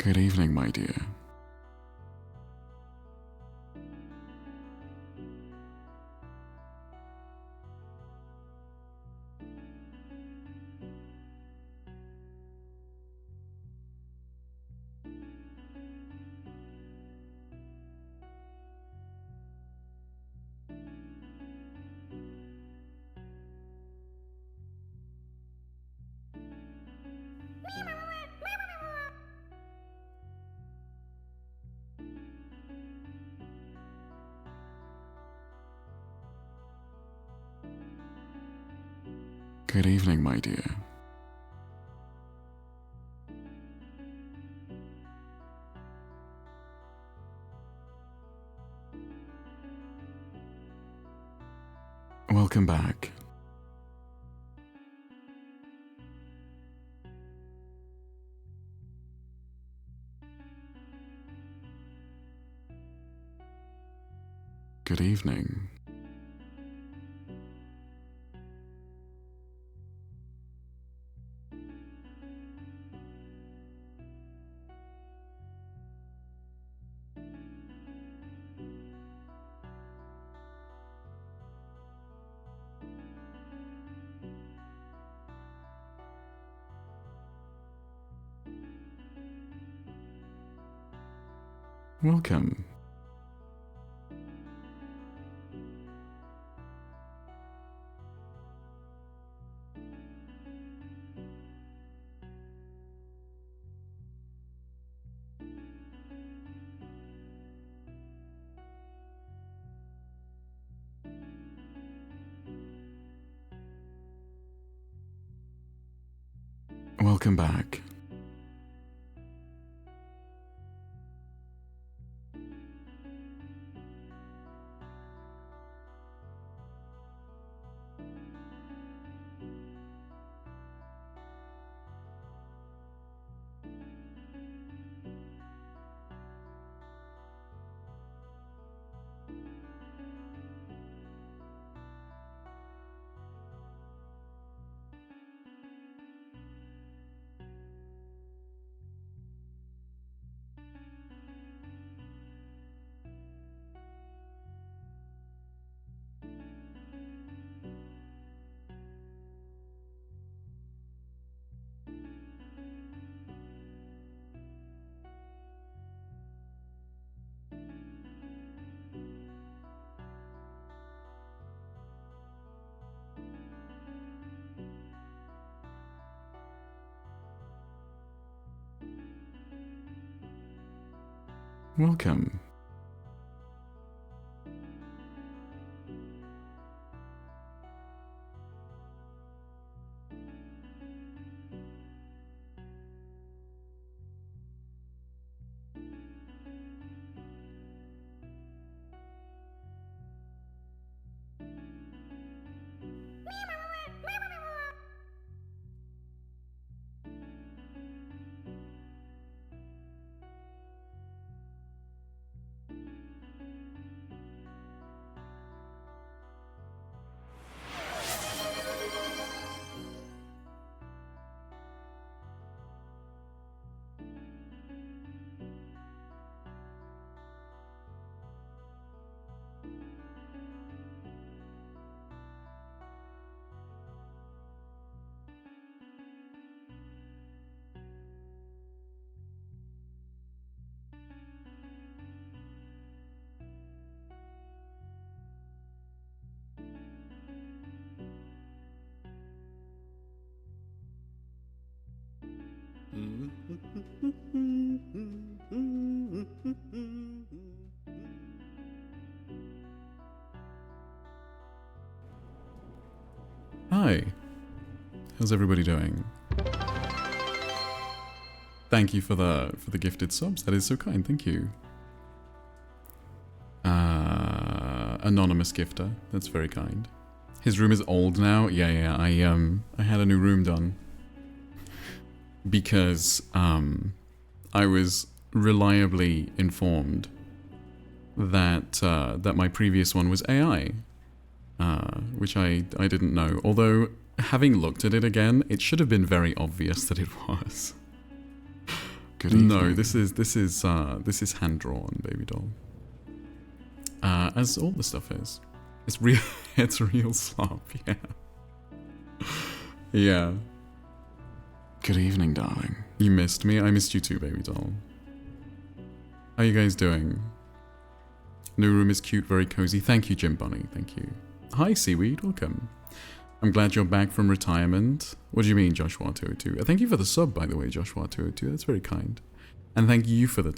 Good evening, my dear. Good evening, my dear. Welcome back. Good evening. Welcome. Welcome back. Welcome. Hi. How's everybody doing? Thank you for the gifted subs. That is so kind. Thank you. Anonymous gifter. That's very kind. His room is old now. Yeah. I had a new room done because I was reliably informed that that my previous one was AI, which I didn't know. Although having looked at it again, it should have been very obvious that it was. Good evening. No, this is hand drawn, baby doll. As all the stuff is. It's real. It's real slop. Yeah. Yeah. Good evening, darling. You missed me. I missed you too, baby doll. How you guys doing? New room is cute, very cozy. Thank you, Jim Bunny. Thank you. Hi, Seaweed. Welcome. I'm glad you're back from retirement. What do you mean, Joshua202? Thank you for the sub, by the way, Joshua202. That's very kind. And thank you for the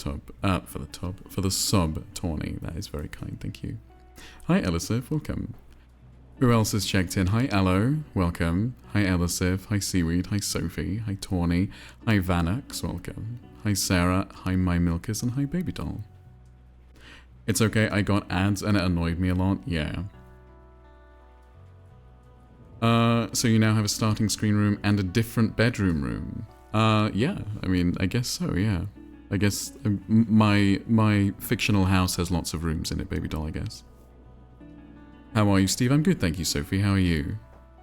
sub, Tawny. That is very kind. Thank you. Hi, Elisif. Welcome. Who else has checked in? Hi, Aloe. Welcome. Hi, Elisif. Hi, Seaweed. Hi, Sophie. Hi, Tawny. Hi, Vanax. Welcome. Hi, Sarah. Hi, My Milkers. And hi, Baby Doll. It's okay. I got ads and it annoyed me a lot. Yeah. So you now have a starting screen room and a different bedroom room. Yeah. I mean, I guess so, yeah. I guess my fictional house has lots of rooms in it, Baby Doll, I guess. How are you, Steve? I'm good, thank you, Sophie. How are you?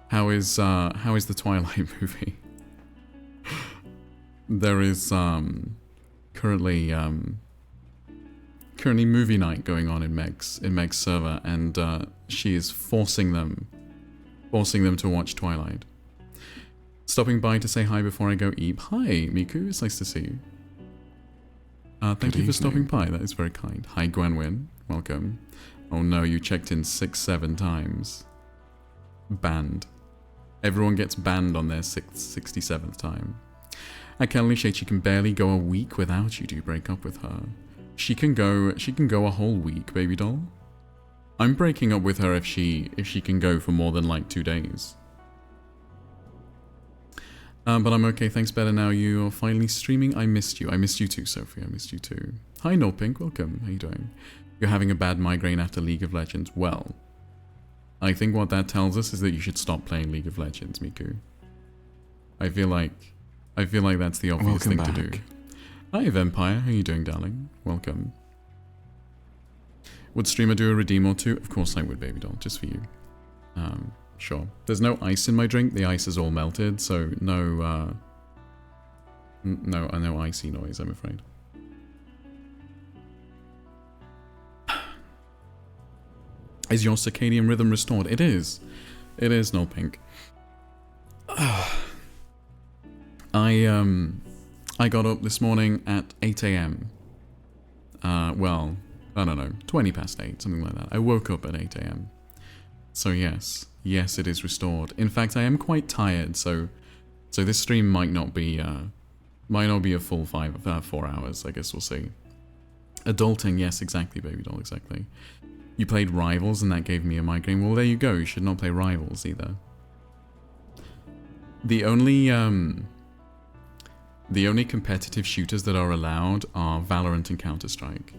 How is the Twilight movie? There is currently movie night going on in Meg's server, and she is forcing them to watch Twilight. Stopping by to say hi before I go eat. Hi, Miku. It's nice to see you. Thank you for stopping by. That is very kind. Hi, Gwenwyn. Welcome. Oh no, you checked in 6-7 times. Banned. Everyone gets banned on their 67th time. I can only say she can barely go a week without you to break up with her. She can go a whole week, baby doll. I'm breaking up with her if she can go for more than like 2 days. But I'm okay, thanks, better now. You're finally streaming. I missed you. I missed you too, Sophie. I missed you too. Hi, No Pink. Welcome. How you doing? You're having a bad migraine after League of Legends. Well, I think what that tells us is that you should stop playing League of Legends, Miku. I feel like that's the obvious thing to do. Hi, Vampire. How you doing, darling? Welcome. Would streamer do a redeem or two? Of course I would, baby doll. Just for you. Sure. There's no ice in my drink. The ice is all melted, so no icy noise, I'm afraid. Is your circadian rhythm restored? It is. It is, Null Pink. I got up this morning at 8 AM. Well, I don't know, 20 past 8, something like that. I woke up at 8 AM. So yes, it is restored. In fact, I am quite tired, so this stream might not be a full 4 hours. I guess we'll see. Adulting, yes, exactly, baby doll, exactly. You played Rivals and that gave me a migraine. Well, there you go. You should not play Rivals either. The only competitive shooters that are allowed are Valorant and Counter-Strike.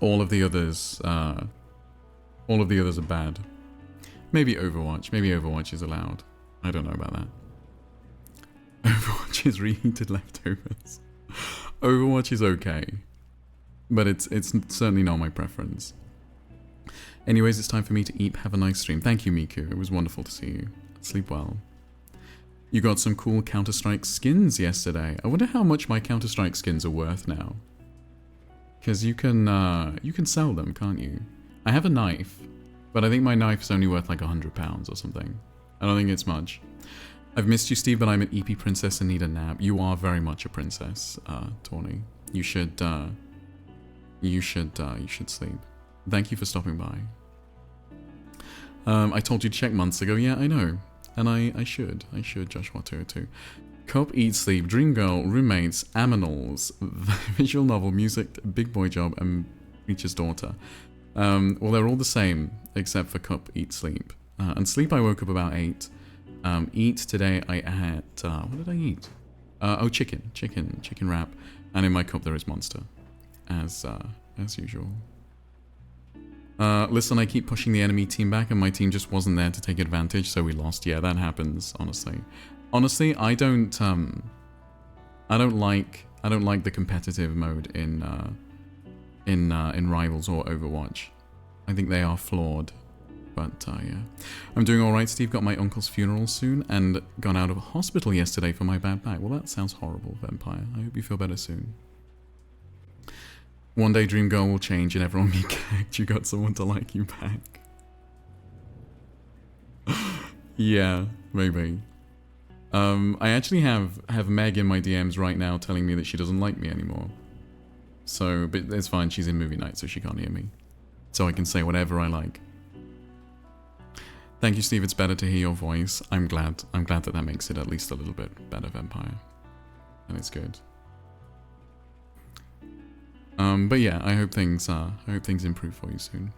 All of the others are bad. Maybe Overwatch. Maybe Overwatch is allowed. I don't know about that. Overwatch is reheated leftovers. Overwatch is okay, but it's certainly not my preference. Anyways, it's time for me to eat. Have a nice stream. Thank you, Miku. It was wonderful to see you. Sleep well. You got some cool Counter-Strike skins yesterday. I wonder how much my Counter-Strike skins are worth now. Because you can sell them, can't you? I have a knife, but I think my knife is only worth like £100 or something. I don't think it's much. I've missed you, Steve, but I'm an EP princess and need a nap. You are very much a princess, Tawny. You should sleep. Thank you for stopping by. I told you to check months ago. Yeah, I know. And I should, Joshua202. Cup, Eat, Sleep, Dream Girl, Roommates, Aminals, Visual Novel, Music, Big Boy Job, and Preacher's Daughter. Well, they're all the same, except for Cup, Eat, Sleep. And Sleep, I woke up about 8. Eat, today I had, what did I eat? Chicken wrap. And in my cup there is Monster, as usual. Listen, I keep pushing the enemy team back and my team just wasn't there to take advantage, so we lost. Yeah, that happens, honestly. Honestly, I don't like the competitive mode in Rivals or Overwatch. I think they are flawed. But yeah, I'm doing all right. Steve got my uncle's funeral soon and got out of hospital yesterday for my bad back. Well, that sounds horrible, Vampire. I hope you feel better soon. One day Dream Girl will change and everyone will be gagged. You got someone to like you back. Yeah, maybe. I actually have Meg in my DMs right now telling me that she doesn't like me anymore. So, but it's fine. She's in movie night, so she can't hear me. So I can say whatever I like. Thank you, Steve. It's better to hear your voice. I'm glad that makes it at least a little bit better, Vampire. And it's good. But yeah, I hope things improve for you soon.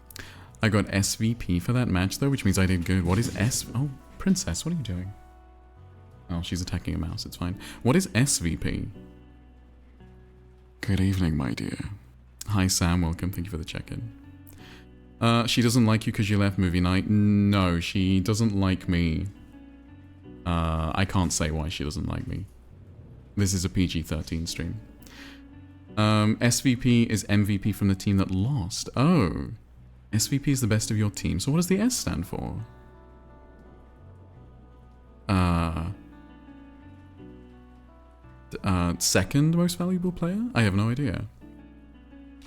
I got SVP for that match though, which means I did good. What is Oh, Princess, what are you doing? Oh, she's attacking a mouse. It's fine. What is SVP? Good evening, my dear. Hi, Sam. Welcome. Thank you for the check-in. She doesn't like you because you left movie night. No, she doesn't like me. I can't say why she doesn't like me. This is a PG-13 stream. SVP is MVP from the team that lost. Oh. SVP is the best of your team. So what does the S stand for? Second most valuable player? I have no idea.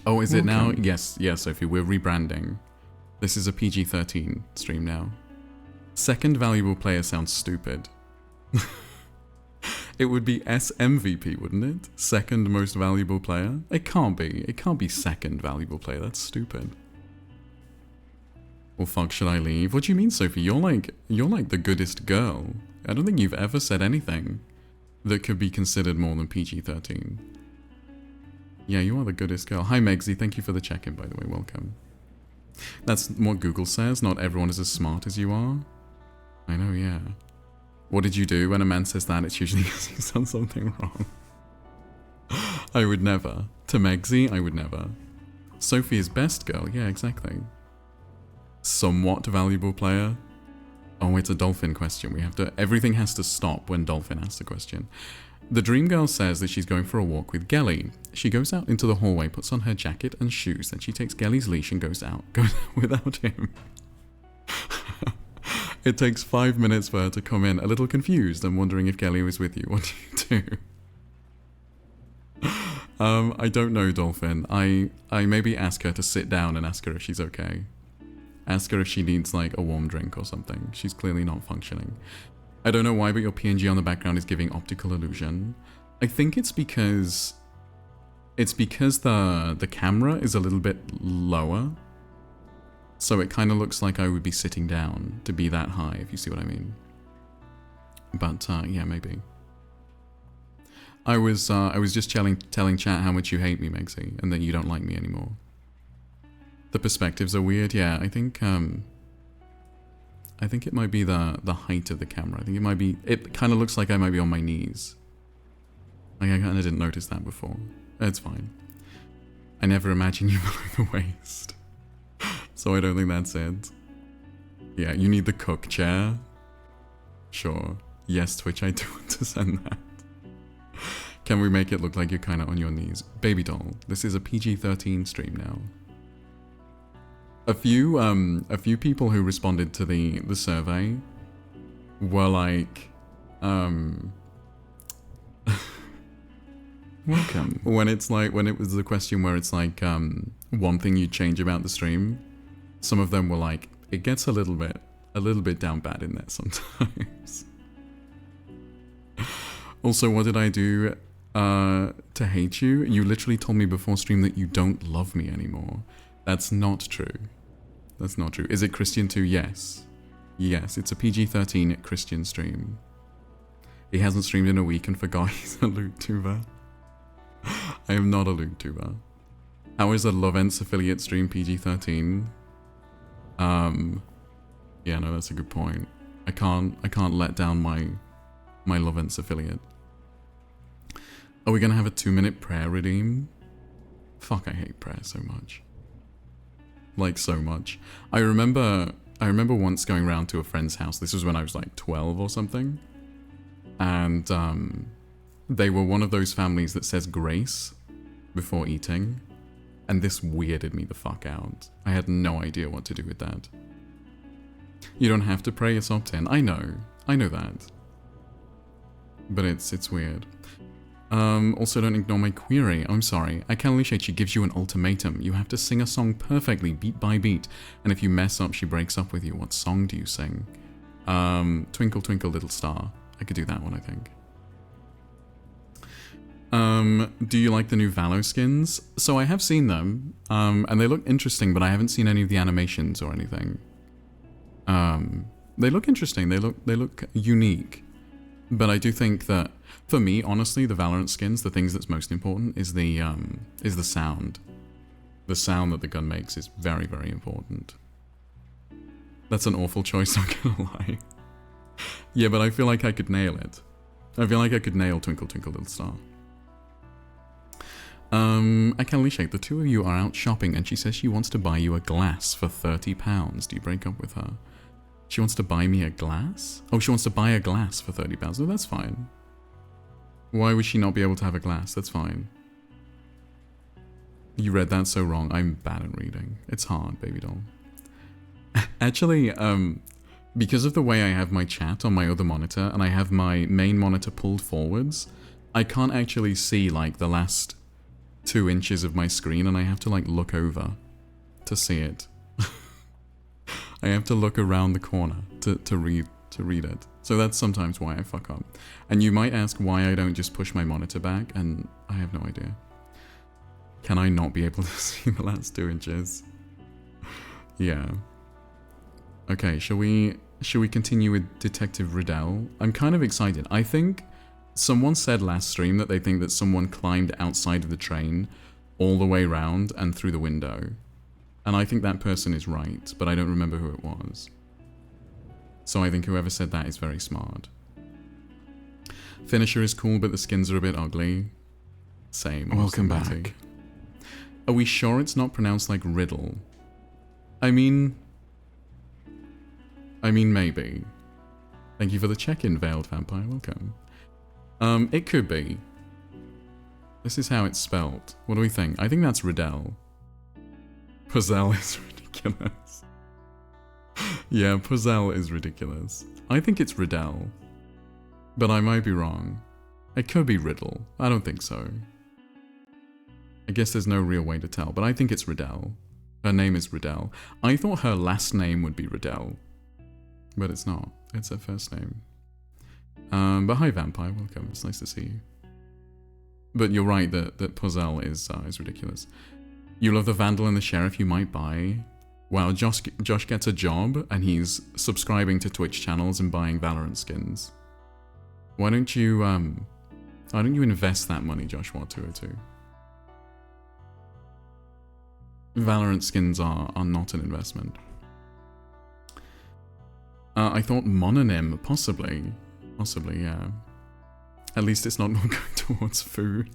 Oh, is it now? Yes, Sophie, we're rebranding. This is a PG-13 stream now. Second valuable player sounds stupid. It would be SMVP, wouldn't it? Second most valuable player? It can't be. It can't be second valuable player. That's stupid. Well, fuck, should I leave? What do you mean, Sophie? You're like the goodest girl. I don't think you've ever said anything that could be considered more than PG-13. Yeah, you are the goodest girl. Hi, Megsy. Thank you for the check-in, by the way. Welcome. That's what Google says. Not everyone is as smart as you are. I know, yeah. What did you do? When a man says that, it's usually because he's done something wrong. I would never. To Megsy, I would never. Sophie is best girl. Yeah, exactly. Somewhat valuable player. Oh, it's a dolphin question. We have to. Everything has to stop when dolphin asks the question. The dream girl says that she's going for a walk with Gelly. She goes out into the hallway, puts on her jacket and shoes, then she takes Gelly's leash and goes out without him. It takes 5 minutes for her to come in, a little confused and wondering if Gelly was with you. What do you do? I don't know, Dolphin. I maybe ask her to sit down and ask her if she's okay. Ask her if she needs like a warm drink or something. She's clearly not functioning. I don't know why, but your PNG on the background is giving optical illusion. I think it's because the camera is a little bit lower. So it kind of looks like I would be sitting down to be that high, if you see what I mean. But yeah, maybe. I was just telling chat how much you hate me, Megsy, and that you don't like me anymore. The perspectives are weird. Yeah, I think it might be the height of the camera. I think it might be. It kind of looks like I might be on my knees. Like I kind of didn't notice that before. It's fine. I never imagined you below the waist. So I don't think that's it. Yeah, you need the cook chair. Sure. Yes, Twitch, I do want to send that. Can we make it look like you're kind of on your knees? Baby doll, this is a PG-13 stream now. A few people who responded to the survey were like, welcome. When it was the question where it's like, one thing you'd change about the stream, some of them were like, it gets a little bit down bad in there sometimes. Also, what did I do to hate you? You literally told me before stream that you don't love me anymore. That's not true. That's not true. Is it Christian too? Yes. Yes, it's a PG-13 Christian stream. He hasn't streamed in a week and forgot he's a LootTuber. I am not a LootTuber. How is a Lovence affiliate stream PG-13? Yeah, no, that's a good point. I can't let down my Lovence affiliate. Are we gonna have a 2-minute prayer redeem? Fuck, I hate prayer so much. Like, so much. I remember once going around to a friend's house. This was when I was like 12 or something. And they were one of those families that says grace before eating. And this weirded me the fuck out. I had no idea what to do with that. You don't have to pray it's opt-in. I know that. But it's weird. Also don't ignore my query. I'm sorry. I can't unleash it. She gives you an ultimatum. You have to sing a song perfectly, beat by beat. And if you mess up, she breaks up with you. What song do you sing? Twinkle Twinkle Little Star. I could do that one, I think. Do you like the new Valo skins? So I have seen them, and they look interesting, but I haven't seen any of the animations or anything. They look interesting. They look unique. But I do think that, for me, honestly, the Valorant skins, the things that's most important is the sound. The sound that the gun makes is very, very important. That's an awful choice, not gonna lie. Yeah, but I feel like I could nail it. I feel like I could nail Twinkle Twinkle Little Star. I can only shake. The two of you are out shopping and she says she wants to buy you a glass for £30. Do you break up with her? She wants to buy me a glass? Oh, she wants to buy a glass for £30. No, that's fine. Why would she not be able to have a glass? That's fine. You read that so wrong. I'm bad at reading. It's hard, baby doll. Actually, because of the way I have my chat on my other monitor and I have my main monitor pulled forwards, I can't actually see like the last 2 inches of my screen and I have to like look over to see it. I have to look around the corner to read it. So that's sometimes why I fuck up. And you might ask why I don't just push my monitor back, and I have no idea. Can I not be able to see the last 2 inches? Yeah. Okay, shall we continue with Detective Riddell? I'm kind of excited. I think someone said last stream that they think that someone climbed outside of the train all the way around and through the window. And I think that person is right, but I don't remember who it was. So I think whoever said that is very smart. Finisher is cool, but the skins are a bit ugly. Same. Welcome back. Are we sure it's not pronounced like riddle? I mean, maybe. Thank you for the check-in, Veiled Vampire. Welcome. It could be. This is how it's spelt. What do we think? I think that's Riddell. Puzzle is ridiculous. Yeah, Puzzle is ridiculous. I think it's Riddell. But I might be wrong. It could be Riddle. I don't think so. I guess there's no real way to tell, but I think it's Riddell. Her name is Riddell. I thought her last name would be Riddell. But it's not. It's her first name. But hi, Vampire. Welcome. It's nice to see you. But you're right that Puzzle is ridiculous. You love the Vandal and the Sheriff you might buy. Wow, Josh gets a job and he's subscribing to Twitch channels and buying Valorant skins. Why don't you invest that money, Joshua202? Valorant skins are not an investment. I thought mononym, possibly, yeah. At least it's not going towards food.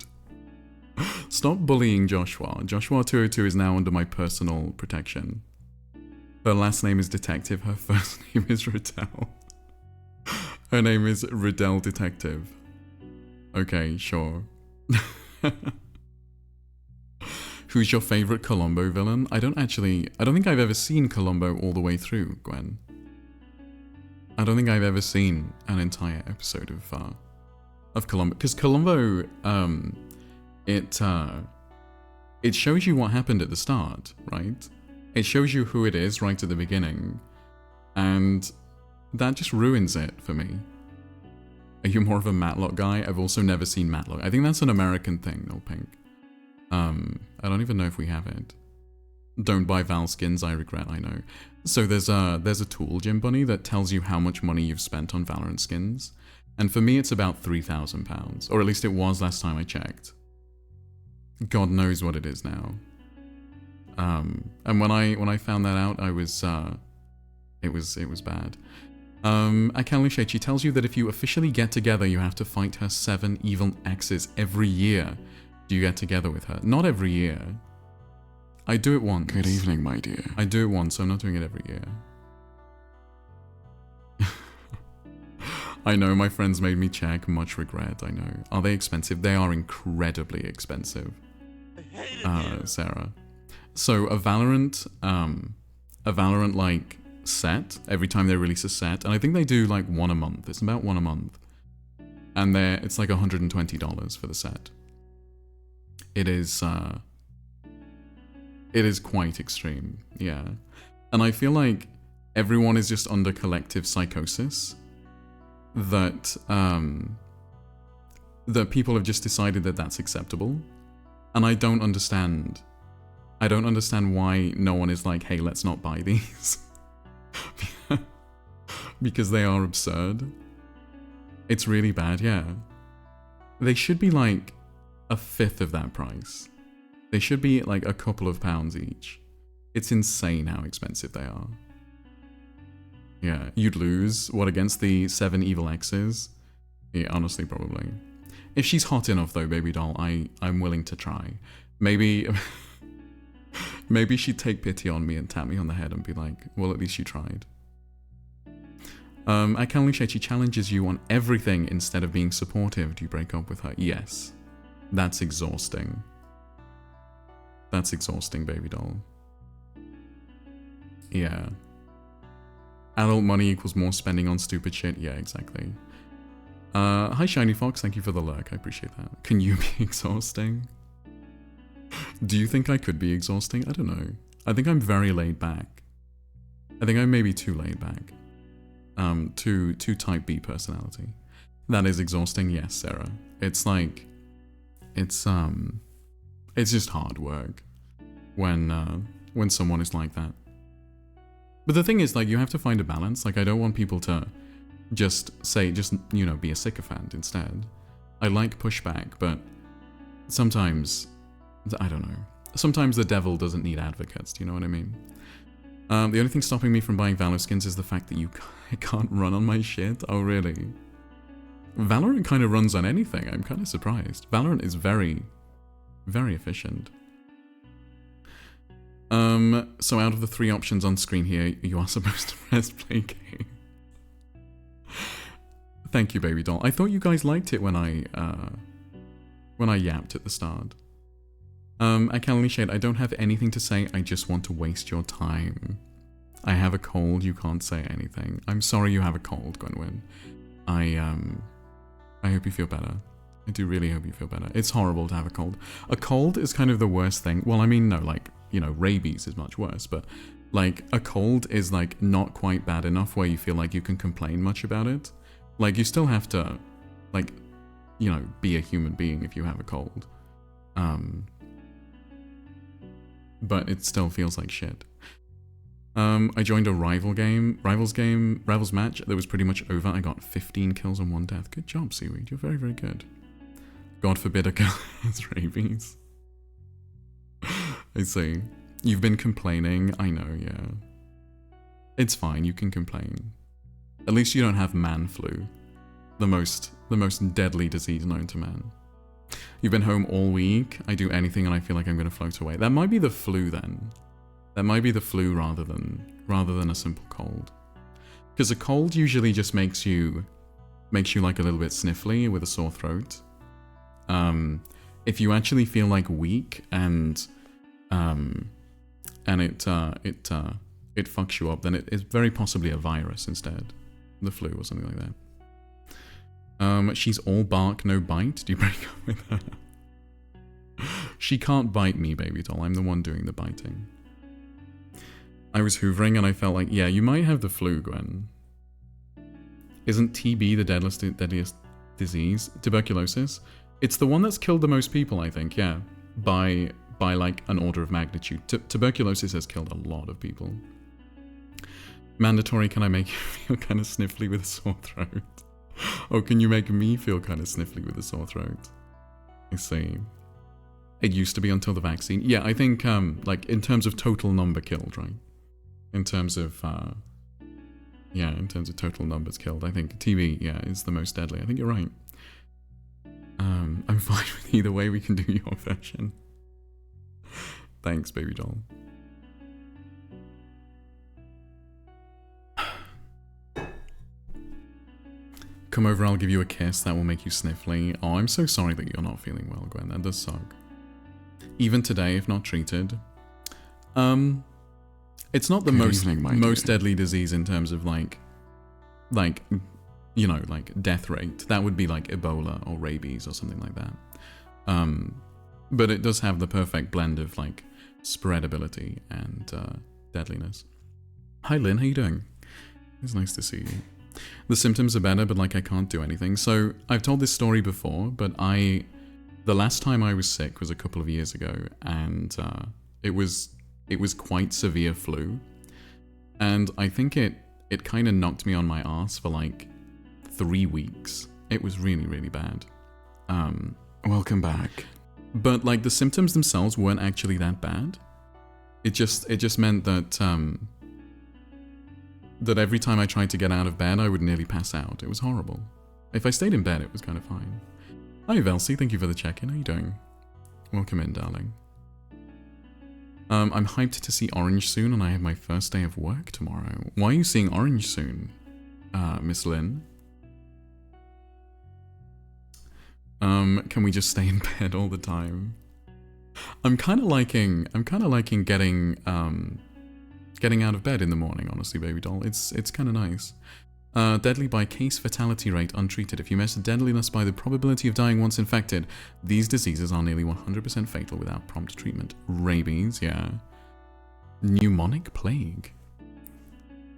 Stop bullying Joshua. Joshua202 is now under my personal protection. Her last name is Detective. Her first name is Riddell. Her name is Riddell Detective. Okay, sure. Who's your favorite Columbo villain? I don't think I've ever seen Columbo all the way through, Gwen. I don't think I've ever seen an entire episode of Columbo. Because Columbo, it shows you what happened at the start, right? It shows you who it is right at the beginning. And that just ruins it for me. Are you more of a Matlock guy? I've also never seen Matlock. I think that's an American thing, Null Pink. I don't even know if we have it. Don't buy Val skins, I regret, I know. So there's a tool, Jim Bunny, that tells you how much money you've spent on Valorant skins. And for me, it's about £3,000. Or at least it was last time I checked. God knows what it is now. And when I found that out, it was bad. Akalushe, she tells you that if you officially get together, you have to fight her 7 evil exes every year. Do you get together with her? Not every year. I do it once. Good evening, my dear. I do it once, so I'm not doing it every year. I know, my friends made me check. Much regret, I know. Are they expensive? They are incredibly expensive. Sarah. So a Valorant like set every time they release a set, and I think they do like one a month. It's about one a month, and it's like $120 for the set. It is quite extreme, yeah. And I feel like everyone is just under collective psychosis that that people have just decided that that's acceptable, and I don't understand. I don't understand why no one is like, hey, let's not buy these. Because they are absurd. It's really bad, yeah. They should be like a fifth of that price. They should be like a couple of pounds each. It's insane how expensive they are. Yeah, you'd lose. What, against the 7 Evil X's? Yeah, honestly, probably. If she's hot enough though, baby doll, I'm willing to try. Maybe... Maybe she'd take pity on me and tap me on the head and be like, well, at least you tried. I can only say she challenges you on everything instead of being supportive. Do you break up with her? Yes. That's exhausting. That's exhausting, baby doll. Yeah. Adult money equals more spending on stupid shit. Yeah, exactly. Hi, Shiny Fox. Thank you for the lurk. I appreciate that. Can you be exhausting? Do you think I could be exhausting? I don't know. I think I'm very laid back. I think I'm maybe too laid back. Too type B personality. That is exhausting, yes, Sarah. It's like, it's just hard work when someone is like that. But the thing is, like, you have to find a balance. Like, I don't want people to just say, you know, be a sycophant instead. I like pushback, but sometimes, I don't know. Sometimes the devil doesn't need advocates, do you know what I mean? The only thing stopping me from buying Valor skins is the fact that I can't run on my shit. Oh, really? Valorant kind of runs on anything. I'm kind of surprised. Valorant is very, very efficient. So out of the 3 options on screen here, you are supposed to press play game. Thank you, baby doll. I thought you guys liked it when I yapped at the start. I can only shade, I don't have anything to say, I just want to waste your time. I have a cold, you can't say anything. I'm sorry you have a cold, Gwenwyn. I hope you feel better. I do really hope you feel better. It's horrible to have a cold. A cold is kind of the worst thing. Well, I mean, no, like, you know, rabies is much worse, but like a cold is like not quite bad enough where you feel like you can complain much about it. Like, you still have to, like, you know, be a human being if you have a cold. But it still feels like shit. I joined a rivals match that was pretty much over. I got 15 kills and 1 death. Good job, Seaweed. You're very, very good. God forbid a girl has rabies. I see. You've been complaining. I know, yeah. It's fine, you can complain. At least you don't have man flu. The most deadly disease known to man. You've been home all week. I do anything and I feel like I'm going to float away. That might be the flu then. That might be the flu rather than a simple cold. Because a cold usually just makes you like a little bit sniffly with a sore throat. If you actually feel like weak and it fucks you up, then it is very possibly a virus instead. The flu or something like that. She's all bark, no bite. Do you break up with her? She can't bite me, baby doll. I'm the one doing the biting. I was hoovering and I felt like, yeah, you might have the flu, Gwen. Isn't TB the deadliest disease? Tuberculosis? It's the one that's killed the most people, I think, yeah. By like an order of magnitude. Tuberculosis has killed a lot of people. Mandatory, can I make you feel kind of sniffly with a sore throat? Oh, can you make me feel kind of sniffly with a sore throat? I see. It used to be until the vaccine. Yeah, I think, like, in terms of total number killed, right? In terms of, in terms of total numbers killed, I think TB, yeah, is the most deadly. I think you're right. I'm fine with either way, we can do your version. Thanks, baby doll. Come over, I'll give you a kiss. That will make you sniffly. Oh, I'm so sorry that you're not feeling well, Gwen. That does suck. Even today, if not treated. It's not the Good most evening, my most dear. deadly disease in terms of like you know, like death rate. That would be like Ebola or rabies or something like that. But it does have the perfect blend of like spreadability and deadliness. Hi Lynn, how you doing? It's nice to see you. The symptoms are better, but like I can't do anything. So I've told this story before, but the last time I was sick was a couple of years ago, and it was quite severe flu, and I think it kind of knocked me on my arse for like 3 weeks. It was really, really bad. Welcome back. But like the symptoms themselves weren't actually that bad. It just meant that that every time I tried to get out of bed, I would nearly pass out. It was horrible. If I stayed in bed, it was kind of fine. Hi Velcy, thank you for the check-in. How you doing? Welcome in, darling. I'm hyped to see Orange soon, and I have my first day of work tomorrow. Why are you seeing Orange soon, Miss Lynn? Can we just stay in bed all the time? I'm kind of liking getting out of bed in the morning, honestly, baby doll. It's kind of nice. Deadly by case fatality rate untreated. If you measure deadliness by the probability of dying once infected, these diseases are nearly 100% fatal without prompt treatment. Rabies, yeah. Pneumonic plague.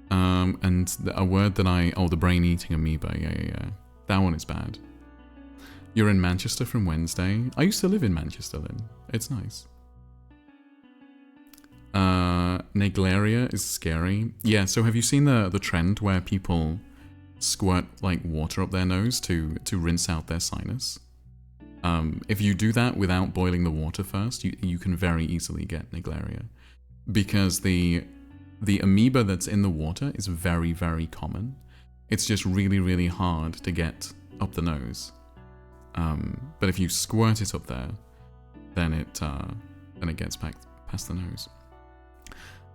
And a word that the brain-eating amoeba, yeah. That one is bad. You're in Manchester from Wednesday. I used to live in Manchester, Lynn. It's nice. Naegleria is scary. Yeah, so have you seen the trend where people squirt like water up their nose to rinse out their sinus? If you do that without boiling the water first, you can very easily get Naegleria. Because the amoeba that's in the water is very, very common. It's just really, really hard to get up the nose. But if you squirt it up there, then it gets past the nose.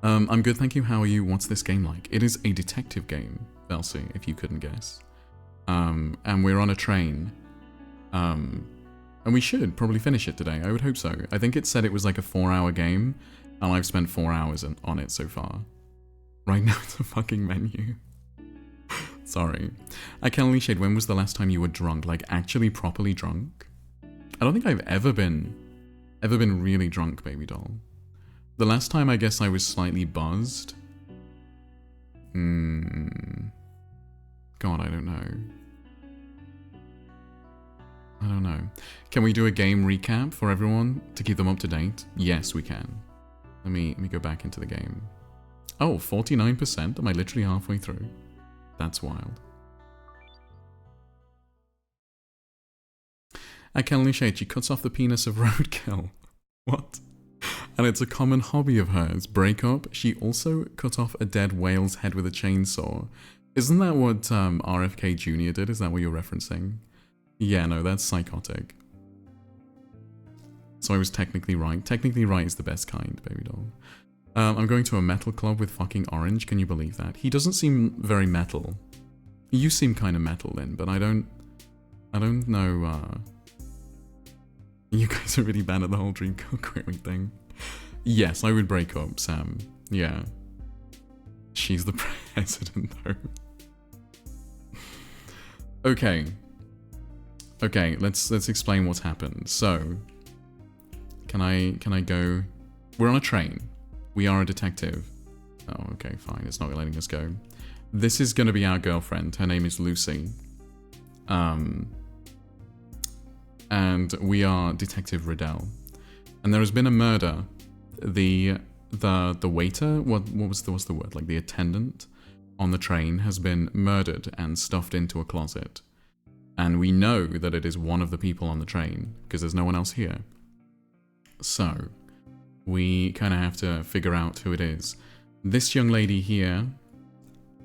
I'm good, thank you. How are you? What's this game like? It is a detective game, Elsie, if you couldn't guess. And we're on a train. And we should probably finish it today. I would hope so. I think it said it was like a 4-hour game, and I've spent 4 hours on it so far. Right now it's a fucking menu. Sorry. I can only shade, when was the last time you were drunk? Like, actually properly drunk? I don't think I've ever been really drunk, baby doll. The last time I guess I was slightly buzzed. God, I don't know. Can we do a game recap for everyone to keep them up to date? Yes, we can. Let me go back into the game. Oh, 49%? Am I literally halfway through? That's wild. At Kelly Shade, she cuts off the penis of Roadkill. What? And it's a common hobby of hers. Breakup. She also cut off a dead whale's head with a chainsaw. Isn't that what RFK Jr. did? Is that what you're referencing? Yeah, no, that's psychotic. So I was technically right. Technically right is the best kind, baby doll. I'm going to a metal club with fucking Orange. Can you believe that? He doesn't seem very metal. You seem kind of metal, Lynn, but I don't know. You guys are really bad at the whole dream query thing. Yes, I would break up, Sam. Yeah. She's the president, though. Okay, let's explain what's happened. So, can I go? We're on a train. We are a detective. Oh, okay, fine. It's not letting us go. This is going to be our girlfriend. Her name is Lucy. And we are Detective Riddell. And there has been a murder. The waiter, what's the word? Like the attendant on the train has been murdered and stuffed into a closet. And we know that it is one of the people on the train because there's no one else here. So, we kind of have to figure out who it is. This young lady here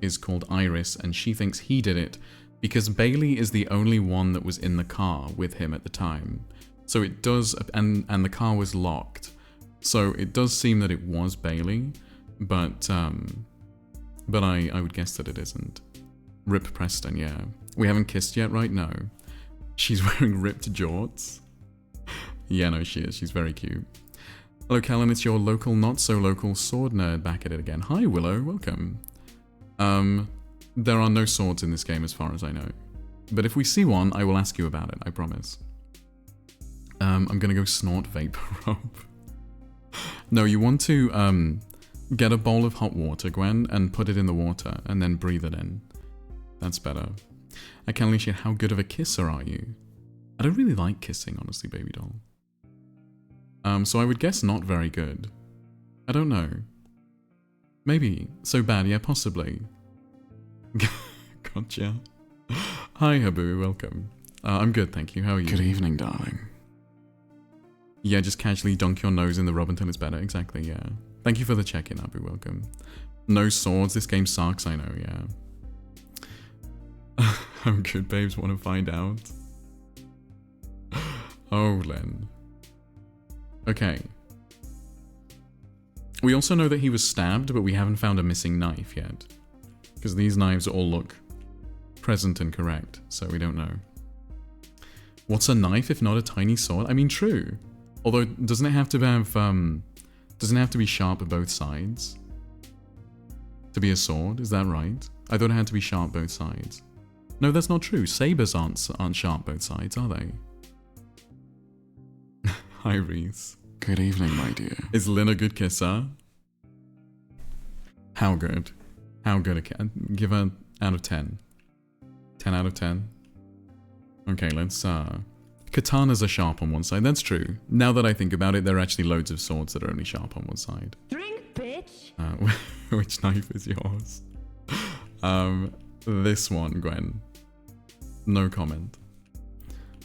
is called Iris, and she thinks he did it because Bailey is the only one that was in the car with him at the time. So it does, and the car was locked. So it does seem that it was Bailey, but I would guess that it isn't. Rip Preston, yeah. We haven't kissed yet, right? No. She's wearing ripped jorts. Yeah, no, she is. She's very cute. Hello, Kellen. It's your local, not so local sword nerd back at it again. Hi, Willow. Welcome. There are no swords in this game as far as I know. But if we see one, I will ask you about it, I promise. I'm gonna go snort vapor rub. No, you want to get a bowl of hot water, Gwen, and put it in the water, and then breathe it in. That's better. I can't leash it. How good of a kisser are you? I don't really like kissing, honestly, baby doll. So I would guess not very good. I don't know. Maybe. So bad, yeah, possibly. Gotcha. Hi, Habu, welcome. I'm good, thank you. How are you? Good evening, darling. Yeah, just casually dunk your nose in the rub until it's better. Exactly, yeah. Thank you for the check-in, Abu. Welcome. No swords. This game sucks, I know, yeah. I'm good, babes. Want to find out? Oh, Len. Okay. We also know that he was stabbed, but we haven't found a missing knife yet. Because these knives all look present and correct, so we don't know. What's a knife if not a tiny sword? I mean, true. Although, doesn't it have to have, doesn't it have to be sharp at both sides? To be a sword, is that right? I thought it had to be sharp both sides. No, that's not true. Sabers aren't sharp both sides, are they? Hi, Reese. Good evening, my dear. Is Lynn a good kisser? How good? How good? Give her out of 10. 10 out of 10? Okay, let's, Katanas are sharp on one side, that's true. Now that I think about it, there are actually loads of swords that are only sharp on one side. Drink, bitch! Which knife is yours? This one, Gwen. No comment.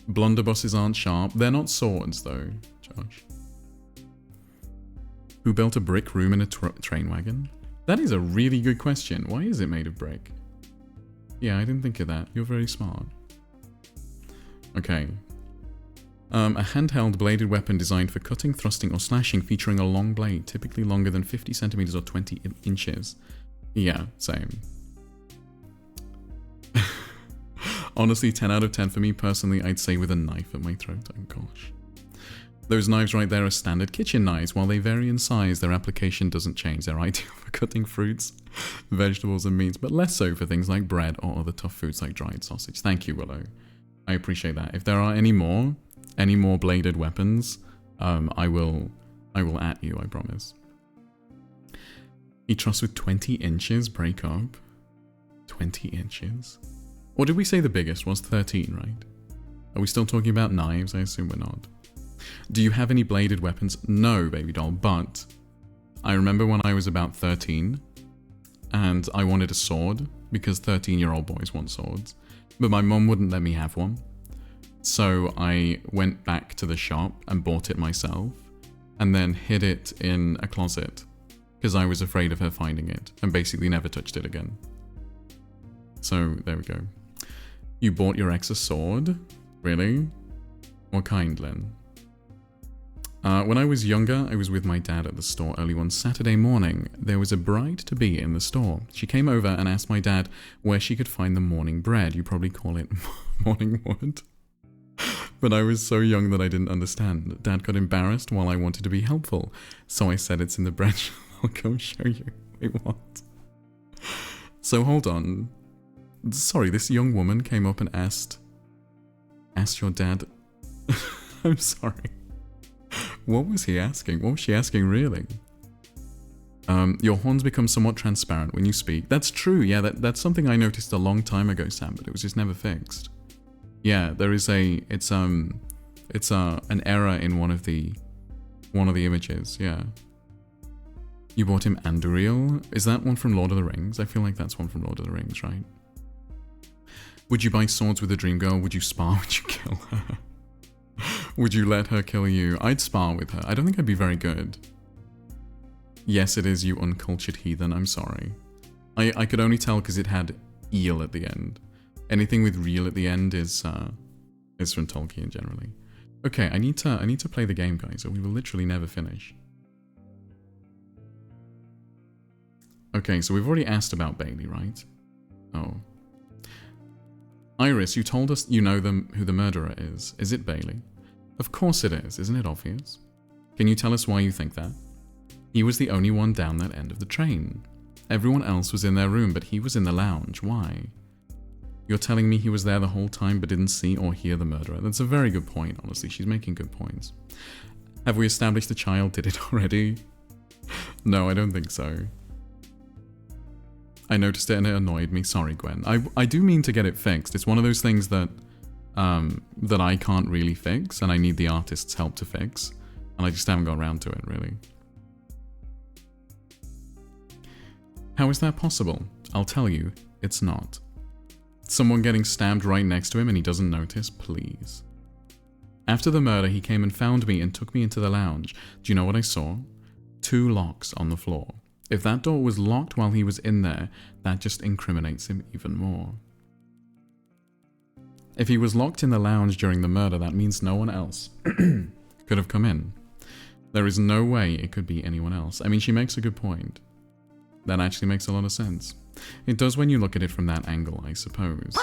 Blunderbusses aren't sharp. They're not swords, though, Josh. Who built a brick room in a train wagon? That is a really good question. Why is it made of brick? Yeah, I didn't think of that. You're very smart. Okay. A handheld bladed weapon designed for cutting, thrusting, or slashing, featuring a long blade, typically longer than 50 centimeters or 20 inches. Yeah, same. Honestly, 10 out of 10 for me personally, I'd say with a knife at my throat. Oh gosh. Those knives right there are standard kitchen knives. While they vary in size, their application doesn't change. They're ideal for cutting fruits, vegetables, and meats, but less so for things like bread or other tough foods like dried sausage. Thank you, Willow. I appreciate that. If there are any more bladed weapons, I will at you, I promise. He trusts with 20 inches, break up. 20 inches? Or did we say the biggest was 13, right? Are we still talking about knives? I assume we're not. Do you have any bladed weapons? No, baby doll, but I remember when I was about 13 and I wanted a sword because 13-year-old boys want swords, but my mum wouldn't let me have one. So I went back to the shop and bought it myself and then hid it in a closet because I was afraid of her finding it and basically never touched it again. So there we go. You bought your ex a sword? Really? What kind, Len? When I was younger, I was with my dad at the store early one Saturday morning. There was a bride-to-be in the store. She came over and asked my dad where she could find the morning bread. You probably call it morning wood. But I was so young that I didn't understand. Dad got embarrassed while I wanted to be helpful. So I said it's in the bread shop. I'll go show you. Wait, what? So hold on. Sorry, this young woman came up and asked your dad... I'm sorry. What was he asking? What was she asking, really? Your horns become somewhat transparent when you speak. That's true, yeah, that's something I noticed a long time ago, Sam, but it was just never fixed. Yeah, there is it's an error in one of the images, yeah. You bought him Anduril? Is that one from Lord of the Rings? I feel like that's one from Lord of the Rings, right? Would you buy swords with a dream girl? Would you spar? Would you kill her? Would you let her kill you? I'd spar with her. I don't think I'd be very good. Yes, it is, you uncultured heathen. I'm sorry. I could only tell because it had eel at the end. Anything with real at the end is from Tolkien generally. Okay, I need to play the game, guys, or we will literally never finish. Okay, so we've already asked about Bailey, right? Oh. Iris, you told us you know who the murderer is. Is it Bailey? Of course it is, isn't it obvious? Can you tell us why you think that? He was the only one down that end of the train. Everyone else was in their room, but he was in the lounge. Why? You're telling me he was there the whole time but didn't see or hear the murderer? That's a very good point, honestly. She's making good points. Have we established the child did it already? No, I don't think so. I noticed it and it annoyed me. Sorry, Gwen. I do mean to get it fixed. It's one of those things that that I can't really fix, and I need the artist's help to fix. And I just haven't got around to it, really. How is that possible? I'll tell you, it's not. Someone getting stabbed right next to him and he doesn't notice? Please. After the murder, he came and found me and took me into the lounge. Do you know what I saw? 2 locks on the floor. If that door was locked while he was in there, that just incriminates him even more. If he was locked in the lounge during the murder, that means no one else could have come in. There is no way it could be anyone else. I mean, she makes a good point. That actually makes a lot of sense. It does when you look at it from that angle, I suppose.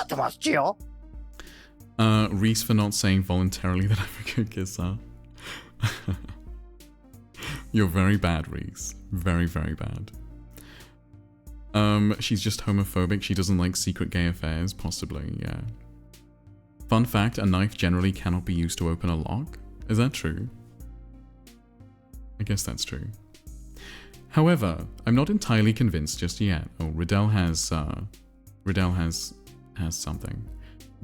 Reese for not saying voluntarily that I could kiss her. You're very bad, Reese. Very, very bad. She's just homophobic. She doesn't like secret gay affairs, possibly, yeah. Fun fact, a knife generally cannot be used to open a lock. Is that true? I guess that's true. However, I'm not entirely convinced just yet. Oh, Riddell has something.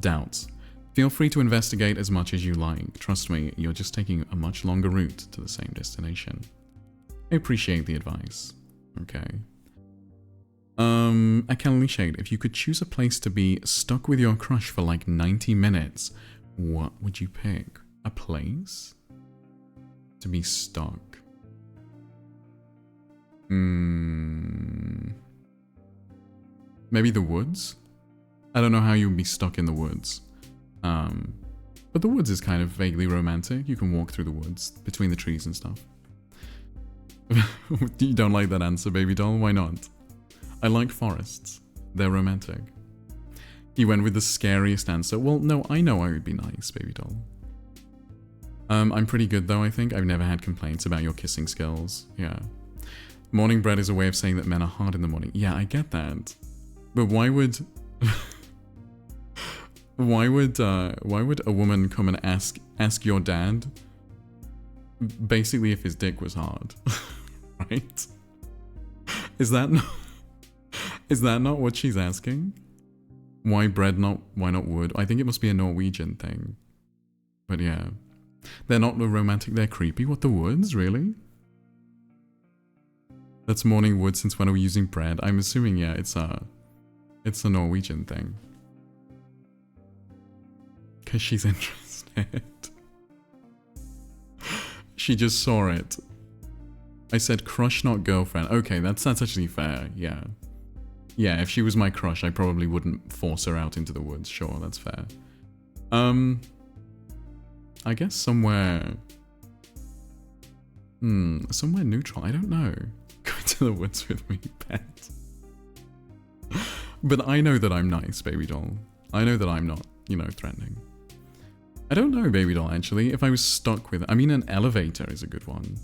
Doubts. Feel free to investigate as much as you like. Trust me, you're just taking a much longer route to the same destination. I appreciate the advice. Okay. Akalali Shade, if you could choose a place to be stuck with your crush for like 90 minutes, what would you pick? A place? To be stuck. Maybe the woods? I don't know how you would be stuck in the woods. But the woods is kind of vaguely romantic. You can walk through the woods, between the trees and stuff. You don't like that answer, baby doll? Why not? I like forests. They're romantic. He went with the scariest answer. Well, no, I know I would be nice, baby doll. I'm pretty good though, I think. I've never had complaints about your kissing skills. Yeah. Morning bread is a way of saying that men are hard in the morning. Yeah, I get that. But why would... why would a woman come and ask your dad basically if his dick was hard? Right? Is that not what she's asking? Why bread why not wood? I think it must be a Norwegian thing. But yeah. They're not romantic, they're creepy. What, the woods? Really? That's morning wood, since when are we using bread? I'm assuming, yeah, it's a Norwegian thing. Because she's interested. She just saw it. I said crush, not girlfriend. Okay, that's actually fair, yeah. Yeah, if she was my crush, I probably wouldn't force her out into the woods. Sure, that's fair. I guess somewhere... somewhere neutral. I don't know. Go into the woods with me, pet. But I know that I'm nice, baby doll. I know that I'm not, threatening. I don't know, baby doll, actually. If I was stuck with... I mean, an elevator is a good one.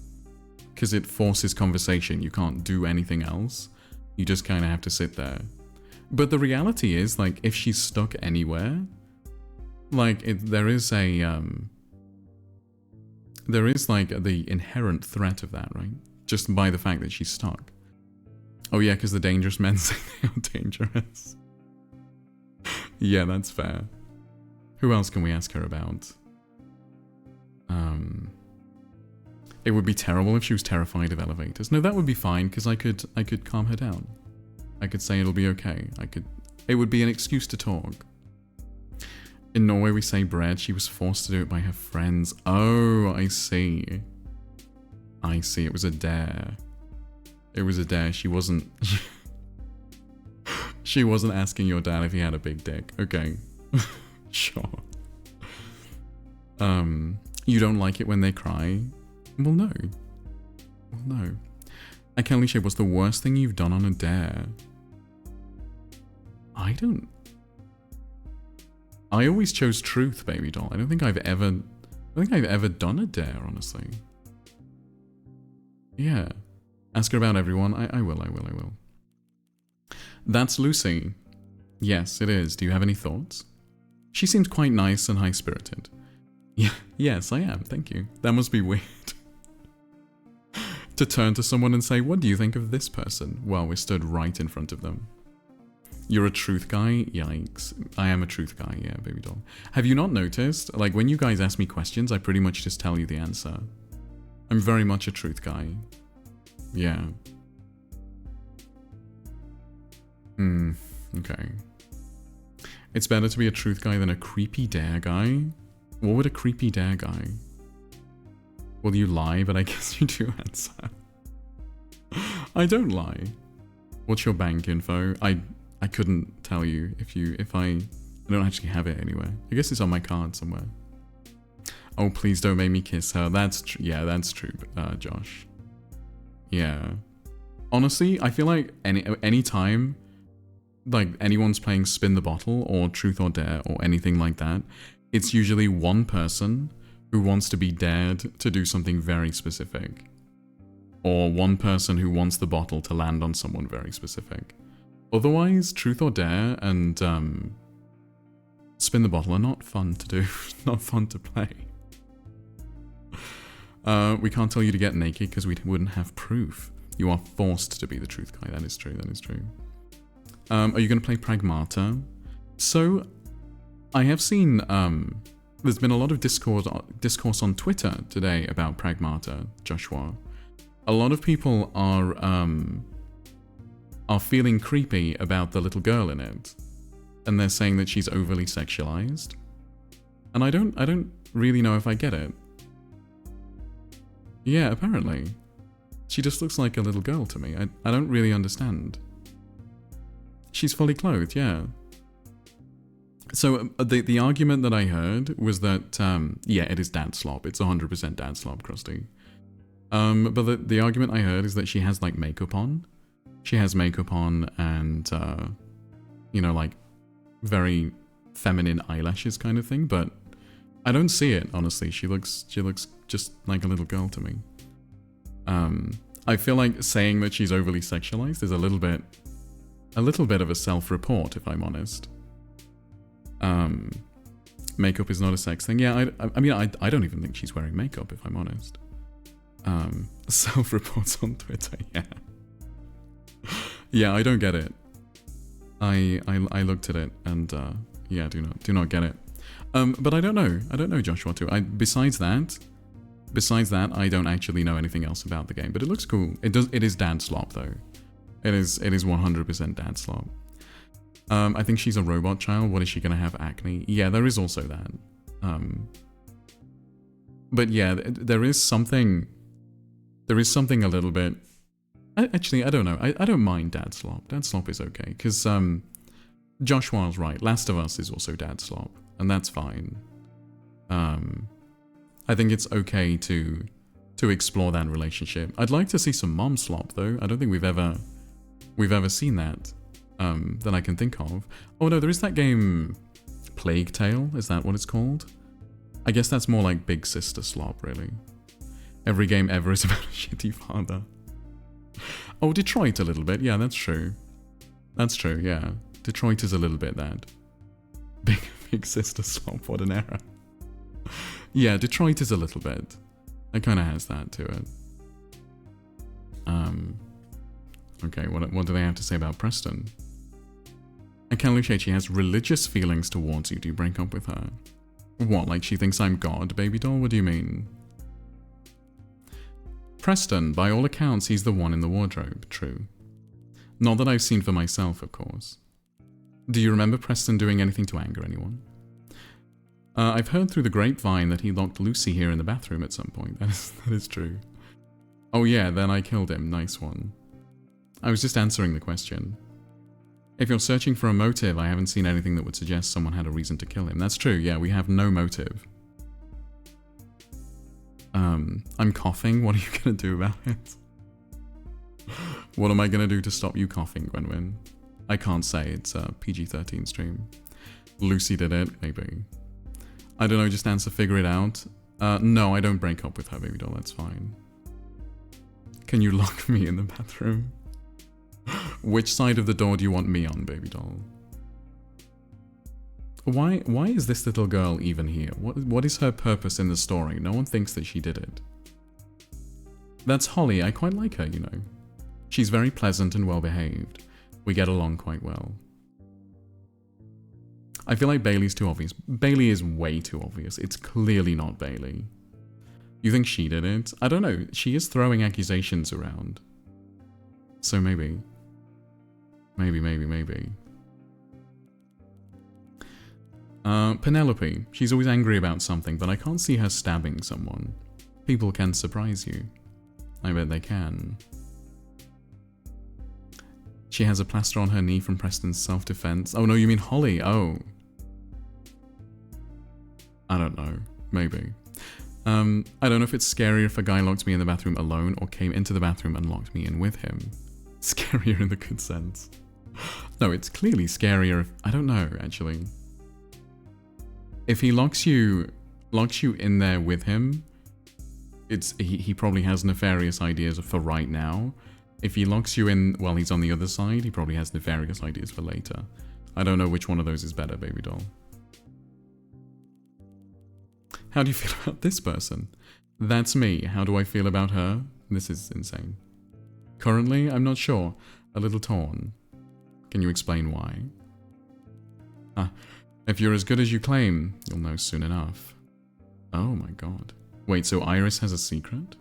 Because it forces conversation. You can't do anything else. You just kind of have to sit there. But the reality is, like, if she's stuck anywhere... Like, there is a... there is, like, the inherent threat of that, right? Just by the fact that she's stuck. Oh yeah, because the dangerous men say they are dangerous. Yeah, that's fair. Who else can we ask her about? It would be terrible if she was terrified of elevators. No, that would be fine, because I could calm her down. I could say it'll be okay. It would be an excuse to talk. In Norway we say bread. She was forced to do it by her friends. Oh, I see. I see, it was a dare. It was a dare. She wasn't... she wasn't asking your dad if he had a big dick. Okay. Sure. You don't like it when they cry? Well, no. Well, no. Akalali, what's the worst thing you've done on a dare? I always chose truth, baby doll. I don't think I've ever done a dare, honestly. Yeah. Ask her about everyone. I will. That's Lucy. Yes, it is. Do you have any thoughts? She seemed quite nice and high-spirited. Yeah, yes, I am. Thank you. That must be weird. To turn to someone and say, what do you think of this person? While we're stood right in front of them. You're a truth guy? Yikes. I am a truth guy, yeah, baby doll. Have you not noticed? Like, when you guys ask me questions, I pretty much just tell you the answer. I'm very much a truth guy. Yeah. Okay. It's better to be a truth guy than a creepy dare guy? What would a creepy dare guy? Well, you lie, but I guess you do answer. I don't lie. What's your bank info? I couldn't tell you if I don't actually have it anywhere. I guess it's on my card somewhere. Oh, please don't make me kiss her. That's true. Yeah, that's true, Josh. Yeah. Honestly, I feel like any time like anyone's playing Spin the Bottle or Truth or Dare or anything like that, it's usually one person who wants to be dared to do something very specific. Or one person who wants the bottle to land on someone very specific. Otherwise, Truth or Dare and Spin the Bottle are not fun to do, not fun to play. We can't tell you to get naked because we wouldn't have proof. You are forced to be the truth guy. That is true, that is true. Are you going to play Pragmata? So, I have seen, there's been a lot of discourse on Twitter today about Pragmata, Joshua. A lot of people are feeling creepy about the little girl in it. And they're saying that she's overly sexualized. And I don't really know if I get it. Yeah, apparently. She just looks like a little girl to me. I don't really understand. She's fully clothed, yeah. So the argument that I heard was that, yeah, it is dad slop. It's 100% dad slop, Krusty. But the argument I heard is that she has, like, makeup on. She has makeup on and, you know, like, very feminine eyelashes kind of thing. But I don't see it, honestly. She looks just like a little girl to me. I feel like saying that she's overly sexualized is a little bit of a self-report, if I'm honest. Makeup is not a sex thing. Yeah, I mean, I don't even think she's wearing makeup, if I'm honest. Self-reports on Twitter, yeah. Yeah, I don't get it. I looked at it and, yeah, do not get it. But I don't know Joshua too. Besides that, I don't actually know anything else about the game, but it looks cool. It is dad slop though. It is 100% dad slop. I think she's a robot child. What is she gonna have, acne? Yeah, there is also that. But yeah, there is something a little bit. Actually, I don't know. I don't mind dad slop. Dad slop is okay because Joshua's right. Last of Us is also dad slop, and that's fine. I think it's okay to explore that relationship. I'd like to see some mom slop though. I don't think we've ever seen that that I can think of. Oh no, there is that game Plague Tale. Is that what it's called? I guess that's more like Big Sister slop, really. Every game ever is about a shitty father. Oh, Detroit a little bit. Yeah, that's true. That's true, yeah. Detroit is a little bit that. Big Sister slop, what an error. Yeah, Detroit is a little bit. It kind of has that to it. Okay, what do they have to say about Preston? Akaluche, has religious feelings towards you. Do you break up with her? What, like she thinks I'm God, baby doll? What do you mean? Preston, by all accounts, he's the one in the wardrobe. True. Not that I've seen for myself, of course. Do you remember Preston doing anything to anger anyone? I've heard through the grapevine that he locked Lucy here in the bathroom at some point. That is true. Oh yeah, then I killed him. Nice one. I was just answering the question. If you're searching for a motive, I haven't seen anything that would suggest someone had a reason to kill him. That's true, yeah, we have no motive. I'm coughing. What are you gonna do about it? What am I gonna do to stop you coughing, Gwenwyn? I can't say. It's a PG-13 stream. Lucy did it, maybe. I don't know, just answer, figure it out. No, I don't break up with her, baby doll, that's fine. Can you lock me in the bathroom? Which side of the door do you want me on, baby doll? Why is this little girl even here? What is her purpose in the story? No one thinks that she did it. That's Holly. I quite like her, you know. She's very pleasant and well-behaved. We get along quite well. I feel like Bailey's too obvious. Bailey is way too obvious. It's clearly not Bailey. You think she did it? I don't know. She is throwing accusations around. So maybe. Maybe. Penelope. She's always angry about something, but I can't see her stabbing someone. People can surprise you. I bet they can. She has a plaster on her knee from Preston's self-defense. Oh no, you mean Holly. Oh. I don't know. Maybe. I don't know if it's scarier if a guy locked me in the bathroom alone or came into the bathroom and locked me in with him. Scarier in the good sense. No, it's clearly scarier if... I don't know, actually. If he locks you in there with him, he probably has nefarious ideas for right now. If he locks you in while he's on the other side, he probably has nefarious ideas for later. I don't know which one of those is better, baby doll. How do you feel about this person? That's me. How do I feel about her? This is insane. Currently, I'm not sure. A little torn. Can you explain why? If you're as good as you claim, you'll know soon enough. Oh my god. Wait, so Iris has a secret?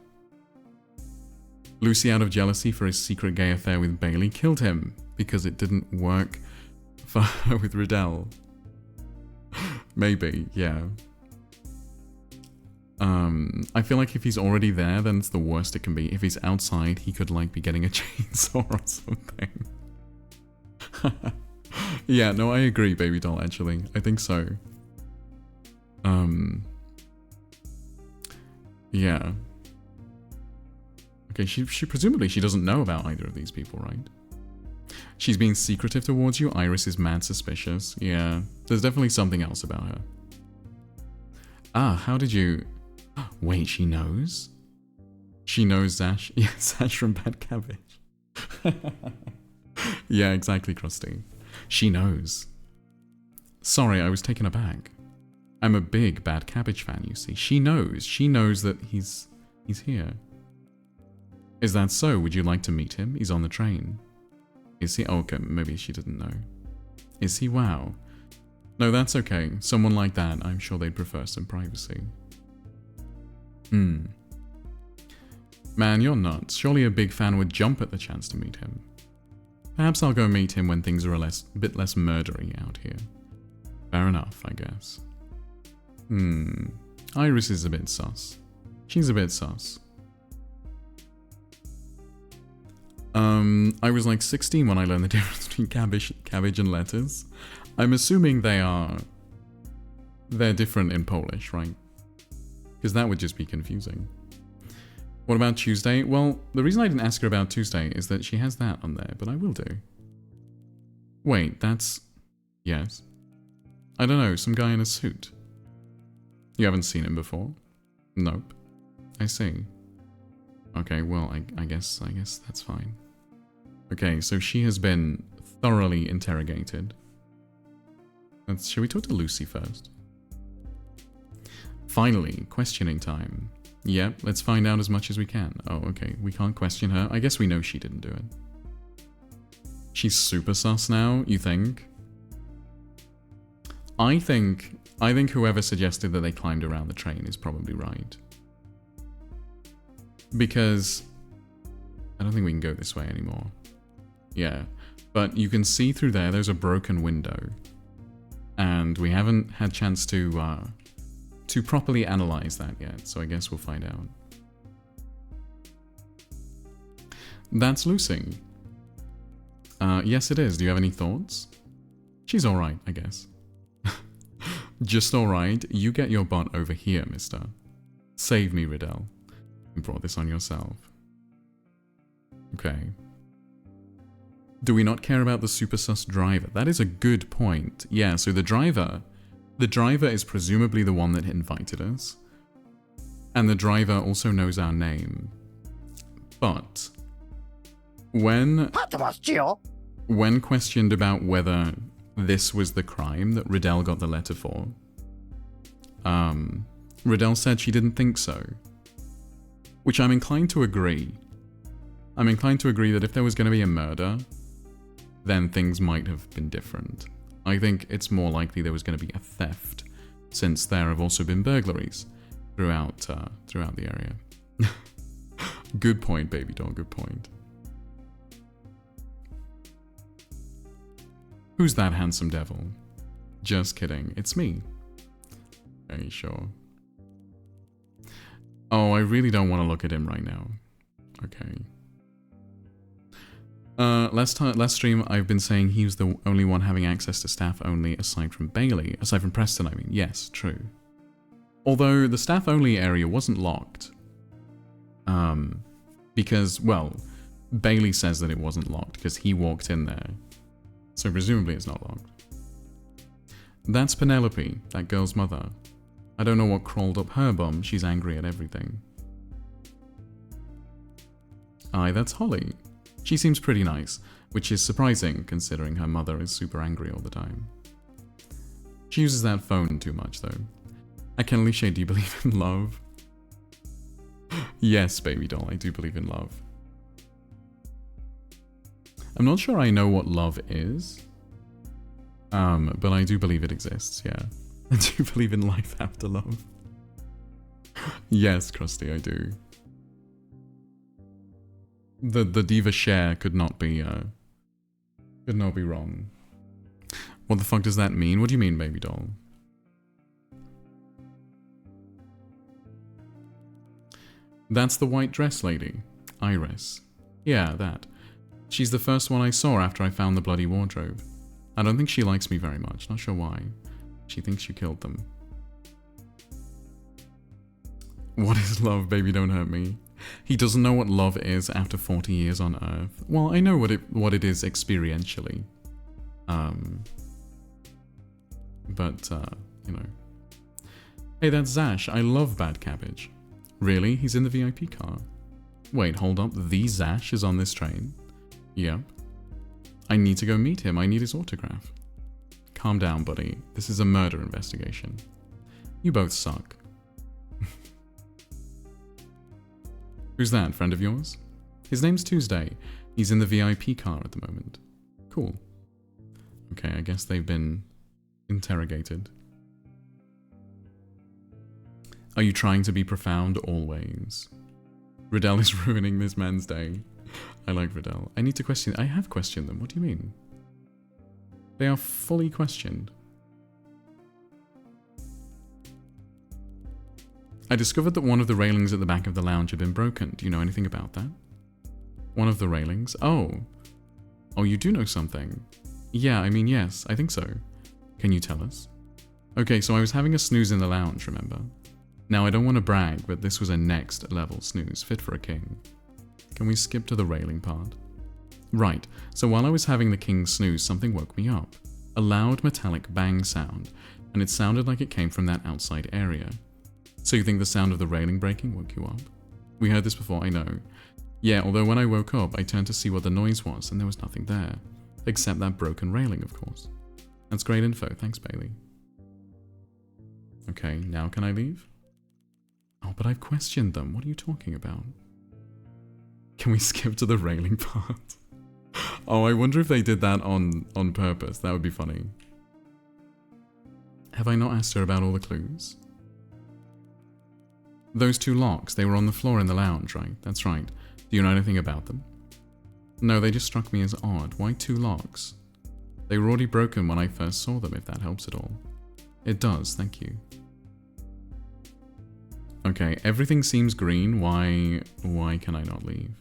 Lucy, out of jealousy for his secret gay affair with Bailey, killed him because it didn't work for her with Riddell. Maybe, yeah. I feel like if he's already there, then it's the worst it can be. If he's outside, he could like be getting a chainsaw or something. Yeah, no, I agree, baby doll, actually. I think so. Yeah. Okay, she presumably she doesn't know about either of these people, right? She's being secretive towards you. Iris is mad suspicious. Yeah, there's definitely something else about her. How did you... Wait, she knows? She knows Zash? Yeah, Zash from Bad Cabbage. Yeah, exactly, Krusty. She knows. Sorry, I was taken aback. I'm a big Bad Cabbage fan, you see. She knows. She knows that he's here. Is that so? Would you like to meet him? He's on the train. Is he? Oh, okay, maybe she didn't know. Is he? Wow. No, that's okay. Someone like that, I'm sure they'd prefer some privacy. Man, you're nuts. Surely a big fan would jump at the chance to meet him. Perhaps I'll go meet him when things are a bit less murdery out here. Fair enough, I guess. Iris is a bit sus. She's a bit sus. I was like 16 when I learned the difference between cabbage and lettuce. I'm assuming they're different in Polish, right? Because that would just be confusing. What about Tuesday? Well, the reason I didn't ask her about Tuesday is that she has that on there, but I will do. Wait, that's... Yes. I don't know, some guy in a suit. You haven't seen him before? Nope. I see. Okay, well, I guess that's fine. Okay, so she has been thoroughly interrogated. Shall we talk to Lucy first? Finally, questioning time. Yep, let's find out as much as we can. Oh, okay, we can't question her. I guess we know she didn't do it. She's super sus now, you think? I think whoever suggested that they climbed around the train is probably right. Because I don't think we can go this way anymore. Yeah, but you can see through there, there's a broken window. And we haven't had chance to properly analyze that yet, so I guess we'll find out. That's Lucy. Yes it is. Do you have any thoughts? She's alright, I guess. Just alright. You get your butt over here, mister. Save me, Riddell. You brought this on yourself. Okay. Do we not care about the super sus driver? That is a good point. Yeah, so the driver is presumably the one that invited us. And the driver also knows our name. But when questioned about whether this was the crime that Riddell got the letter for, Riddell said she didn't think so. Which I'm inclined to agree. I'm inclined to agree that if there was going to be a murder, then things might have been different. I think it's more likely there was going to be a theft, since there have also been burglaries throughout the area. Good point, baby doll, good point. Who's that handsome devil? Just kidding, it's me. Are you sure? Oh, I really don't want to look at him right now. Okay. Last stream, I've been saying he was the only one having access to staff only, aside from Bailey. Aside from Preston, I mean. Yes, true. Although the staff only area wasn't locked. Because, well, Bailey says that it wasn't locked because he walked in there. So presumably it's not locked. That's Penelope, that girl's mother. I don't know what crawled up her bum. She's angry at everything. Aye, that's Holly. She seems pretty nice, which is surprising considering her mother is super angry all the time. She uses that phone too much though. Akenlishe, do you believe in love? Yes, baby doll, I do believe in love. I'm not sure I know what love is. But I do believe it exists, yeah. I do believe in life after love. Yes, Krusty, I do. The diva share could not be wrong. What the fuck does that mean? What do you mean, baby doll? That's the white dress lady, Iris. Yeah, that. She's the first one I saw after I found the bloody wardrobe. I don't think she likes me very much, not sure why. She thinks you killed them. What is love, baby, don't hurt me? He doesn't know what love is after 40 years on Earth. Well, I know what it is experientially. But, you know. Hey, that's Zash. I love Bad Cabbage. Really? He's in the VIP car? Wait, hold up. The Zash is on this train? Yep. I need to go meet him. I need his autograph. Calm down, buddy. This is a murder investigation. You both suck. Who's that? Friend of yours? His name's Tuesday. He's in the VIP car at the moment. Cool. Okay, I guess they've been interrogated. Are you trying to be profound always? Riddell is ruining this man's day. I like Riddell. I need to question... I have questioned them. What do you mean? They are fully questioned. I discovered that one of the railings at the back of the lounge had been broken. Do you know anything about that? One of the railings? Oh. Oh, you do know something. Yeah, I mean, yes, I think so. Can you tell us? Okay, so I was having a snooze in the lounge, remember? Now, I don't want to brag, but this was a next level snooze, fit for a king. Can we skip to the railing part? Right, so while I was having the king's snooze, something woke me up. A loud metallic bang sound, and it sounded like it came from that outside area. So you think the sound of the railing breaking woke you up? We heard this before, I know. Yeah, although when I woke up, I turned to see what the noise was, and there was nothing there. Except that broken railing, of course. That's great info, thanks Bailey. Okay, now can I leave? Oh, but I've questioned them, what are you talking about? Can we skip to the railing part? Oh, I wonder if they did that on purpose, that would be funny. Have I not asked her about all the clues? Those two locks, they were on the floor in the lounge, right? That's right. Do you know anything about them? No, they just struck me as odd. Why two locks? They were already broken when I first saw them, if that helps at all. It does, thank you. Okay, everything seems green. Why can I not leave?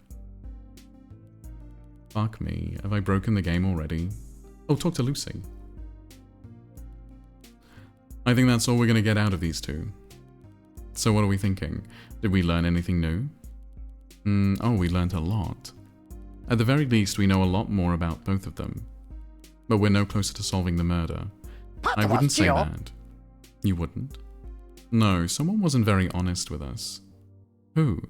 Fuck me. Have I broken the game already? Oh, talk to Lucy. I think that's all we're gonna get out of these two. So what are we thinking? Did we learn anything new? Oh, we learned a lot. At the very least, we know a lot more about both of them. But we're no closer to solving the murder. I wouldn't say that. You wouldn't? No, someone wasn't very honest with us. Who?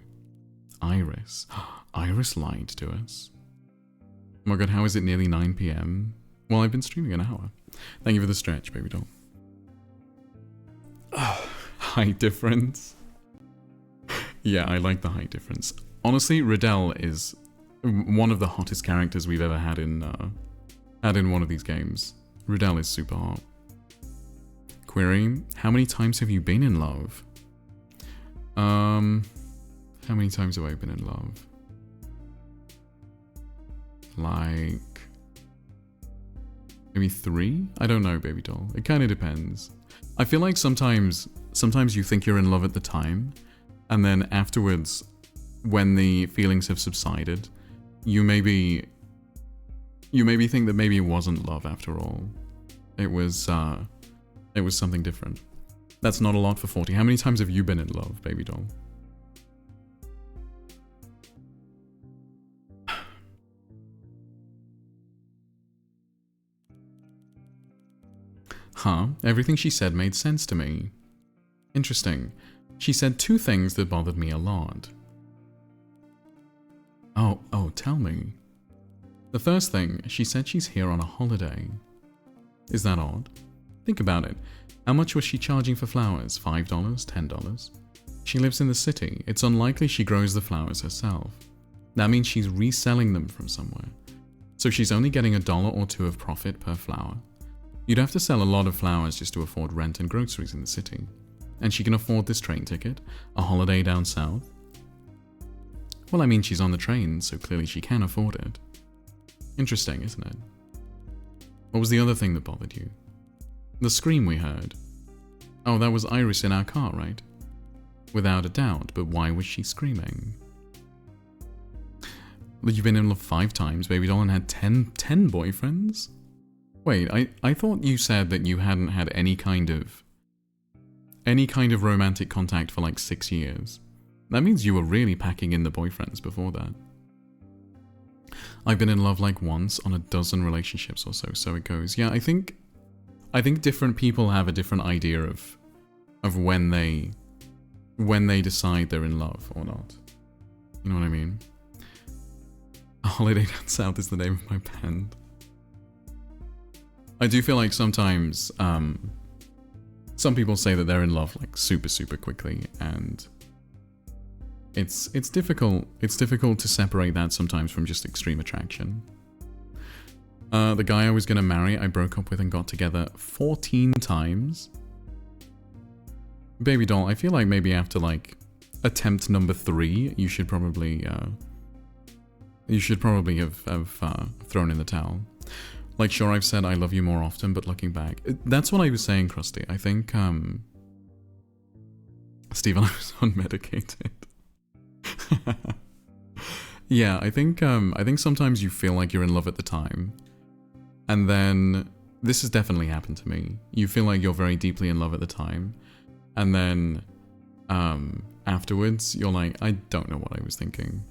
Iris. Iris lied to us. Oh my god, how is it nearly 9 p.m? Well, I've been streaming an hour. Thank you for the stretch, baby doll. Oh, height difference. Yeah, I like the height difference. Honestly, Riddell is one of the hottest characters we've ever had in one of these games. Riddell is super hot. Query, how many times have you been in love? How many times have I been in love? Like maybe 3? I don't know, baby doll. It kind of depends. I feel like sometimes you think you're in love at the time, and then afterwards, when the feelings have subsided, you maybe think that maybe it wasn't love after all. It was something different. That's not a lot for 40. How many times have you been in love, baby doll? Huh, everything she said made sense to me. Interesting. She said 2 things that bothered me a lot. Oh, tell me. The first thing, she said she's here on a holiday. Is that odd? Think about it. How much was she charging for flowers? $5? $10? She lives in the city. It's unlikely she grows the flowers herself. That means she's reselling them from somewhere. So she's only getting $1 or $2 of profit per flower. You'd have to sell a lot of flowers just to afford rent and groceries in the city. And she can afford this train ticket, a holiday down south. Well, I mean, she's on the train, so clearly she can afford it. Interesting, isn't it? What was the other thing that bothered you? The scream we heard. Oh, that was Iris in our car, right? Without a doubt, but why was she screaming? You've been in love 5 times, baby doll, and had 10 boyfriends? Wait, I thought you said that you hadn't had any kind of romantic contact for like 6 years. That means you were really packing in the boyfriends before that. I've been in love like once on a dozen relationships or so, so it goes. Yeah, I think different people have a different idea of when they decide they're in love or not. You know what I mean? A Holiday Down South is the name of my band. I do feel like sometimes some people say that they're in love like super quickly, and it's difficult to separate that sometimes from just extreme attraction. The guy I was gonna marry, I broke up with and got together 14 times. Baby doll, I feel like maybe after like attempt number 3, you should probably have thrown in the towel. Like, sure, I've said I love you more often, but looking back, that's what I was saying, Krusty. I think, Steven, I was unmedicated. Yeah, I think sometimes you feel like you're in love at the time, and then this has definitely happened to me. You feel like you're very deeply in love at the time, and then, afterwards, you're like, I don't know what I was thinking.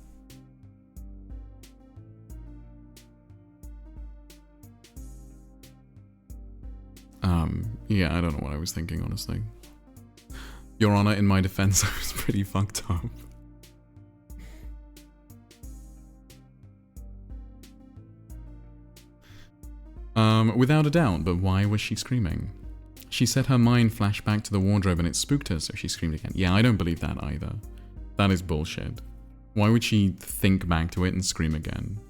Yeah, I don't know what I was thinking, honestly. Your Honor, in my defense, I was pretty fucked up. Without a doubt, but why was she screaming? She said her mind flashed back to the wardrobe and it spooked her, so she screamed again. Yeah, I don't believe that either. That is bullshit. Why would she think back to it and scream again?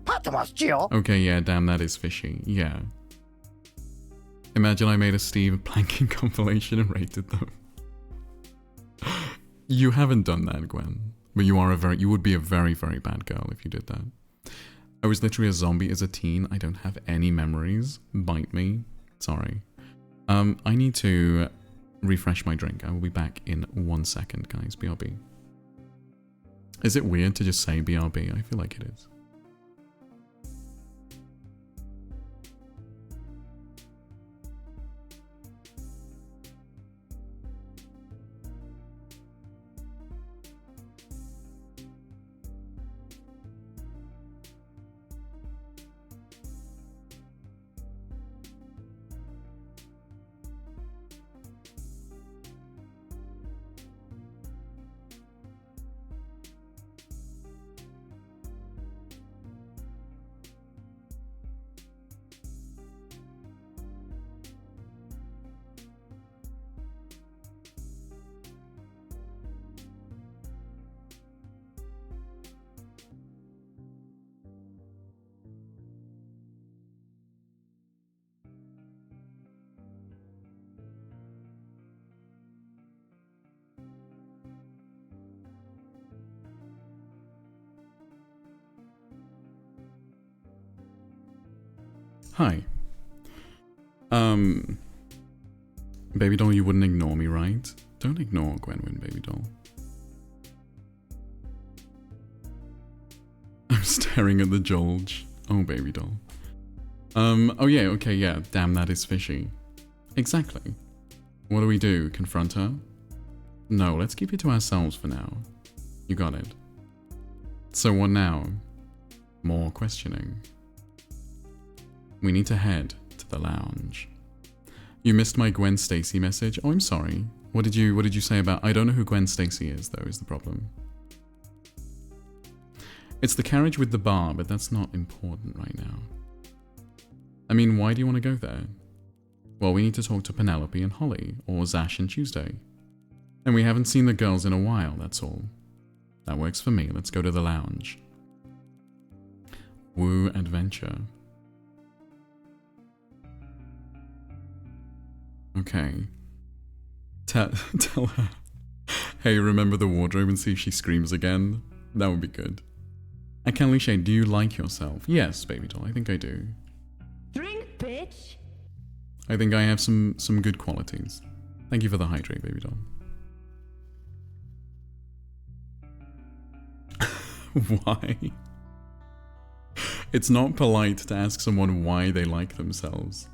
Okay, yeah, damn, that is fishy. Yeah. Imagine I made a Steve planking compilation and rated them. You haven't done that, Gwen. But you would be a very, very bad girl if you did that. I was literally a zombie as a teen. I don't have any memories. Bite me. Sorry. I need to refresh my drink. I will be back in 1 second, guys. BRB. Is it weird to just say BRB? I feel like it is. Hi. Baby doll, you wouldn't ignore me, right? Don't ignore Gwenwyn, baby doll. I'm staring at the Jolge. Oh, baby doll. Oh yeah, okay, yeah. Damn, that is fishy. Exactly. What do we do? Confront her? No, let's keep it to ourselves for now. You got it. So what now? More questioning. We need to head to the lounge. You missed my Gwen Stacy message? Oh, I'm sorry. What did you say about... I don't know who Gwen Stacy is, though, is the problem. It's the carriage with the bar, but that's not important right now. I mean, why do you want to go there? Well, we need to talk to Penelope and Holly, or Zash and Tuesday. And we haven't seen the girls in a while, that's all. That works for me. Let's go to the lounge. Woo adventure. Okay. Tell her, hey, remember the wardrobe, and see if she screams again? That would be good. Akanlishe, do you like yourself? Yes, baby doll, I think I do. Drink, bitch! I think I have some good qualities. Thank you for the hydrate, baby doll. Why? It's not polite to ask someone why they like themselves.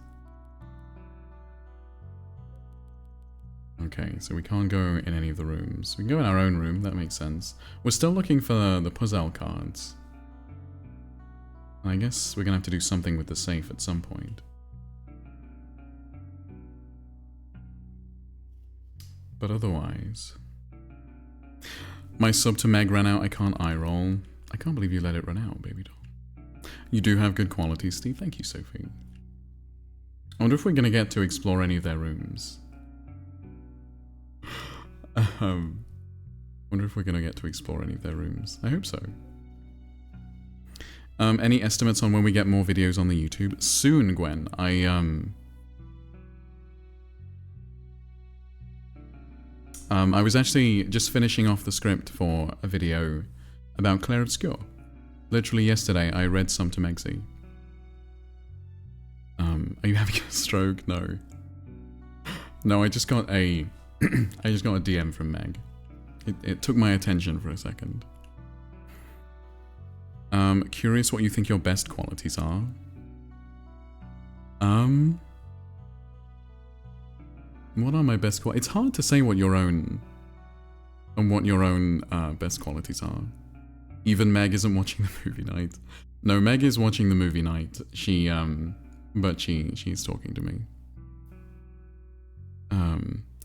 Okay, so we can't go in any of the rooms. We can go in our own room, that makes sense. We're still looking for the puzzle cards. I guess we're gonna have to do something with the safe at some point. But otherwise... My sub to Meg ran out, I can't eye roll. I can't believe you let it run out, baby doll. You do have good qualities, Steve. Thank you, Sophie. I wonder if we're gonna get to explore any of their rooms. Wonder if we're gonna get to explore any of their rooms. I hope so. Any estimates on when we get more videos on the YouTube? Soon, Gwen. I was actually just finishing off the script for a video about Claire Obscure. Literally yesterday, I read some to Megsy. Are you having a stroke? No. No, I just got a DM from Meg. It took my attention for a second. Curious what you think your best qualities are. What are my best qualities? It's hard to say what your own best qualities are. Even Meg isn't watching the movie night. No, Meg is watching the movie night. But she's talking to me.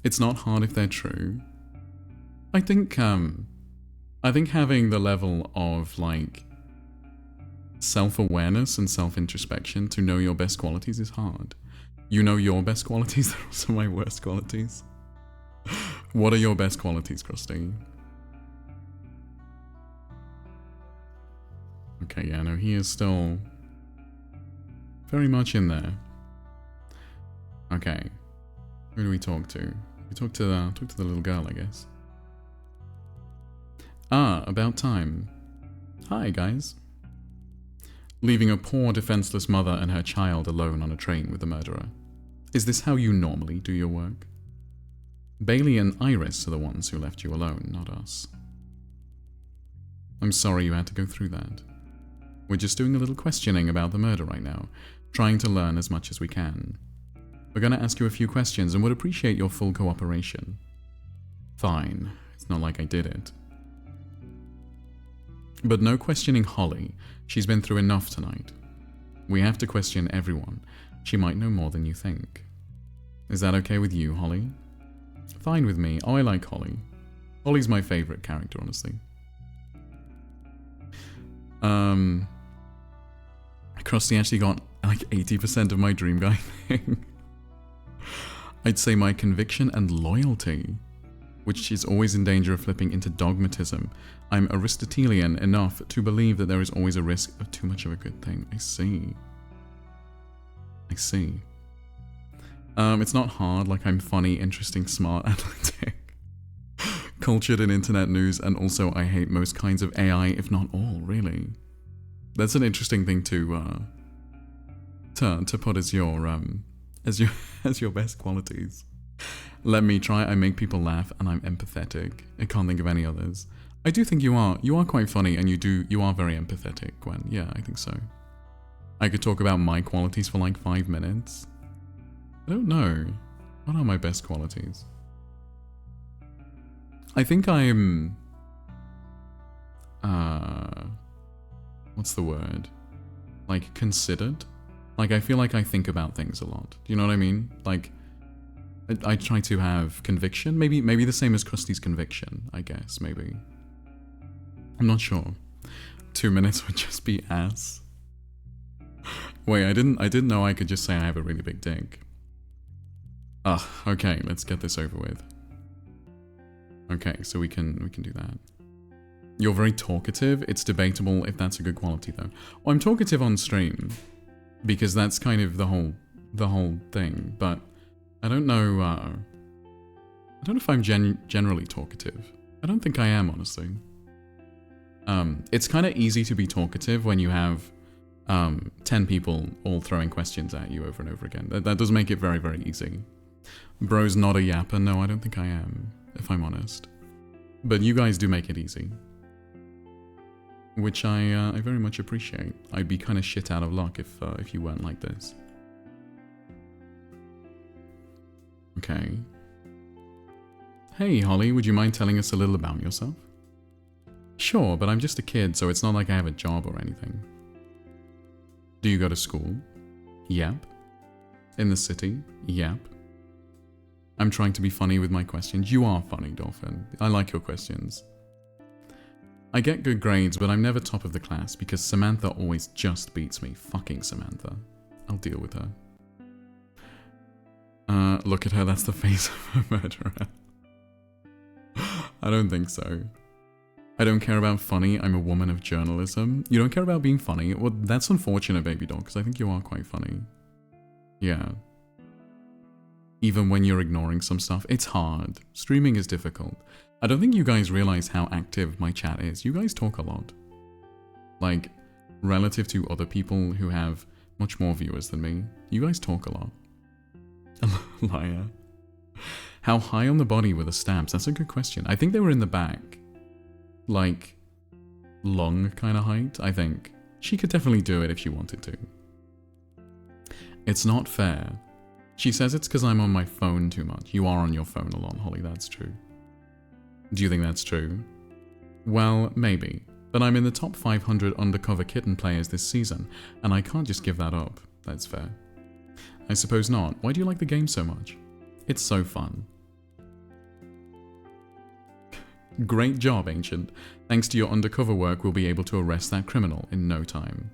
It's not hard if they're true. I think having the level of like self-awareness and self-introspection to know your best qualities is hard. You know your best qualities, they're also my worst qualities. What are your best qualities, Krusty? Okay, yeah, no, he is still very much in there. Okay, who do we talk to? We talk to the little girl, I guess. Ah, about time. Hi, guys. Leaving a poor, defenseless mother and her child alone on a train with the murderer. Is this how you normally do your work? Bailey and Iris are the ones who left you alone, not us. I'm sorry you had to go through that. We're just doing a little questioning about the murder right now, trying to learn as much as we can. We're going to ask you a few questions and would appreciate your full cooperation. Fine, it's not like I did it. But no questioning Holly. She's been through enough tonight. We have to question everyone. She might know more than you think. Is that okay with you, Holly? Fine with me. Oh, I like Holly. Holly's my favorite character, honestly. Krusty actually got like 80% of my dream guy thing. I'd say my conviction and loyalty, which is always in danger of flipping into dogmatism. I'm Aristotelian enough to believe that there is always a risk of too much of a good thing. I see. I see. It's not hard, like I'm funny, interesting, smart, athletic, cultured in internet news, and also I hate most kinds of AI, if not all, really. That's an interesting thing to to put as your as your as your best qualities. Let me try. I make people laugh and I'm empathetic. I can't think of any others. I do think you are quite funny and you are very empathetic, Gwen. Yeah, I think so. I could talk about my qualities for like 5 minutes. I don't know. What are my best qualities? I think I'm what's the word? Like considered? Like I feel like I think about things a lot. Do you know what I mean? Like I try to have conviction. Maybe the same as Krusty's conviction, I guess, maybe. I'm not sure. 2 minutes would just be ass. Wait, I didn't know I could just say I have a really big dick. Ugh, okay, let's get this over with. Okay, so we can do that. You're very talkative. It's debatable if that's a good quality though. Well, I'm talkative on stream because that's kind of the whole thing, but I don't know if I'm generally talkative. I don't think I am, honestly. It's kind of easy to be talkative when you have 10 people all throwing questions at you over and over again. That does make it very, very easy. Bro's not a yapper. No, I don't think I am, if I'm honest. But you guys do make it easy. Which I very much appreciate. I'd be kind of shit out of luck if you weren't like this. Okay. Hey, Holly, would you mind telling us a little about yourself? Sure, but I'm just a kid, so it's not like I have a job or anything. Do you go to school? Yep. In the city? Yep. I'm trying to be funny with my questions. You are funny, Dolphin. I like your questions. I get good grades, but I'm never top of the class because Samantha always just beats me. Fucking Samantha. I'll deal with her. Look at her, that's the face of a murderer. I don't think so. I don't care about funny, I'm a woman of journalism. You don't care about being funny? Well, that's unfortunate, baby doll, because I think you are quite funny. Yeah. Even when you're ignoring some stuff, it's hard. Streaming is difficult. I don't think you guys realize how active my chat is. You guys talk a lot. Like, relative to other people who have much more viewers than me, you guys talk a lot. Liar. How high on the body were the stabs? That's a good question. I think they were in the back. Like, lung kind of height, I think. She could definitely do it if she wanted to. It's not fair. She says it's because I'm on my phone too much. You are on your phone a lot, Holly, that's true. Do you think that's true? Well, maybe. But I'm in the top 500 undercover kitten players this season, and I can't just give that up. That's fair. I suppose not. Why do you like the game so much? It's so fun. Great job, Ancient. Thanks to your undercover work, we'll be able to arrest that criminal in no time.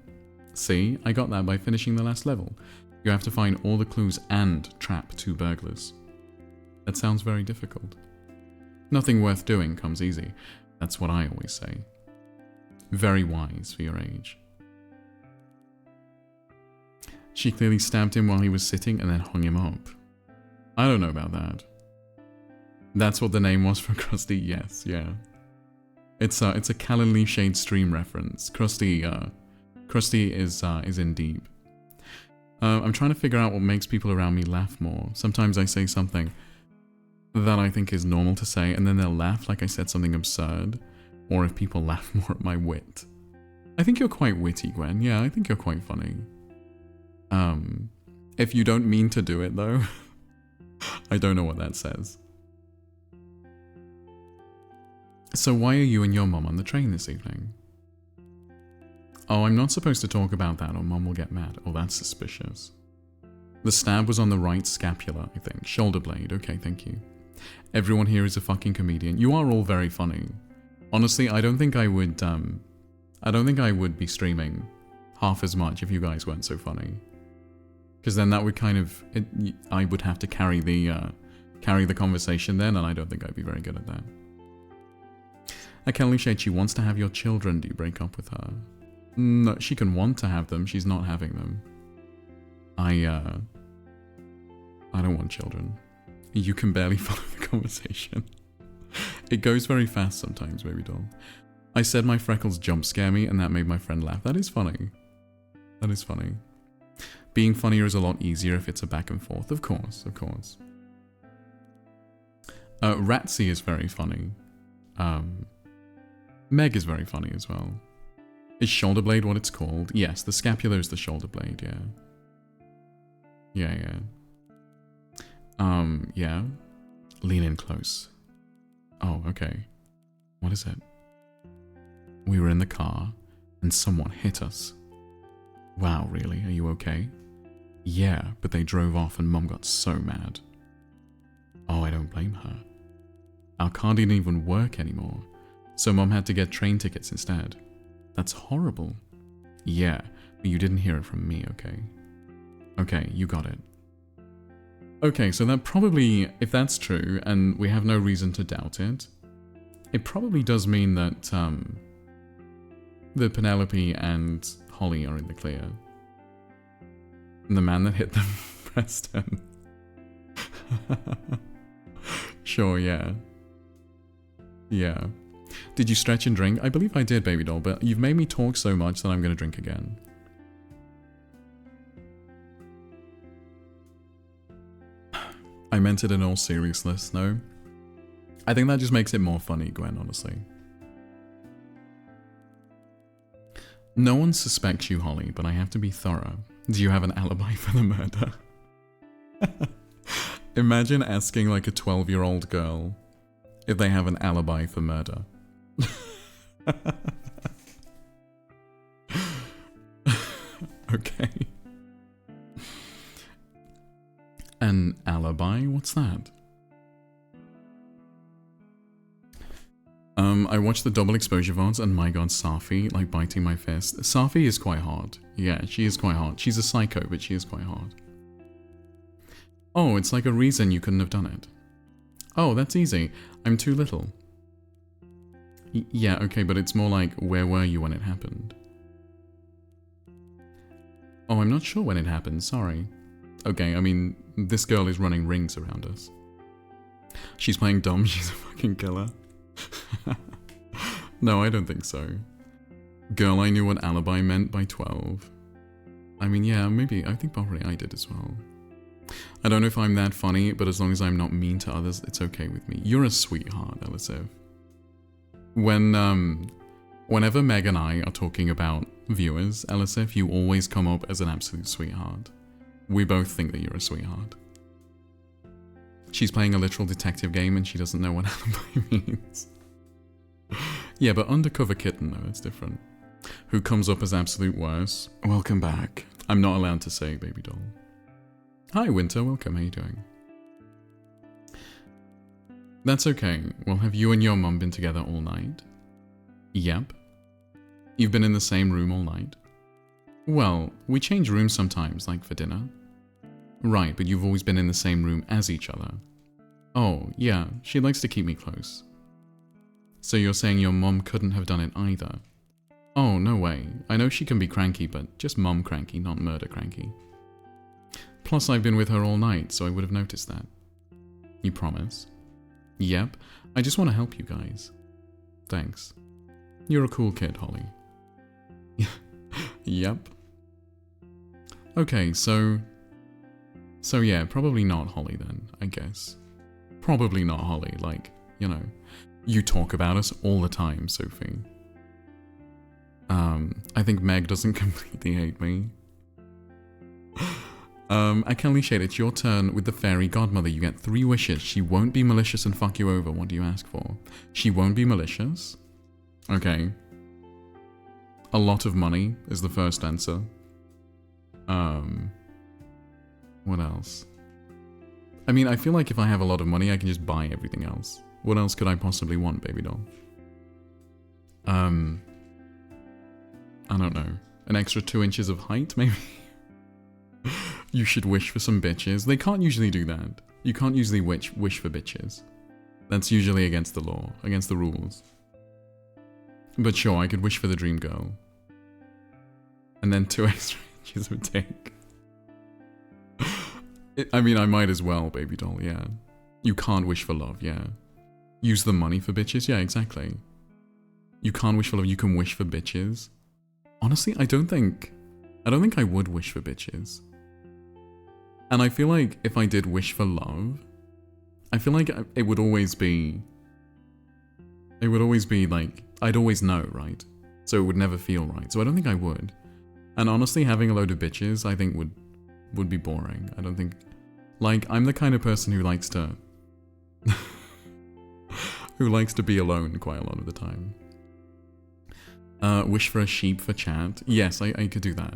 See, I got that by finishing the last level. You have to find all the clues and trap 2 burglars. That sounds very difficult. Nothing worth doing comes easy. That's what I always say. Very wise for your age. She clearly stabbed him while he was sitting and then hung him up. I don't know about that. That's what the name was for Krusty. Yes, yeah. It's a Callan Shade stream reference. Krusty is in deep. I'm trying to figure out what makes people around me laugh more. Sometimes I say something that I think is normal to say, and then they'll laugh like I said something absurd, or if people laugh more at my wit. I think you're quite witty, Gwen. Yeah, I think you're quite funny. If you don't mean to do it, though, I don't know what that says. So why are you and your mum on the train this evening? Oh, I'm not supposed to talk about that or Mum will get mad. Oh, that's suspicious. The stab was on the right scapula, I think. Shoulder blade. Okay, thank you. Everyone here is a fucking comedian. You are all very funny. Honestly, I don't think I would be streaming half as much if you guys weren't so funny. Because then that would kind of... I would have to carry the conversation then, and I don't think I'd be very good at that. Kelly Shade, she wants to have your children. Do you break up with her? No, she can want to have them. She's not having them. I don't want children. You can barely follow the conversation. It goes very fast sometimes, baby doll. I said my freckles jump scare me, and that made my friend laugh. That is funny. That is funny. Being funnier is a lot easier if it's a back and forth. Of course, of course. Ratsy is very funny. Meg is very funny as well. Is shoulder blade what it's called? Yes, the scapula is the shoulder blade, yeah. Yeah. Yeah. Lean in close. Oh, okay. What is it? We were in the car, and someone hit us. Wow, really? Are you okay? Yeah, but they drove off and Mum got so mad. Oh, I don't blame her. Our car didn't even work anymore, so Mum had to get train tickets instead. That's horrible. Yeah, but you didn't hear it from me, okay? Okay, you got it. Okay, so that probably, if that's true, and we have no reason to doubt it, it probably does mean that, that Penelope and Holly are in the clear. And the man that hit them, Preston. Sure, yeah. Yeah. Did you stretch and drink? I believe I did, baby doll, but you've made me talk so much that I'm gonna drink again. I meant it in all seriousness, no? I think that just makes it more funny, Gwen, honestly. No one suspects you, Holly, but I have to be thorough. Do you have an alibi for the murder? Imagine asking like a 12-year-old girl if they have an alibi for murder. Okay. An alibi? What's that? I watched the double exposure VODs and my god, Safi, like biting my fist. Safi is quite hard. Yeah, she is quite hard. She's a psycho, but she is quite hard. Oh, it's like a reason you couldn't have done it. Oh, that's easy. I'm too little. Yeah, okay, but it's more like, where were you when it happened? Oh, I'm not sure when it happened, sorry. Okay, I mean, this girl is running rings around us. She's playing dumb, she's a fucking killer. No, I don't think so. Girl, I knew what alibi meant by 12. I mean, yeah, maybe, I think probably I did as well. I don't know if I'm that funny, but as long as I'm not mean to others, it's okay with me. You're a sweetheart, Elisif. Whenever Meg and I are talking about viewers, Elisif, you always come up as an absolute sweetheart. We both think that you're a sweetheart. She's playing a literal detective game and she doesn't know what alibi means. Yeah, but undercover kitten though, it's different. Who comes up as absolute worse? Welcome back. I'm not allowed to say, baby doll. Hi, Winter. Welcome. How you doing? That's okay. Well, have you and your mum been together all night? Yep. You've been in the same room all night? Well, we change rooms sometimes, like for dinner. Right, but you've always been in the same room as each other. Oh, yeah. She likes to keep me close. So you're saying your mum couldn't have done it either? Oh, no way. I know she can be cranky, but just mum cranky, not murder cranky. Plus, I've been with her all night, so I would have noticed that. You promise? Yep. I just want to help you guys. Thanks. You're a cool kid, Holly. Yep. Okay, so yeah, probably not Holly then, I guess. Probably not Holly, like, you know. You talk about us all the time, Sophie. I think Meg doesn't completely hate me. Akelli Shade, it's your turn with the fairy godmother. You get 3 wishes. She won't be malicious and fuck you over. What do you ask for? She won't be malicious. Okay. A lot of money is the first answer. What else? I mean, I feel like if I have a lot of money, I can just buy everything else. What else could I possibly want, baby doll? I don't know. An extra 2 inches of height, maybe? You should wish for some bitches. They can't usually do that. You can't usually wish for bitches. That's usually against the law, against the rules. But sure, I could wish for the dream girl. And then 2 extra inches of dick. I mean, I might as well, baby doll, yeah. You can't wish for love, yeah. Use the money for bitches, yeah, exactly. You can't wish for love, you can wish for bitches. Honestly, I don't think I would wish for bitches. And I feel like if I did wish for love, I feel like it would always be like, I'd always know, right? So it would never feel right. So I don't think I would. And honestly, having a load of bitches, I think would be boring. I don't think, like, I'm the kind of person who likes to, who likes to be alone quite a lot of the time. Wish for a sheep for chat. Yes, I could do that.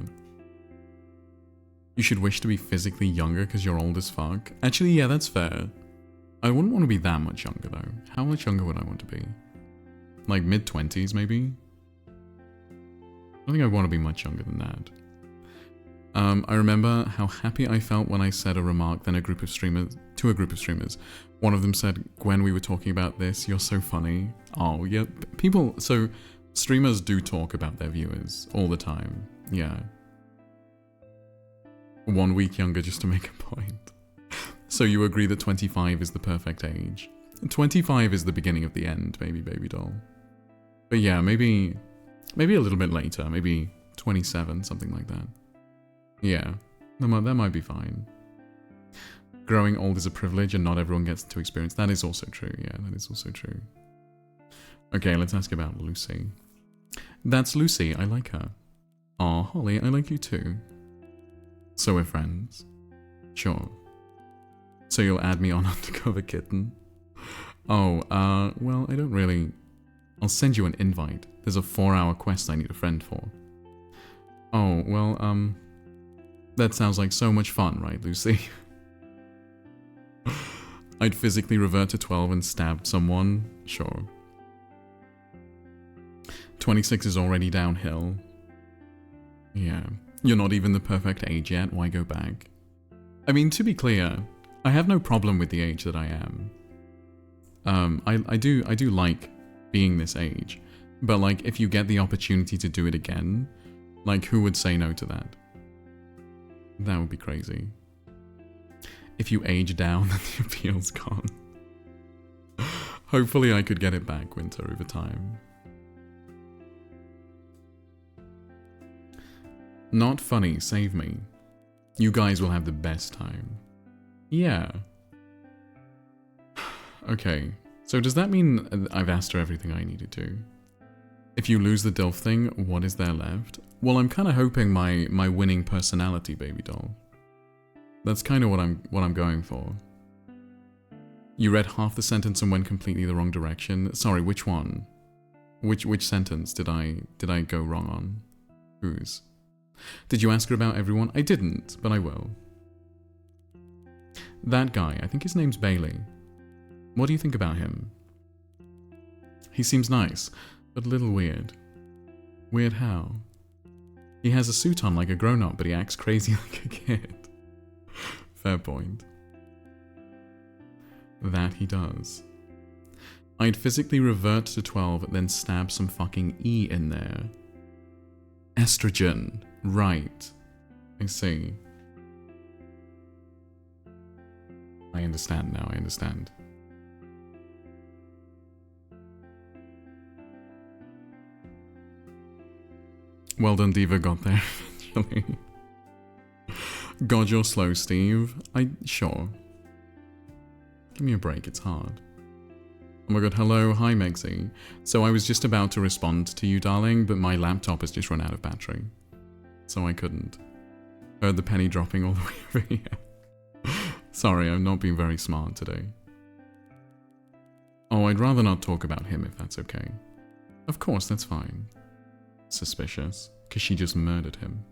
You should wish to be physically younger because you're old as fuck. Actually, yeah, that's fair. I wouldn't want to be that much younger though. How much younger would I want to be? Like mid-20s maybe? I think I want to be much younger than that. I remember how happy I felt when I said a remark to a group of streamers. One of them said, "Gwen, we were talking about this. You're so funny." Oh, yeah. So streamers do talk about their viewers all the time. Yeah. 1 week younger just to make a point. So you agree that 25 is the perfect age. 25 is the beginning of the end, maybe, baby doll. But yeah, maybe a little bit later, maybe 27, something like that. Yeah, that might be fine. Growing old is a privilege and not everyone gets to experience. That is also true, yeah, that is also true. Okay, let's ask about Lucy. That's Lucy, I like her. Aw, Holly, I like you too. So we're friends. Sure. So you'll add me on Undercover Kitten? Oh, well, I don't really... I'll send you an invite. There's a 4-hour quest I need a friend for. Oh, well, that sounds like so much fun, right, Lucy? I'd physically revert to 12 and stab someone? Sure. 26 is already downhill. Yeah. You're not even the perfect age yet, why go back? I mean, to be clear, I have no problem with the age that I am. I do like being this age, but like if you get the opportunity to do it again, like who would say no to that? That would be crazy. If you age down, then the appeal's gone. Hopefully I could get it back, Winter, over time. Not funny, save me. You guys will have the best time. Yeah. Okay, so does that mean I've asked her everything I needed to? If you lose the DILF thing, what is there left? Well, I'm kind of hoping my winning personality, baby doll. That's kind of what I'm going for. You read half the sentence and went completely the wrong direction. Sorry, which one? Which sentence did I go wrong on? Whose? Did you ask her about everyone? I didn't, but I will. That guy, I think his name's Bailey. What do you think about him? He seems nice, but a little weird. Weird how? He has a suit on like a grown-up, but he acts crazy like a kid. Fair point. That he does. I'd physically revert to 12, then stab some fucking E in there. Estrogen. Right. I see. I understand now, I understand. Well done, Diva, got there eventually. God, you're slow, Steve. Sure. Give me a break, it's hard. Oh my god, hello, hi Megzy. So I was just about to respond to you, darling, but my laptop has just run out of battery. So I couldn't. Heard the penny dropping all the way over here. Sorry, I'm not being very smart today. Oh, I'd rather not talk about him if that's okay. Of course, that's fine. Suspicious, because she just murdered him.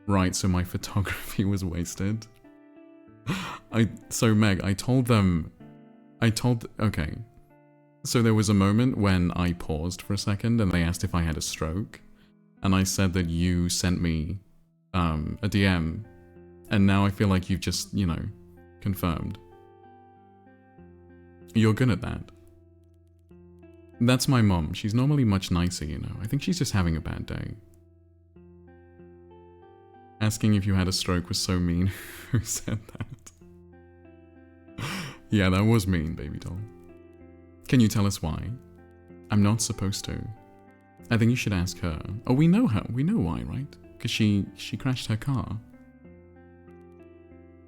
Right, so my photography was wasted. So Meg, okay. So there was a moment when I paused for a second and they asked if I had a stroke. And I said that you sent me a DM. And now I feel like you've just, confirmed. You're good at that. That's my mom. She's normally much nicer, I think she's just having a bad day. Asking if you had a stroke was so mean. Who said that? Yeah, that was mean, baby doll. Can you tell us why? I'm not supposed to. I think you should ask her. Oh, we know her. We know why, right? Because she crashed her car.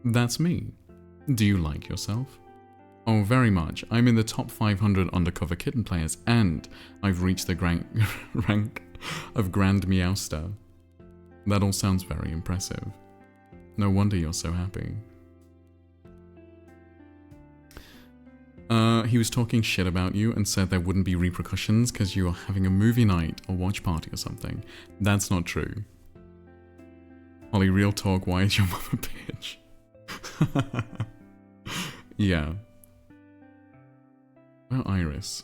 That's me. Do you like yourself? Oh, very much. I'm in the top 500 undercover kitten players, and I've reached the rank of Grand Meowster. That all sounds very impressive. No wonder you're so happy. He was talking shit about you and said there wouldn't be repercussions because you are having a movie night or watch party or something. That's not true. Holly, real talk, why is your mom a bitch? Yeah. Oh, Iris.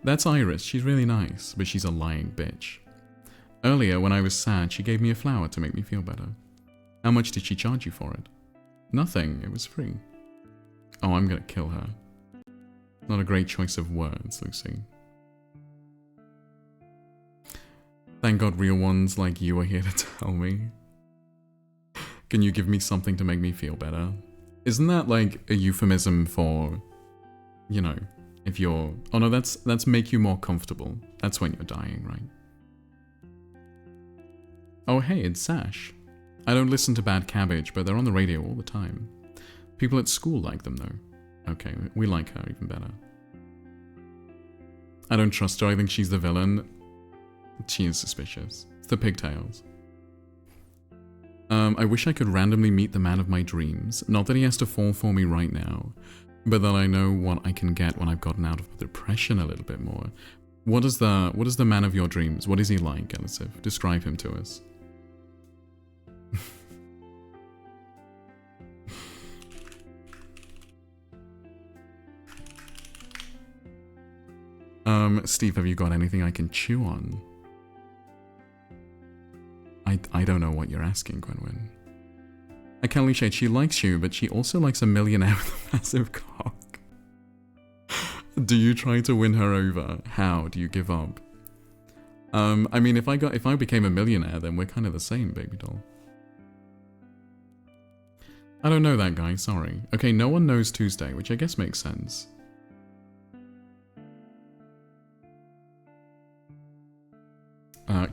That's Iris. She's really nice, but she's a lying bitch. Earlier, when I was sad, she gave me a flower to make me feel better. How much did she charge you for it? Nothing. It was free. Oh, I'm gonna kill her. Not a great choice of words, Lucy. Thank God real ones like you are here to tell me. Can you give me something to make me feel better? Isn't that like a euphemism for, you know, if you're... Oh no, that's make you more comfortable. That's when you're dying, right? Oh hey, it's Sash. I don't listen to Bad Cabbage, but they're on the radio all the time. People at school like them though. Okay, we like her even better. I don't trust her, I think she's the villain. She is suspicious. It's the pigtails. I wish I could randomly meet the man of my dreams. Not that he has to fall for me right now, but that I know what I can get when I've gotten out of the depression a little bit more. What is the man of your dreams? What is he like, Elisif? Describe him to us. Steve, have you got anything I can chew on? I don't know what you're asking, Gwenwyn. I can't really shade, she likes you, but she also likes a millionaire with a massive cock. Do you try to win her over? How? Do you give up? I mean, if I became a millionaire, then we're kind of the same, baby doll. I don't know that guy, sorry. Okay, no one knows Tuesday, which I guess makes sense.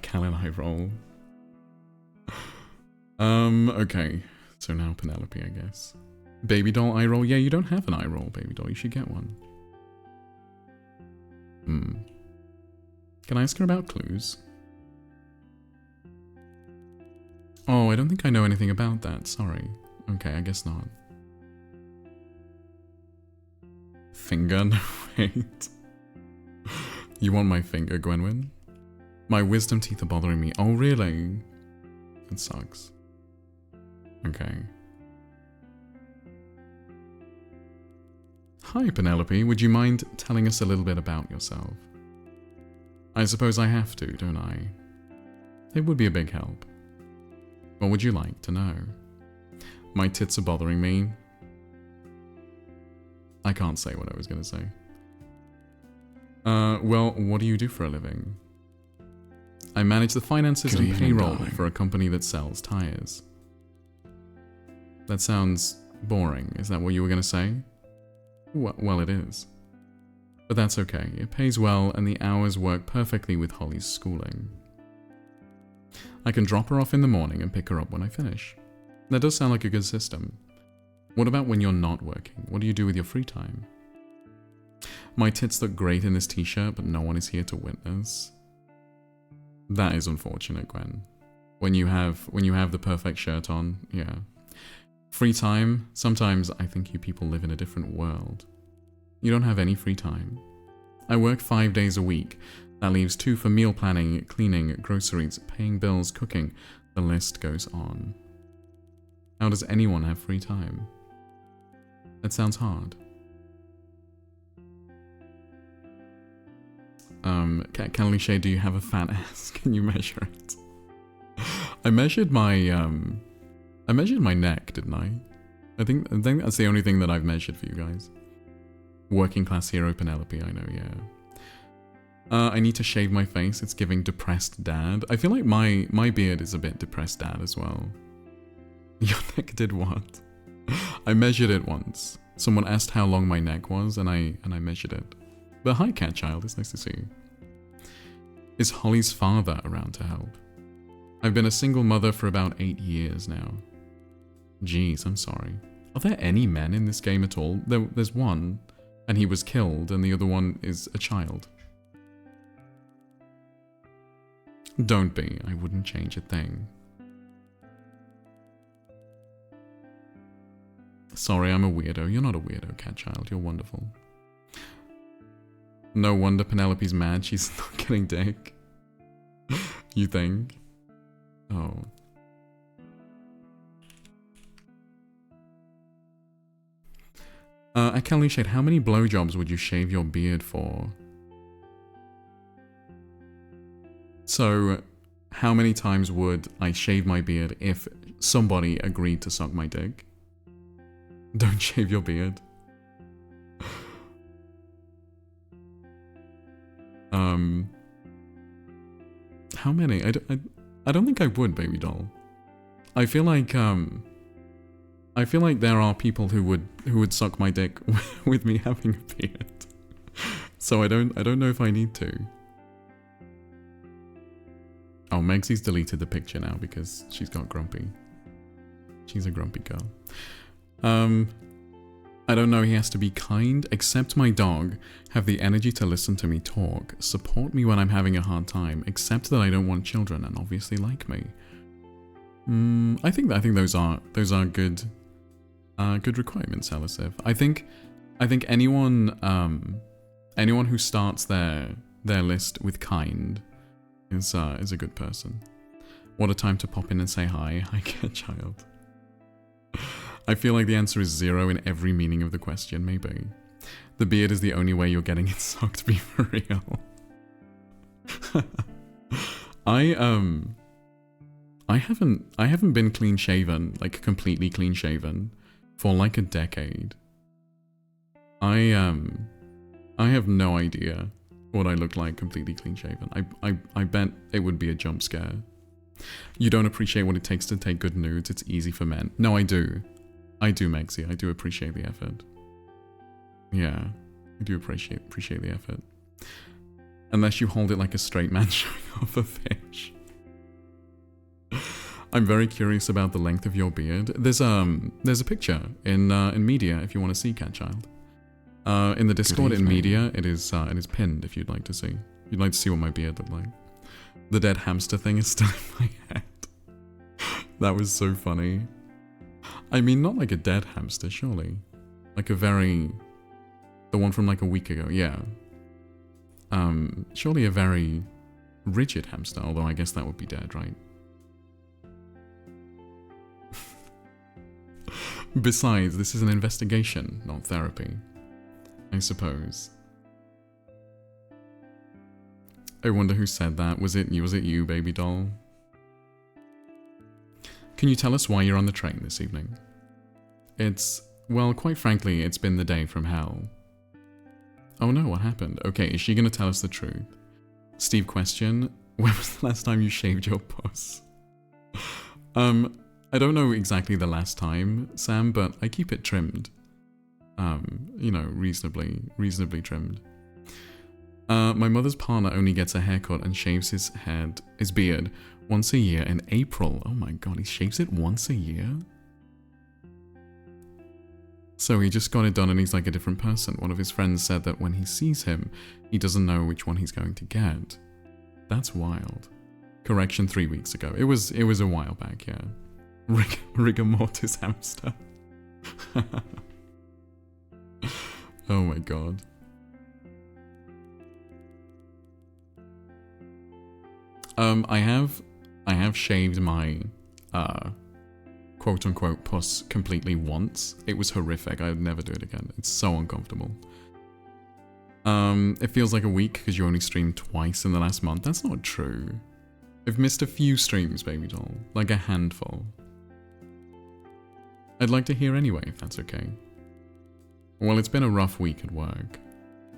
Callan eye roll. Okay. So now Penelope, I guess. Baby doll eye roll? Yeah, you don't have an eye roll, baby doll. You should get one. Can I ask her about clues? Oh, I don't think I know anything about that. Sorry. Okay, I guess not. Finger? No, wait. You want my finger, Gwenwyn? My wisdom teeth are bothering me. Oh, really? It sucks. Okay. Hi, Penelope. Would you mind telling us a little bit about yourself? I suppose I have to, don't I? It would be a big help. What would you like to know? My tits are bothering me. I can't say what I was going to say. Well, what do you do for a living? I manage the finances and payroll for a company that sells tires. That sounds boring. Is that what you were going to say? Well, it is. But that's okay. It pays well and the hours work perfectly with Holly's schooling. I can drop her off in the morning and pick her up when I finish. That does sound like a good system. What about when you're not working? What do you do with your free time? My tits look great in this t-shirt, but no one is here to witness. That is unfortunate, Gwen. When you have the perfect shirt on, yeah. Free time? Sometimes I think you people live in a different world. You don't have any free time. I work 5 days a week. That leaves 2 for meal planning, cleaning, groceries, paying bills, cooking. The list goes on. How does anyone have free time? That sounds hard. Calice, do you have a fat ass? Can you measure it? I measured my neck, didn't I? I think that's the only thing that I've measured for you guys. Working class hero Penelope, I know, yeah. I need to shave my face. It's giving depressed dad. I feel like my beard is a bit depressed dad as well. Your neck did what? I measured it once. Someone asked how long my neck was, and I measured it. But hi, cat child. It's nice to see you. Is Holly's father around to help? I've been a single mother for about 8 years now. Jeez, I'm sorry. Are there any men in this game at all? There's one, and he was killed, and the other one is a child. Don't be. I wouldn't change a thing. Sorry, I'm a weirdo. You're not a weirdo, cat child. You're wonderful. No wonder Penelope's mad. She's not getting dick. You think? Oh. At Kelly Shade, how many blowjobs would you shave your beard for? So, how many times would I shave my beard if somebody agreed to suck my dick? Don't shave your beard. How many? I don't think I would, baby doll. I feel like there are people who would suck my dick with me having a beard. So I don't know if I need to. Oh, Megsy's deleted the picture now because she's got grumpy. She's a grumpy girl. I don't know, he has to be kind. Accept my dog. Have the energy to listen to me talk. Support me when I'm having a hard time. Accept that I don't want children and obviously like me. I think those are good requirements, Elisif. I think anyone who starts their list with kind is a good person. What a time to pop in and say hi. Hi, cat child. I feel like the answer is 0 in every meaning of the question, maybe. The beard is the only way you're getting it sucked, be for real. I haven't been clean shaven, like completely clean shaven, for like a decade. I have no idea what I look like completely clean shaven. I bet it would be a jump scare. You don't appreciate what it takes to take good nudes. It's easy for men. No, I do. I do, Megsy. I do appreciate the effort. Yeah, I do appreciate the effort. Unless you hold it like a straight man showing off a fish. I'm very curious about the length of your beard. There's a picture in media if you want to see, cat child. In the Discord in media, it is pinned if you'd like to see. You'd like to see what my beard looked like. The dead hamster thing is still in my head. That was so funny. I mean, not like a dead hamster, surely. Like the one from like a week ago, yeah. Surely a very rigid hamster, although I guess that would be dead, right? Besides, this is an investigation, not therapy. I suppose. I wonder who said that. Was it you, baby doll? Can you tell us why you're on the train this evening? Well, quite frankly, it's been the day from hell. Oh no, what happened? Okay, is she gonna tell us the truth? Steve question, when was the last time you shaved your puss? I don't know exactly the last time, Sam, but I keep it trimmed. You know, reasonably trimmed. My mother's partner only gets a haircut and shaves his beard once a year in April. Oh my god, he shaves it once a year? So he just got it done and he's like a different person. One of his friends said that when he sees him, he doesn't know which one he's going to get. That's wild. Correction, 3 weeks ago. It was a while back, yeah. Rigor mortis hamster. Oh my god. I have shaved my quote-unquote puss completely once. It was horrific. I would never do it again. It's so uncomfortable. It feels like a week because you only streamed twice in the last month. That's not true. I've missed a few streams, baby doll. Like a handful. I'd like to hear anyway, if that's okay. Well, it's been a rough week at work.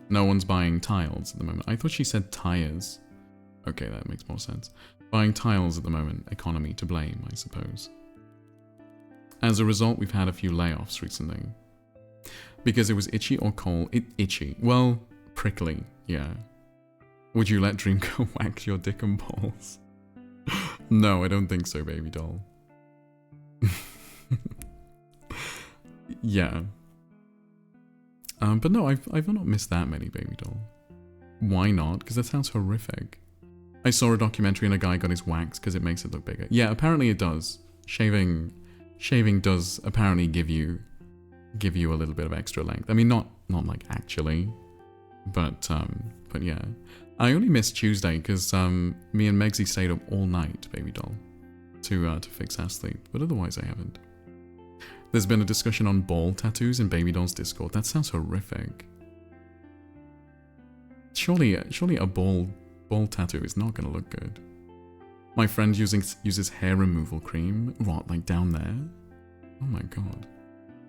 No one's buying tiles at the moment. I thought she said tires. Okay, that makes more sense. Buying tiles at the moment. Economy to blame, I suppose. As a result, we've had a few layoffs recently. Because it was itchy or cold. Itchy. Well, prickly, yeah. Would you let Dreamco whack your dick and balls? No, I don't think so, baby doll. Yeah. But no, I've not missed that many, baby doll. Why not? Because that sounds horrific. I saw a documentary and a guy got his wax because it makes it look bigger. Yeah, apparently it does. Shaving does apparently give you a little bit of extra length. I mean, not like actually, but yeah. I only missed Tuesday because me and Megsy stayed up all night, baby doll, to fix our sleep. But otherwise, I haven't. There's been a discussion on ball tattoos in baby doll's Discord. That sounds horrific. Surely a ball tattoo is not gonna look good. My friend uses hair removal cream. What, like down there? Oh my god.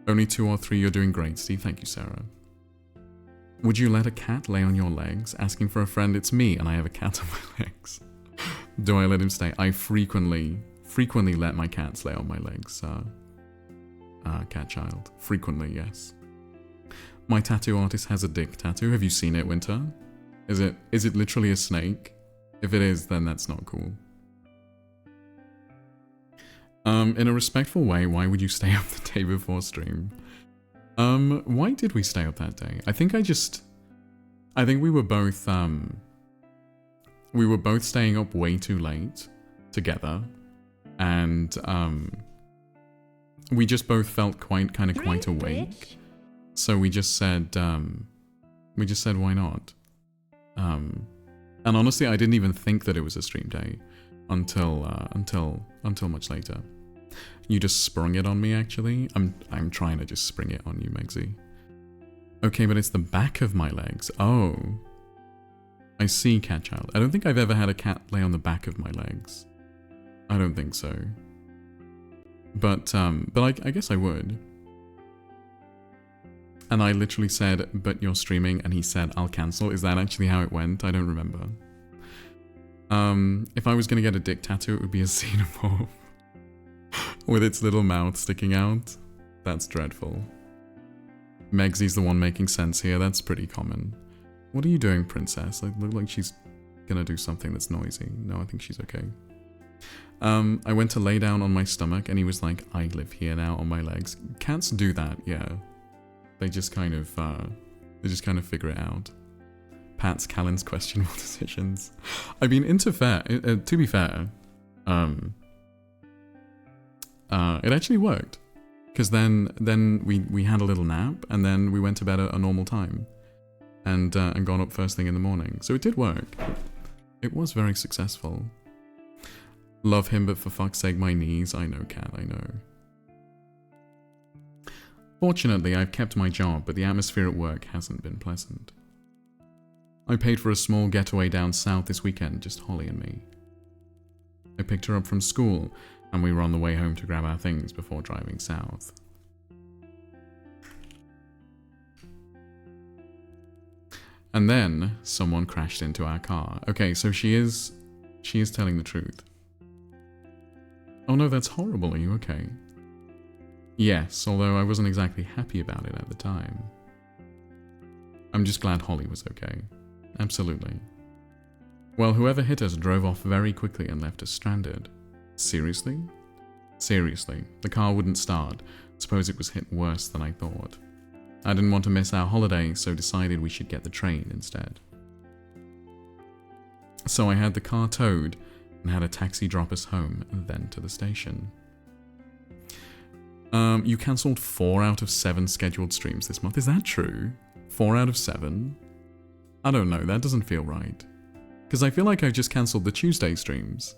Only 2 or 3, you're doing great, Steve. Thank you, Sarah. Would you let a cat lay on your legs? Asking for a friend, it's me, and I have a cat on my legs. Do I let him stay? I frequently let my cats lay on my legs, cat child. Frequently, yes. My tattoo artist has a dick tattoo. Have you seen it, Winter? Is it literally a snake? If it is, then that's not cool. In a respectful way, why would you stay up the day before stream? Why did we stay up that day? I think we were both staying up way too late together, and we just both felt quite awake. So we just said why not? And honestly, I didn't even think that it was a stream day until much later. You just sprung it on me, actually. I'm trying to just spring it on you, Megsy. Okay, but it's the back of my legs. Oh. I see, cat child. I don't think I've ever had a cat lay on the back of my legs. I don't think so. But I guess I would. And I literally said, but you're streaming, and he said, I'll cancel. Is that actually how it went? I don't remember. If I was gonna get a dick tattoo, it would be a xenomorph. With its little mouth sticking out. That's dreadful. Megsy's the one making sense here. That's pretty common. What are you doing, princess? Like, look like she's gonna do something that's noisy. No, I think she's okay. I went to lay down on my stomach, and he was like, I live here now on my legs. Cats do that, yeah. They just kind of figure it out. Pat's Callan's questionable decisions. I mean, to be fair, it actually worked. Because then we had a little nap, and then we went to bed at a normal time. And gone up first thing in the morning. So it did work. It was very successful. Love him, but for fuck's sake, my knees. I know, Cat, I know. Fortunately, I've kept my job, but the atmosphere at work hasn't been pleasant. I paid for a small getaway down south this weekend, just Holly and me. I picked her up from school, and we were on the way home to grab our things before driving south. And then, someone crashed into our car. Okay, so she is telling the truth. Oh no, that's horrible, are you okay? Yes, although I wasn't exactly happy about it at the time. I'm just glad Holly was okay. Absolutely. Well, whoever hit us drove off very quickly and left us stranded. Seriously? Seriously, the car wouldn't start. Suppose it was hit worse than I thought. I didn't want to miss our holiday, so decided we should get the train instead. So I had the car towed and had a taxi drop us home and then to the station. You cancelled 4 out of 7 scheduled streams this month. Is that true? 4 out of 7? I don't know, that doesn't feel right. Because I feel like I've just cancelled the Tuesday streams.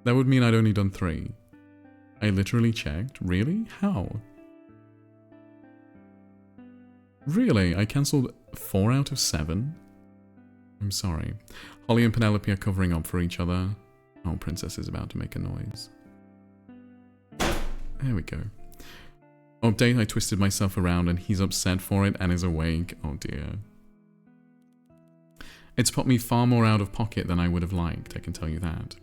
That would mean I'd only done 3. I literally checked. Really? How? Really? I cancelled 4 out of 7? I'm sorry. Holly and Penelope are covering up for each other. Oh, Princess is about to make a noise. There we go. Update, I twisted myself around and he's upset for it and is awake. Oh dear. It's put me far more out of pocket than I would have liked, I can tell you that.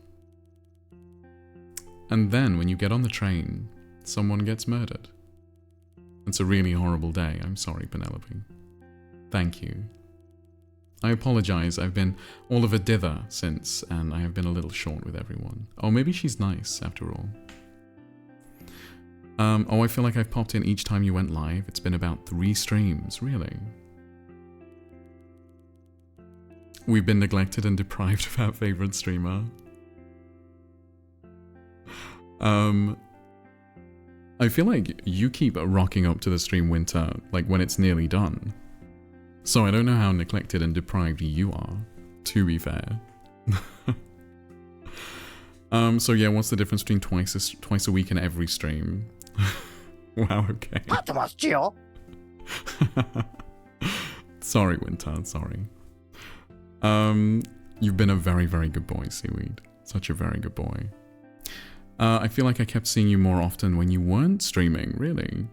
And then, when you get on the train, someone gets murdered. It's a really horrible day. I'm sorry, Penelope. Thank you. I apologize. I've been all of a dither since, and I have been a little short with everyone. Oh, maybe she's nice, after all. Oh, I feel like I've popped in each time you went live. It's been about 3 streams, really. We've been neglected and deprived of our favorite streamer. I feel like you keep rocking up to the stream, Winter, like when it's nearly done. So I don't know how neglected and deprived you are, to be fair. So yeah, what's the difference between twice a week and every stream? Wow, okay. Sorry, Winter, sorry. You've been a very, very good boy, Seaweed. Such a very good boy. I feel like I kept seeing you more often when you weren't streaming, really.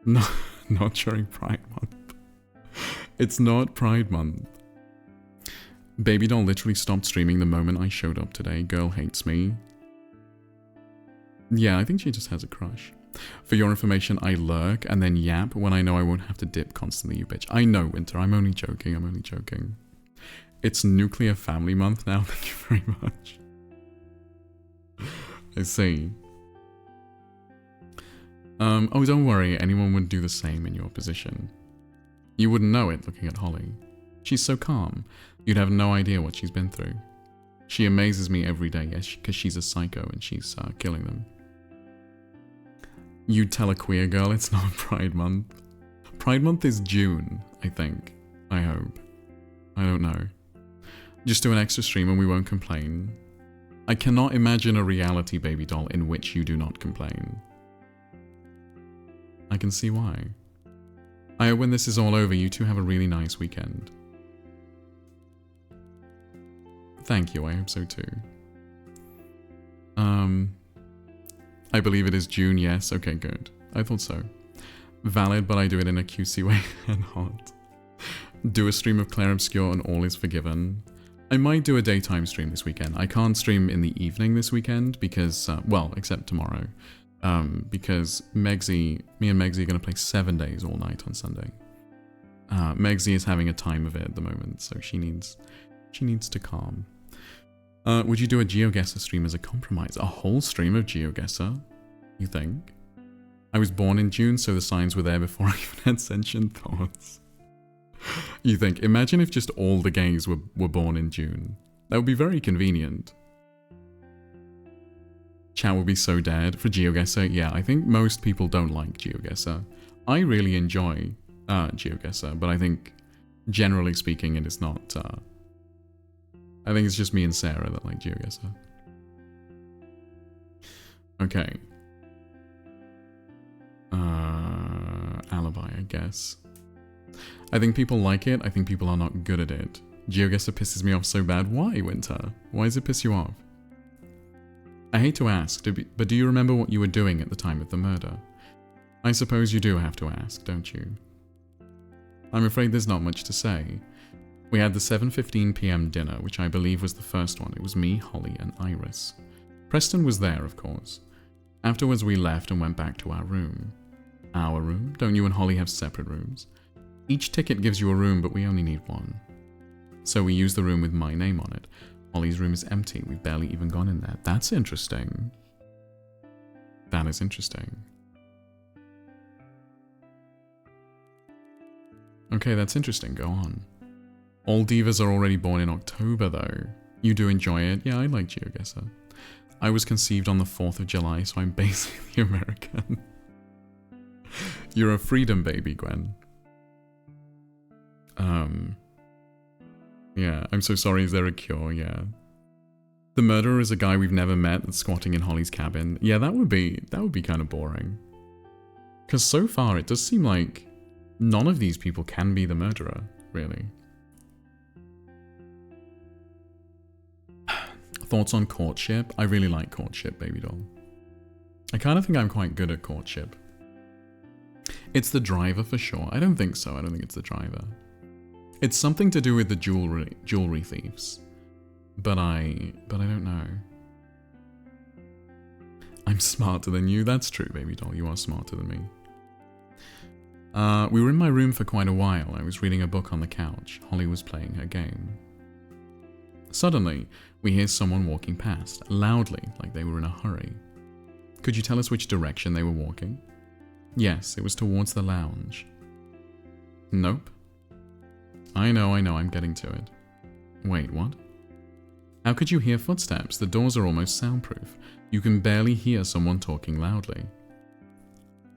No, not during Pride Month. It's not Pride Month. Baby Doll literally stopped streaming the moment I showed up today. Girl hates me. Yeah, I think she just has a crush. For your information, I lurk and then yap when I know I won't have to dip constantly, you bitch. I know, Winter. I'm only joking. I'm only joking. It's Nuclear Family Month now. Thank you very much. I see. Oh, don't worry. Anyone would do the same in your position. You wouldn't know it looking at Holly. She's so calm. You'd have no idea what she's been through. She amazes me every day, yes, because she's a psycho and she's killing them. You'd tell a queer girl it's not Pride Month. Pride Month is June, I think. I hope. I don't know. Just do an extra stream and we won't complain. I cannot imagine a reality, Baby Doll, in which you do not complain. I can see why. I hope when this is all over, you two have a really nice weekend. Thank you, I hope so too. I believe it is June, yes. Okay, good. I thought so. Valid, but I do it in a QC way and hot. Do a stream of Claire Obscure and all is forgiven. I might do a daytime stream this weekend. I can't stream in the evening this weekend because, well, except tomorrow. Because me and Megsy are going to play 7 days all night on Sunday. Megsy is having a time of it at the moment, so she needs to calm. Would you do a GeoGuessr stream as a compromise? A whole stream of GeoGuessr? You think? I was born in June, so the signs were there before I even had sentient thoughts. You think? Imagine if just all the gays were born in June. That would be very convenient. Chat would be so dead. For GeoGuessr, yeah, I think most people don't like GeoGuessr. I really enjoy GeoGuessr, but I think, generally speaking, it is not... I think it's just me and Sarah that like GeoGuessr. Okay. Alibi, I guess. I think people like it. I think people are not good at it. GeoGuessr pisses me off so bad. Why, Winter? Why does it piss you off? I hate to ask, but do you remember what you were doing at the time of the murder? I suppose you do have to ask, don't you? I'm afraid there's not much to say. We had the 7:15 PM dinner, which I believe was the first one. It was me, Holly, and Iris. Preston was there, of course. Afterwards, we left and went back to our room. Our room? Don't you and Holly have separate rooms? Each ticket gives you a room, but we only need one. So we use the room with my name on it. Holly's room is empty. We've barely even gone in there. That's interesting. That is interesting. Okay, that's interesting. Go on. All divas are already born in October, though. You do enjoy it? Yeah, I like GeoGuessr. I was conceived on the 4th of July, so I'm basically American. You're a freedom baby, Gwen. Yeah, I'm so sorry, is there a cure? Yeah. The murderer is a guy we've never met that's squatting in Holly's cabin. Yeah, that would be kind of boring. Because so far, it does seem like none of these people can be the murderer, really. Thoughts on courtship? I really like courtship, Baby Doll. I kind of think I'm quite good at courtship. It's the driver for sure. I don't think so. I don't think it's the driver. It's something to do with the jewelry thieves. But I don't know. I'm smarter than you. That's true, Baby Doll. You are smarter than me. We were in my room for quite a while. I was reading a book on the couch. Holly was playing her game. Suddenly, we hear someone walking past, loudly, like they were in a hurry. Could you tell us which direction they were walking? Yes, it was towards the lounge. Nope. I know, I'm getting to it. Wait, what? How could you hear footsteps? The doors are almost soundproof. You can barely hear someone talking loudly.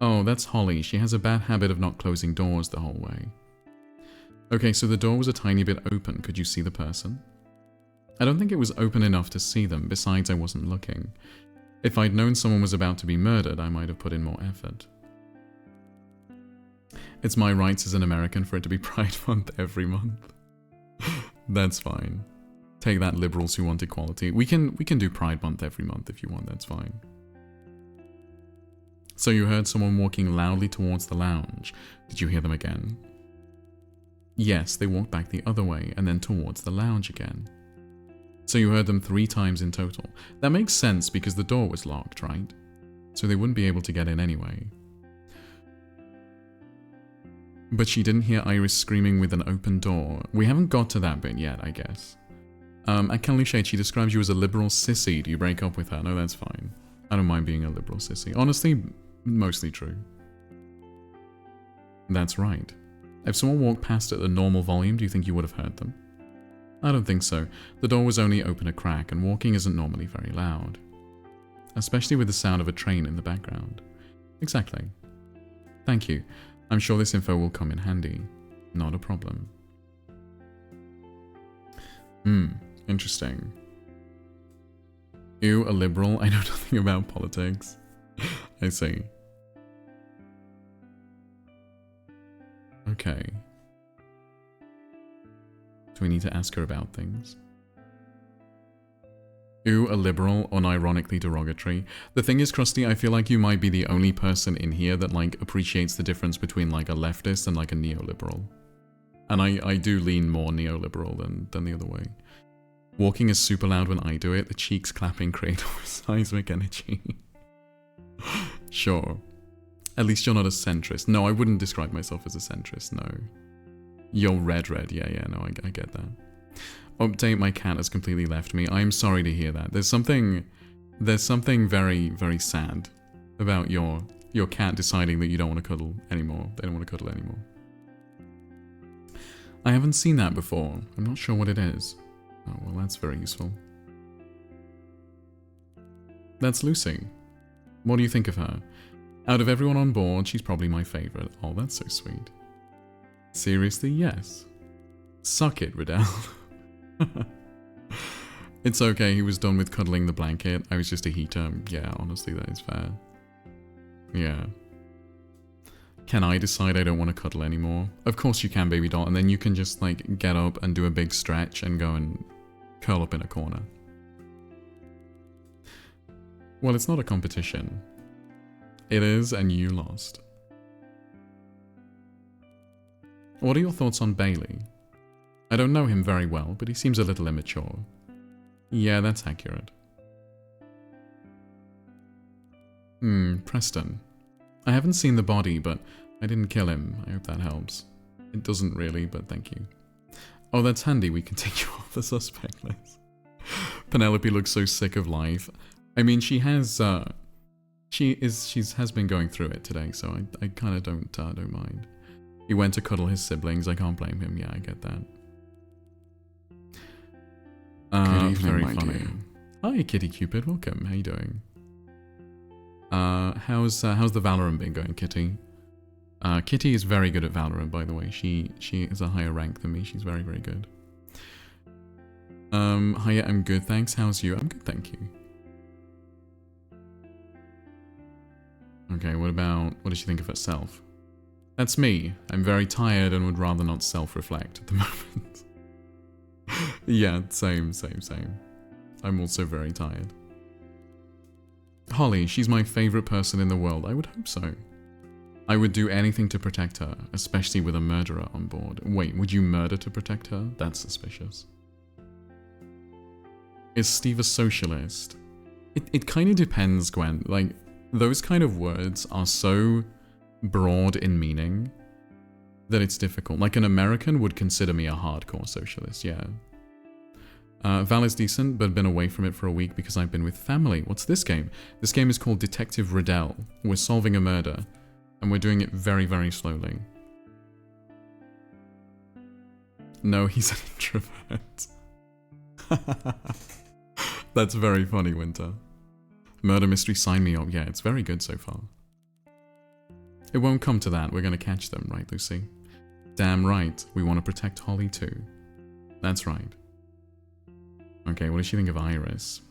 Oh, that's Holly. She has a bad habit of not closing doors the whole way. Okay, so the door was a tiny bit open. Could you see the person? I don't think it was open enough to see them. Besides, I wasn't looking. If I'd known someone was about to be murdered, I might have put in more effort. It's my rights as an American for it to be Pride Month every month. That's fine. Take that, liberals who want equality. We can do Pride Month every month if you want, that's fine. So you heard someone walking loudly towards the lounge. Did you hear them again? Yes, they walked back the other way and then towards the lounge again. So you heard them 3 times in total. That makes sense because the door was locked, right? So they wouldn't be able to get in anyway. But she didn't hear Iris screaming with an open door. We haven't got to that bit yet, I guess. At Kenley Shade, she describes you as a liberal sissy. Do you break up with her? No, that's fine. I don't mind being a liberal sissy. Honestly, mostly true. That's right. If someone walked past at a normal volume, do you think you would have heard them? I don't think so. The door was only open a crack, and walking isn't normally very loud. Especially with the sound of a train in the background. Exactly. Thank you. I'm sure this info will come in handy. Not a problem. Interesting. You, a liberal? I know nothing about politics. I see. Okay. Do we need to ask her about things? You, a liberal, unironically derogatory. The thing is, Krusty, I feel like you might be the only person in here that, like, appreciates the difference between, like, a leftist and, like, a neoliberal. And I do lean more neoliberal than the other way. Walking is super loud when I do it. The cheeks clapping create seismic energy. Sure. At least you're not a centrist. No, I wouldn't describe myself as a centrist, no. You're red. Yeah, no, I get that. Update, my cat has completely left me. I'm sorry to hear that. There's something very, very sad about your cat deciding that you don't want to cuddle anymore. They don't want to cuddle anymore. I haven't seen that before. I'm not sure what it is. Oh, well, that's very useful. That's Lucy. What do you think of her? Out of everyone on board, she's probably my favorite. Oh, that's so sweet. Seriously, yes. Suck it, Riddell. It's okay, he was done with cuddling the blanket. I was just a heater. Yeah, honestly, that is fair. Yeah. Can I decide I don't want to cuddle anymore? Of course you can, baby doll. And then you can just, like, get up and do a big stretch and go and curl up in a corner. Well, it's not a competition. It is, and you lost. What are your thoughts on Bailey? I don't know him very well, but he seems a little immature. Yeah, that's accurate. Preston. I haven't seen the body, but I didn't kill him. I hope that helps. It doesn't really, but thank you. Oh, that's handy. We can take you off the suspect list. Penelope looks so sick of life. I mean, she has been going through it today, so I kind of don't mind. He went to cuddle his siblings. I can't blame him. Yeah, I get that. Good evening, very my funny. dear. Hi, Kitty Cupid. Welcome. How you doing? How's the Valorant been going, Kitty? Kitty is very good at Valorant, by the way. She is a higher rank than me. She's very, very good. Hiya, I'm good, thanks. How's you? I'm good, thank you. Okay, what does she think of herself? That's me. I'm very tired and would rather not self-reflect at the moment. Yeah, same. I'm also very tired. Holly, she's my favorite person in the world. I would hope so. I would do anything to protect her, especially with a murderer on board. Wait, would you murder to protect her? That's suspicious. Is Steve a socialist? It kind of depends, Gwen. Like, those kind of words are so broad in meaning that it's difficult. Like, an American would consider me a hardcore socialist, yeah. Val is decent, but been away from it for a week because I've been with family. What's this game? This game is called Detective Riddell. We're solving a murder, and we're doing it very, very slowly. No, he's an introvert. That's very funny, Winter. Murder mystery, sign me up. Yeah, it's very good so far. It won't come to that. We're going to catch them, right, Lucy? Damn right. We want to protect Holly too. That's right. Okay, what does she think of Iris?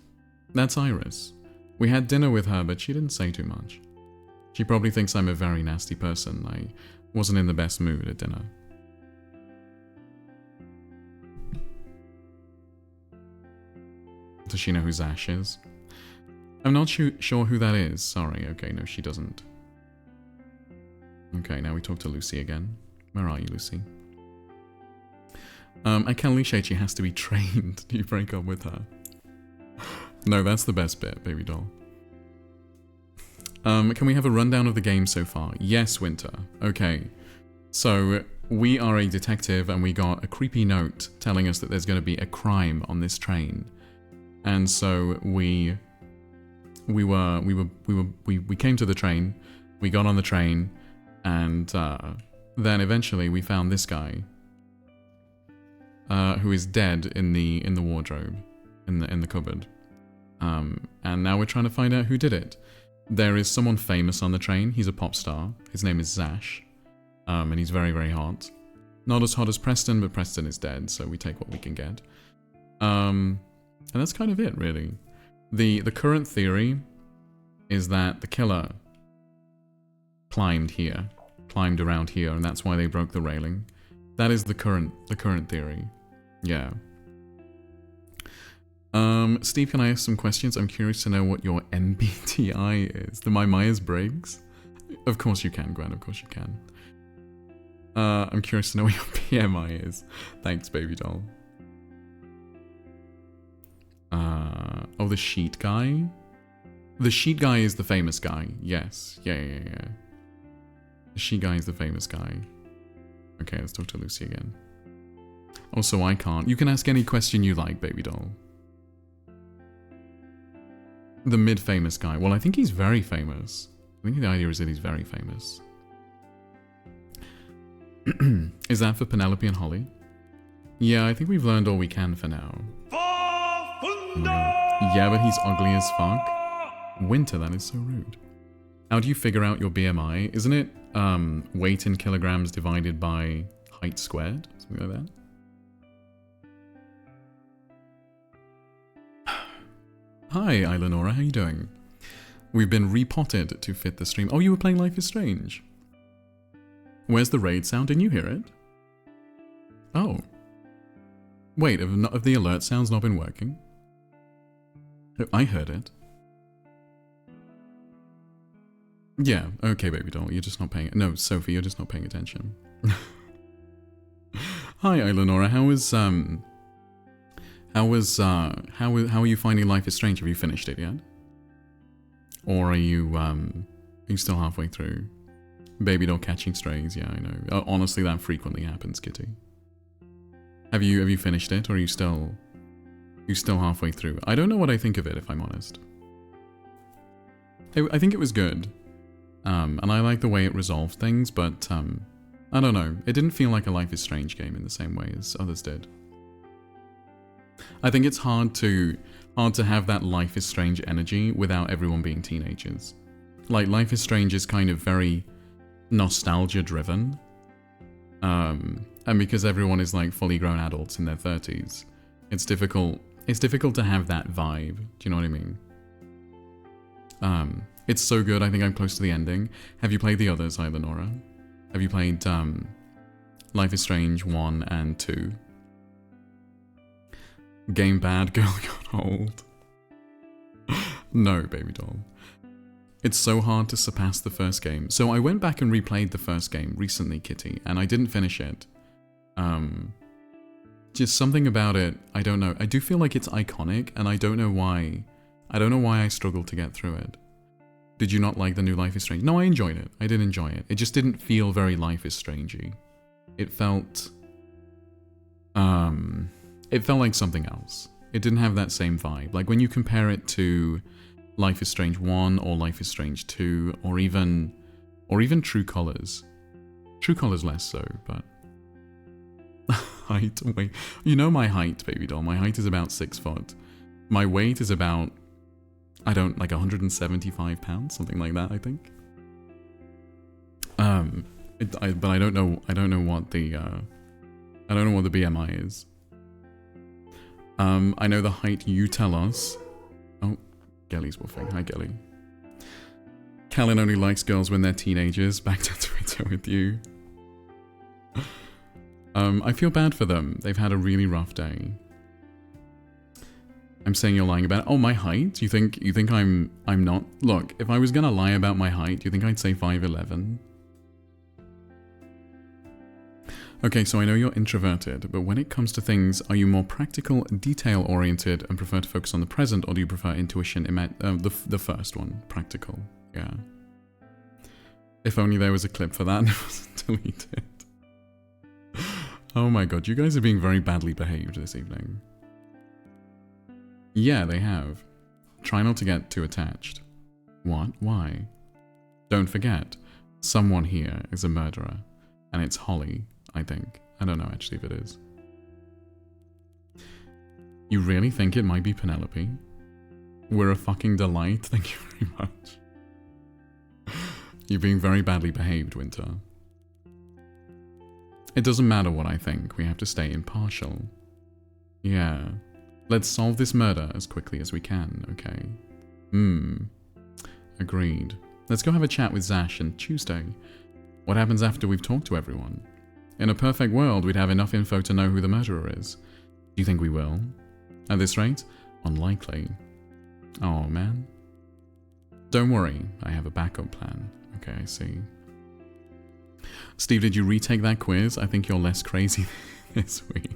That's Iris. We had dinner with her, but she didn't say too much. She probably thinks I'm a very nasty person. I wasn't in the best mood at dinner. Does she know who Zash is? I'm not sure who that is. Sorry. Okay, no, she doesn't. Okay, now we talk to Lucy again. Where are you, Lucy? I can't appreciate she has to be trained. Do you break up with her? No, that's the best bit, baby doll. Can we have a rundown of the game so far? Yes, Winter. Okay. So, we are a detective and we got a creepy note telling us that there's going to be a crime on this train. And so we came to the train, we got on the train, and then eventually we found this guy who is dead in the wardrobe, in the cupboard. And now we're trying to find out who did it. There is someone famous on the train. He's a pop star. His name is Zash, and he's very, very hot. Not as hot as Preston, but Preston is dead, so we take what we can get. And that's kind of it, really. The current theory is that the killer climbed around here, and that's why they broke the railing. That is the current theory. Yeah. Steve, can I ask some questions? I'm curious to know what your MBTI is. The Myers-Briggs? Of course you can, Gwen. Of course you can. I'm curious to know what your PMI is. Thanks, baby doll. Oh, the sheet guy? The sheet guy is the famous guy. Yes. Yeah. The sheet guy is the famous guy. Okay, let's talk to Lucy again. Also, I can't. You can ask any question you like, baby doll. The mid-famous guy. Well, I think he's very famous. I think the idea is that he's very famous. Is that for Penelope and Holly? Yeah, I think we've learned all we can for now. Yeah, but he's ugly as fuck. Winter, that is so rude. How do you figure out your BMI? Isn't it weight in kilograms divided by height squared? Something like that? Hi, Eleonora, how you doing? We've been repotted to fit the stream. Oh, you were playing Life is Strange. Where's the raid sound? Didn't you hear it? Oh. Wait, have the alert sounds not been working? Oh, I heard it. Yeah, okay, baby doll, you're just not paying... No, Sophie, you're just not paying attention. Hi, Eleonora, how are you finding Life is Strange? Have you finished it yet? Or are you still halfway through? Baby doll catching strays, yeah, I know. Honestly, that frequently happens, Kitty. Have you finished it, or are you still halfway through? I don't know what I think of it, if I'm honest. I think it was good. And I like the way it resolved things, but I don't know. It didn't feel like a Life is Strange game in the same way as others did. I think it's hard to have that Life is Strange energy without everyone being teenagers. Like, Life is Strange is kind of very nostalgia driven. And because everyone is like fully grown adults in their 30s, it's difficult to have that vibe. Do you know what I mean? It's so good. I think I'm close to the ending. Have you played the others, Eleonora? Have you played Life is Strange 1 and 2? Game bad, girl got old. No, baby doll. It's so hard to surpass the first game. So I went back and replayed the first game recently, Kitty, and I didn't finish it. Just something about it, I don't know. I do feel like it's iconic, and I don't know why. I don't know why I struggled to get through it. Did you not like the new Life is Strange? No, I enjoyed it. I did enjoy it. It just didn't feel very Life is Strangey. It felt like something else. It didn't have that same vibe. Like when you compare it to Life is Strange 1 or Life is Strange 2 or even True Colors. True Colors less so, but height, weight. You know my height, baby doll. My height is about 6 foot. My weight is about, like 175 pounds, something like that, I think. But I don't know what the BMI is. I know the height you tell us. Oh, Gelly's woofing. Hi, Gelly. Callan only likes girls when they're teenagers. Back to Twitter with you. I feel bad for them. They've had a really rough day. I'm saying you're lying about it. Oh, my height? You think I'm not? Look, if I was gonna lie about my height, do you think I'd say 5'11"? Okay, so I know you're introverted, but when it comes to things, are you more practical, detail-oriented, and prefer to focus on the present, or do you prefer intuition, the first one, practical? Yeah. If only there was a clip for that and it wasn't deleted. Oh my god, you guys are being very badly behaved this evening. Yeah, they have. Try not to get too attached. What? Why? Don't forget, someone here is a murderer, and it's Holly. I think. I don't know actually if it is. You really think it might be Penelope? We're a fucking delight, thank you very much. You're being very badly behaved, Winter. It doesn't matter what I think, we have to stay impartial. Yeah. Let's solve this murder as quickly as we can, okay? Agreed. Let's go have a chat with Zash on Tuesday. What happens after we've talked to everyone? In a perfect world, we'd have enough info to know who the murderer is. Do you think we will? At this rate? Unlikely. Oh, man. Don't worry, I have a backup plan. Okay, I see. Steve, did you retake that quiz? I think you're less crazy this week.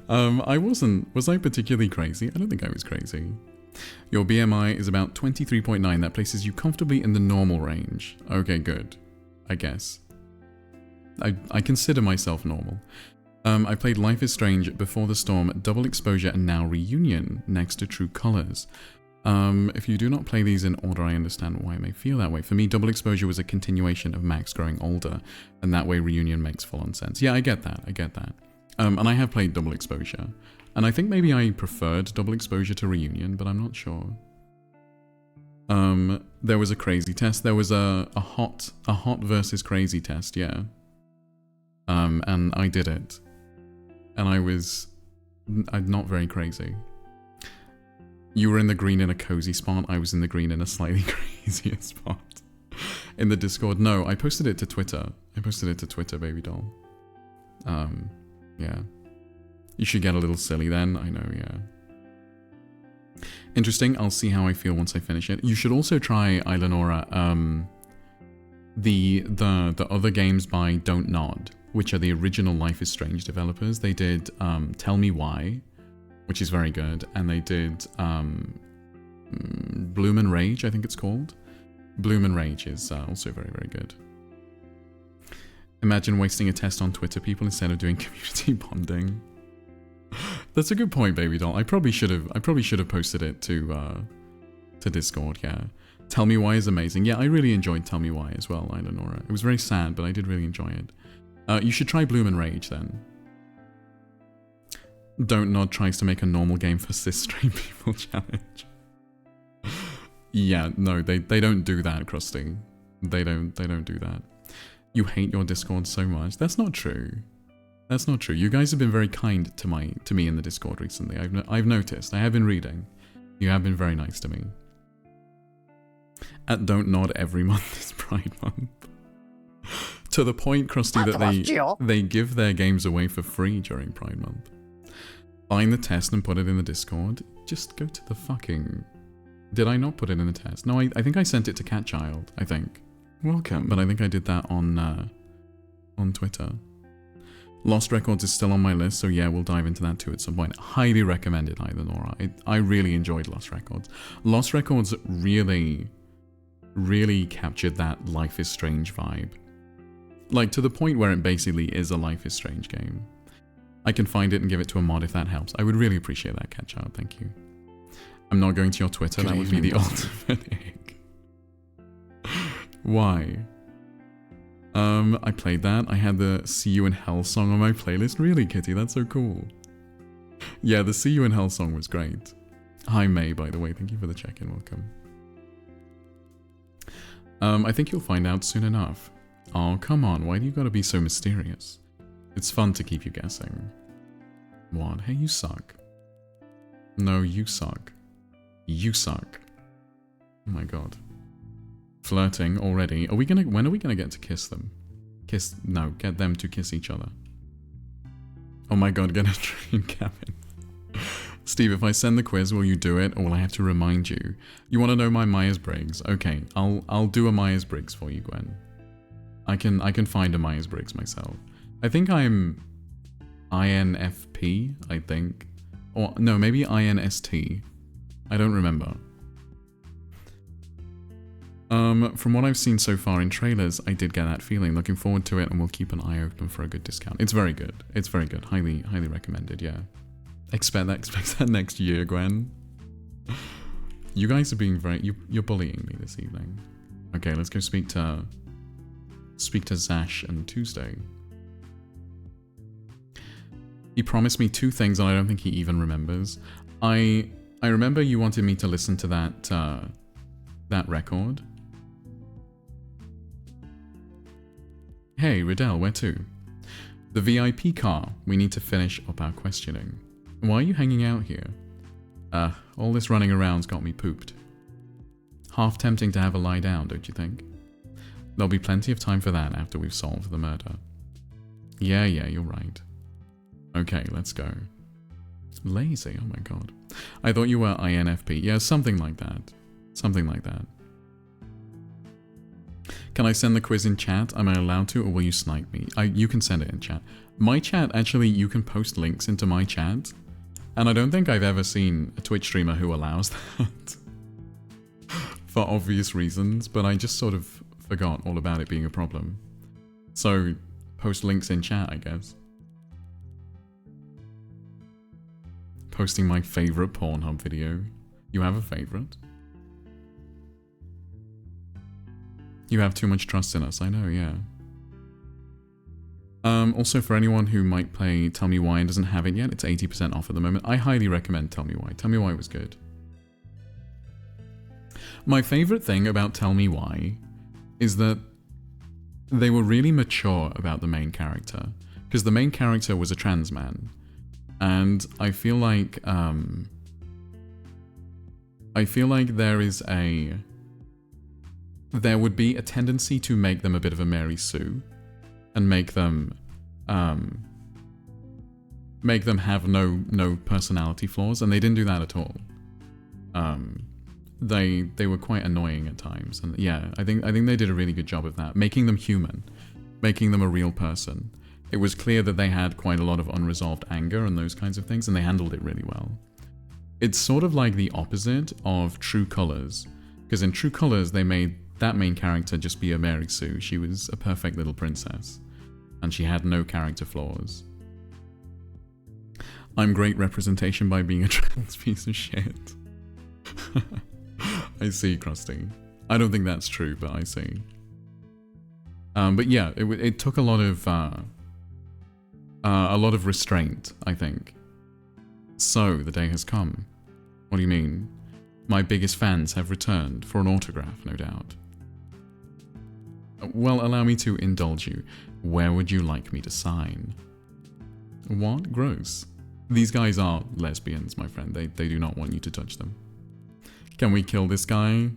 I wasn't. Was I particularly crazy? I don't think I was crazy. Your BMI is about 23.9. That places you comfortably in the normal range. Okay, good. I guess. I consider myself normal. I played Life is Strange, Before the Storm, Double Exposure, and now Reunion, next to True Colors. If you do not play these in order, I understand why I may feel that way. For me, Double Exposure was a continuation of Max growing older, and that way Reunion makes full-on sense. Yeah, I get that. And I have played Double Exposure, and I think maybe I preferred Double Exposure to Reunion, but I'm not sure. There was a crazy test. There was a hot versus crazy test, yeah. And I did it. And I'm not very crazy. You were in the green in a cozy spot. I was in the green in a slightly crazier spot. In the Discord. No, I posted it to Twitter. Baby doll. Yeah. You should get a little silly then. I know, yeah. Interesting. I'll see how I feel once I finish it. You should also try, Ilanora, the other games by Don't Nod, which are the original Life is Strange developers. They did Tell Me Why, which is very good, and they did Bloom and Rage, I think it's called. Bloom and Rage is also very, very good. Imagine wasting a test on Twitter people instead of doing community bonding. That's a good point, baby doll. I probably should have posted it to Discord, yeah. Tell Me Why is amazing. Yeah, I really enjoyed Tell Me Why as well, Ilanora. It was very sad, but I did really enjoy it. You should try Bloom and Rage then. Don't Nod tries to make a normal game for cis straight people challenge. Yeah, no, they don't do that, Krusty. They don't do that. You hate your Discord so much. That's not true. That's not true. You guys have been very kind to me in the Discord recently. I've noticed. I have been reading. You have been very nice to me. At Don't Nod every month is Pride Month. To the point, Krusty, that they give their games away for free during Pride Month. Find the test and put it in the Discord. Just go to the fucking... Did I not put it in the test? No, I think I sent it to Catchild, I think. Welcome. But I think I did that on Twitter. Lost Records is still on my list, so yeah, we'll dive into that too at some point. Highly recommended, Ilanora. I really enjoyed Lost Records. Lost Records really captured that Life is Strange vibe. Like, to the point where it basically is a Life is Strange game. I can find it and give it to a mod if that helps. I would really appreciate that, Catchild. Thank you. I'm not going to your Twitter. Good That would be the evening, ultimate ick. Why? I played that. I had the See You in Hell song on my playlist. Really, Kitty? That's so cool. Yeah, the See You in Hell song was great. Hi, May, by the way. Thank you for the check-in. Welcome. I think you'll find out soon enough. Oh, come on. Why do you gotta be so mysterious? It's fun to keep you guessing. What? Hey, you suck. No, you suck. You suck. Oh my god. Flirting already. When are we gonna get to kiss them? Get them to kiss each other. Oh my god, get a dream cabin. Steve, if I send the quiz, will you do it, or will I have to remind you? You want to know my Myers-Briggs? Okay, I'll do a Myers-Briggs for you, Gwen. I can find a Myers-Briggs myself. I think I'm INFP, I think. Or, no, maybe INST. I don't remember. From what I've seen so far in trailers, I did get that feeling. Looking forward to it, and we'll keep an eye open for a good discount. It's very good. It's very good. Highly, highly recommended, yeah. Expect that next year, Gwen. You guys are being you're bullying me this evening. Okay, let's go speak to Zash and Tuesday. He promised me 2 things, and I don't think he even remembers. I remember you wanted me to listen to that record. Hey, Riddell, where to? The VIP car. We need to finish up our questioning. Why are you hanging out here? All this running around's got me pooped. Half tempting to have a lie down, don't you think? There'll be plenty of time for that after we've solved the murder. Yeah, you're right. Okay, let's go. Lazy, oh my god. I thought you were INFP. Yeah, something like that. Something like that. Can I send the quiz in chat? Am I allowed to, or will you snipe me? You can send it in chat. My chat, actually, you can post links into my chat. And I don't think I've ever seen a Twitch streamer who allows that. For obvious reasons, but I just sort of forgot all about it being a problem. So, post links in chat, I guess. Posting my favorite Pornhub video. You have a favorite? You have too much trust in us, I know, yeah. Also, for anyone who might play Tell Me Why and doesn't have it yet, it's 80% off at the moment. I highly recommend Tell Me Why. Tell Me Why was good. My favorite thing about Tell Me Why is that they were really mature about the main character. Because the main character was a trans man. And I feel like there would be a tendency to make them a bit of a Mary Sue, and make them have no personality flaws, and they didn't do that at all. They were quite annoying at times, and yeah, I think they did a really good job of that, making them human, making them a real person. It was clear that they had quite a lot of unresolved anger and those kinds of things, and they handled it really well. It's sort of like the opposite of True Colors, because in True Colors they made that main character just be a Mary Sue. She was a perfect little princess, and she had no character flaws. I'm great representation by being a trans piece of shit. I see, Krusty. I don't think that's true, but I see. But yeah, it took a lot of restraint, I think. So, the day has come. What do you mean? My biggest fans have returned for an autograph, no doubt. Well, allow me to indulge you. Where would you like me to sign? What? Gross. These guys are lesbians, my friend. They do not want you to touch them. Can we kill this guy?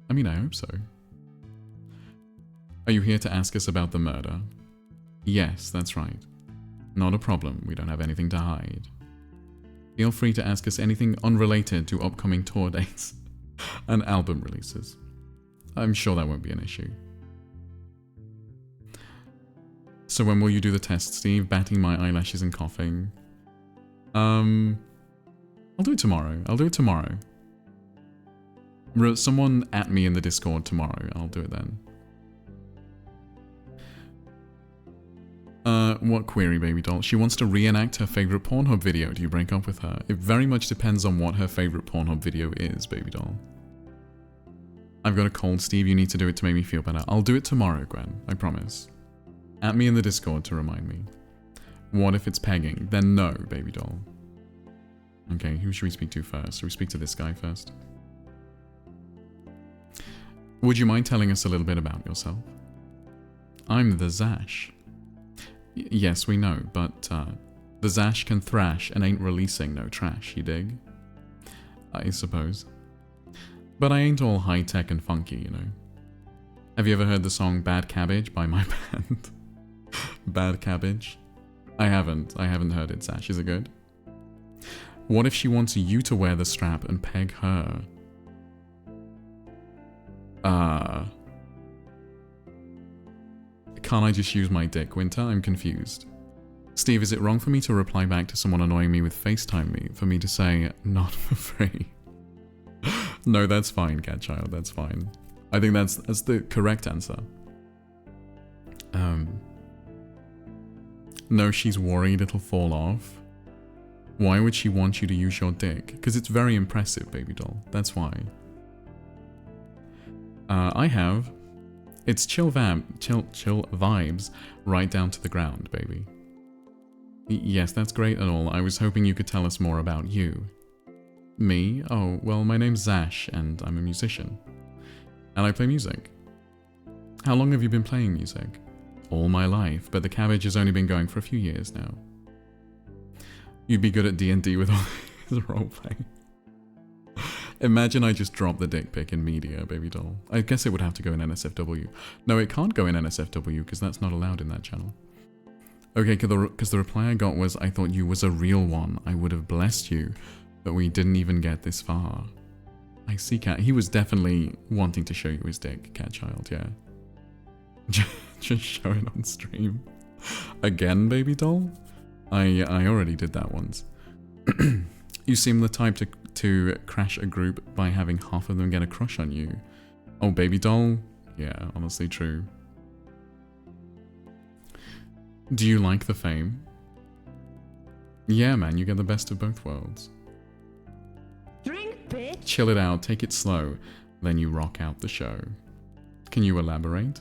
I mean, I hope so. Are you here to ask us about the murder? Yes, that's right. Not a problem. We don't have anything to hide. Feel free to ask us anything unrelated to upcoming tour dates and album releases. I'm sure that won't be an issue. So when will you do the test, Steve? Batting my eyelashes and coughing. I'll do it tomorrow. Someone at me in the Discord tomorrow. I'll do it then. What query, baby doll? She wants to reenact her favorite Pornhub video. Do you break up with her? It very much depends on what her favorite Pornhub video is, baby doll. I've got a cold, Steve. You need to do it to make me feel better. I'll do it tomorrow, Gwen. I promise. At me in the Discord to remind me. What if it's pegging? Then no, baby doll. Okay, who should we speak to first? Should we speak to this guy first? Would you mind telling us a little bit about yourself? I'm the Zash. Yes, we know, but the Zash can thrash and ain't releasing no trash, you dig? I suppose. But I ain't all high-tech and funky, you know. Have you ever heard the song Bad Cabbage by my band? Bad Cabbage? I haven't heard it, Zash. Is it good? What if she wants you to wear the strap and peg her? Can't I just use my dick, Winter? I'm confused. Steve, is it wrong for me to reply back to someone annoying me with FaceTime me? For me to say, not for free? No, that's fine, Catchild, that's fine. I think that's the correct answer. No, she's worried it'll fall off. Why would she want you to use your dick? Because it's very impressive, baby doll. That's why. I have. It's chill vibes right down to the ground, baby. Yes, that's great and all. I was hoping you could tell us more about you. Me? Oh, well, my name's Zash, and I'm a musician. And I play music. How long have you been playing music? All my life, but the Cabbage has only been going for a few years now. You'd be good at D&D with all this roleplay. Imagine I just dropped the dick pic in media, baby doll. I guess it would have to go in NSFW. No, it can't go in NSFW because that's not allowed in that channel. Okay, because the reply I got was, I thought you was a real one. I would have blessed you, but we didn't even get this far. I see, Cat. He was definitely wanting to show you his dick, Catchild, yeah. Just show it on stream. Again, baby doll? I already did that once. You seem the type to crash a group by having half of them get a crush on you. Oh, baby doll? Yeah, honestly true. Do you like the fame? Yeah, man, you get the best of both worlds. Drink, bitch. Chill it out, take it slow, then you rock out the show. Can you elaborate?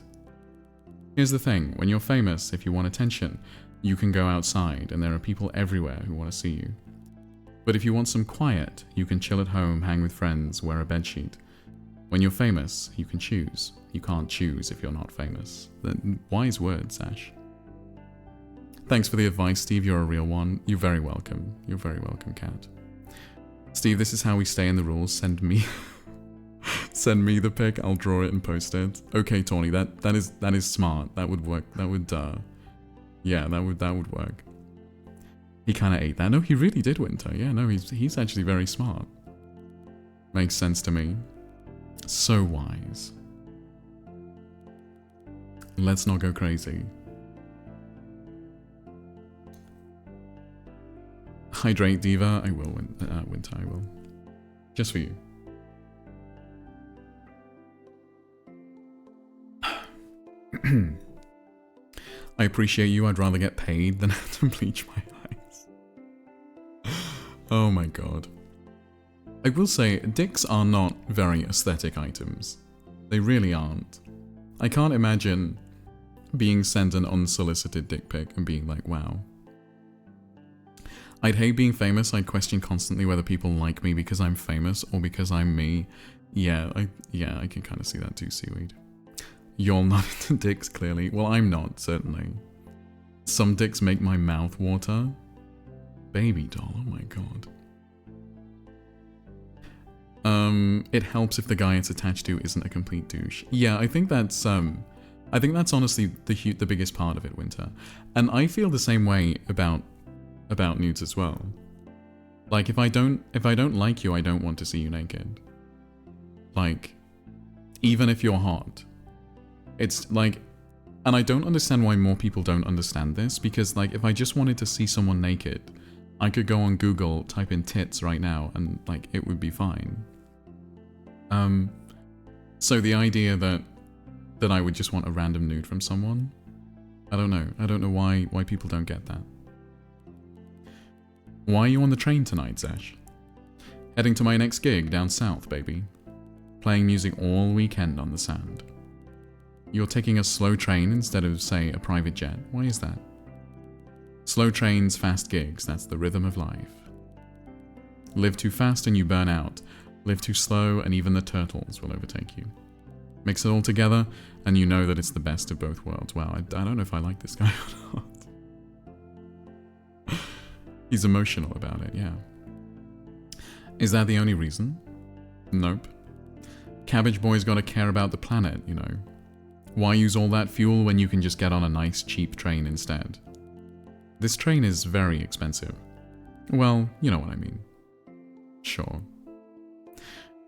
Here's the thing, when you're famous, if you want attention, you can go outside and there are people everywhere who want to see you. But if you want some quiet, you can chill at home, hang with friends, wear a bedsheet. When you're famous, you can choose. You can't choose if you're not famous. Wise words, Ash. Thanks for the advice, Steve. You're a real one. You're very welcome. You're very welcome, Cat. Steve, this is how we stay in the rules. Send me the pic. I'll draw it and post it. Okay, Tawny, that is smart. That would work. That would yeah, that would work. He kind of ate that. No, he really did, Winter. Yeah, no, he's actually very smart. Makes sense to me. So wise. Let's not go crazy. Hydrate, Diva. I will, Winter, I will. Just for you. I appreciate you. I'd rather get paid than have to bleach my eyes. Oh my god. I will say, dicks are not very aesthetic items. They really aren't. I can't imagine being sent an unsolicited dick pic and being like, wow. I'd hate being famous. I'd question constantly whether people like me because I'm famous or because I'm me. Yeah, I can kind of see that too, Seaweed. You're not into dicks, clearly. Well, I'm not, certainly. Some dicks make my mouth water. Baby doll, oh my god. It helps if the guy it's attached to isn't a complete douche. Yeah, I think that's honestly the biggest part of it, Winter. And I feel the same way about nudes as well. Like, if I don't like you, I don't want to see you naked. Like, even if you're hot. It's like, and I don't understand why more people don't understand this, because like, if I just wanted to see someone naked, I could go on Google, type in tits right now, and like, it would be fine. So the idea that I would just want a random nude from someone, I don't know. I don't know why people don't get that. Why are you on the train tonight, Zesh? Heading to my next gig down south, baby. Playing music all weekend on the sand. You're taking a slow train instead of, say, a private jet. Why is that? Slow trains, fast gigs. That's the rhythm of life. Live too fast and you burn out. Live too slow and even the turtles will overtake you. Mix it all together and you know that it's the best of both worlds. Wow, I don't know if I like this guy or not. He's emotional about it, yeah. Is that the only reason? Nope. Cabbage Boy's gotta care about the planet, you know. Why use all that fuel when you can just get on a nice cheap train instead? This train is very expensive. Well, you know what I mean. Sure.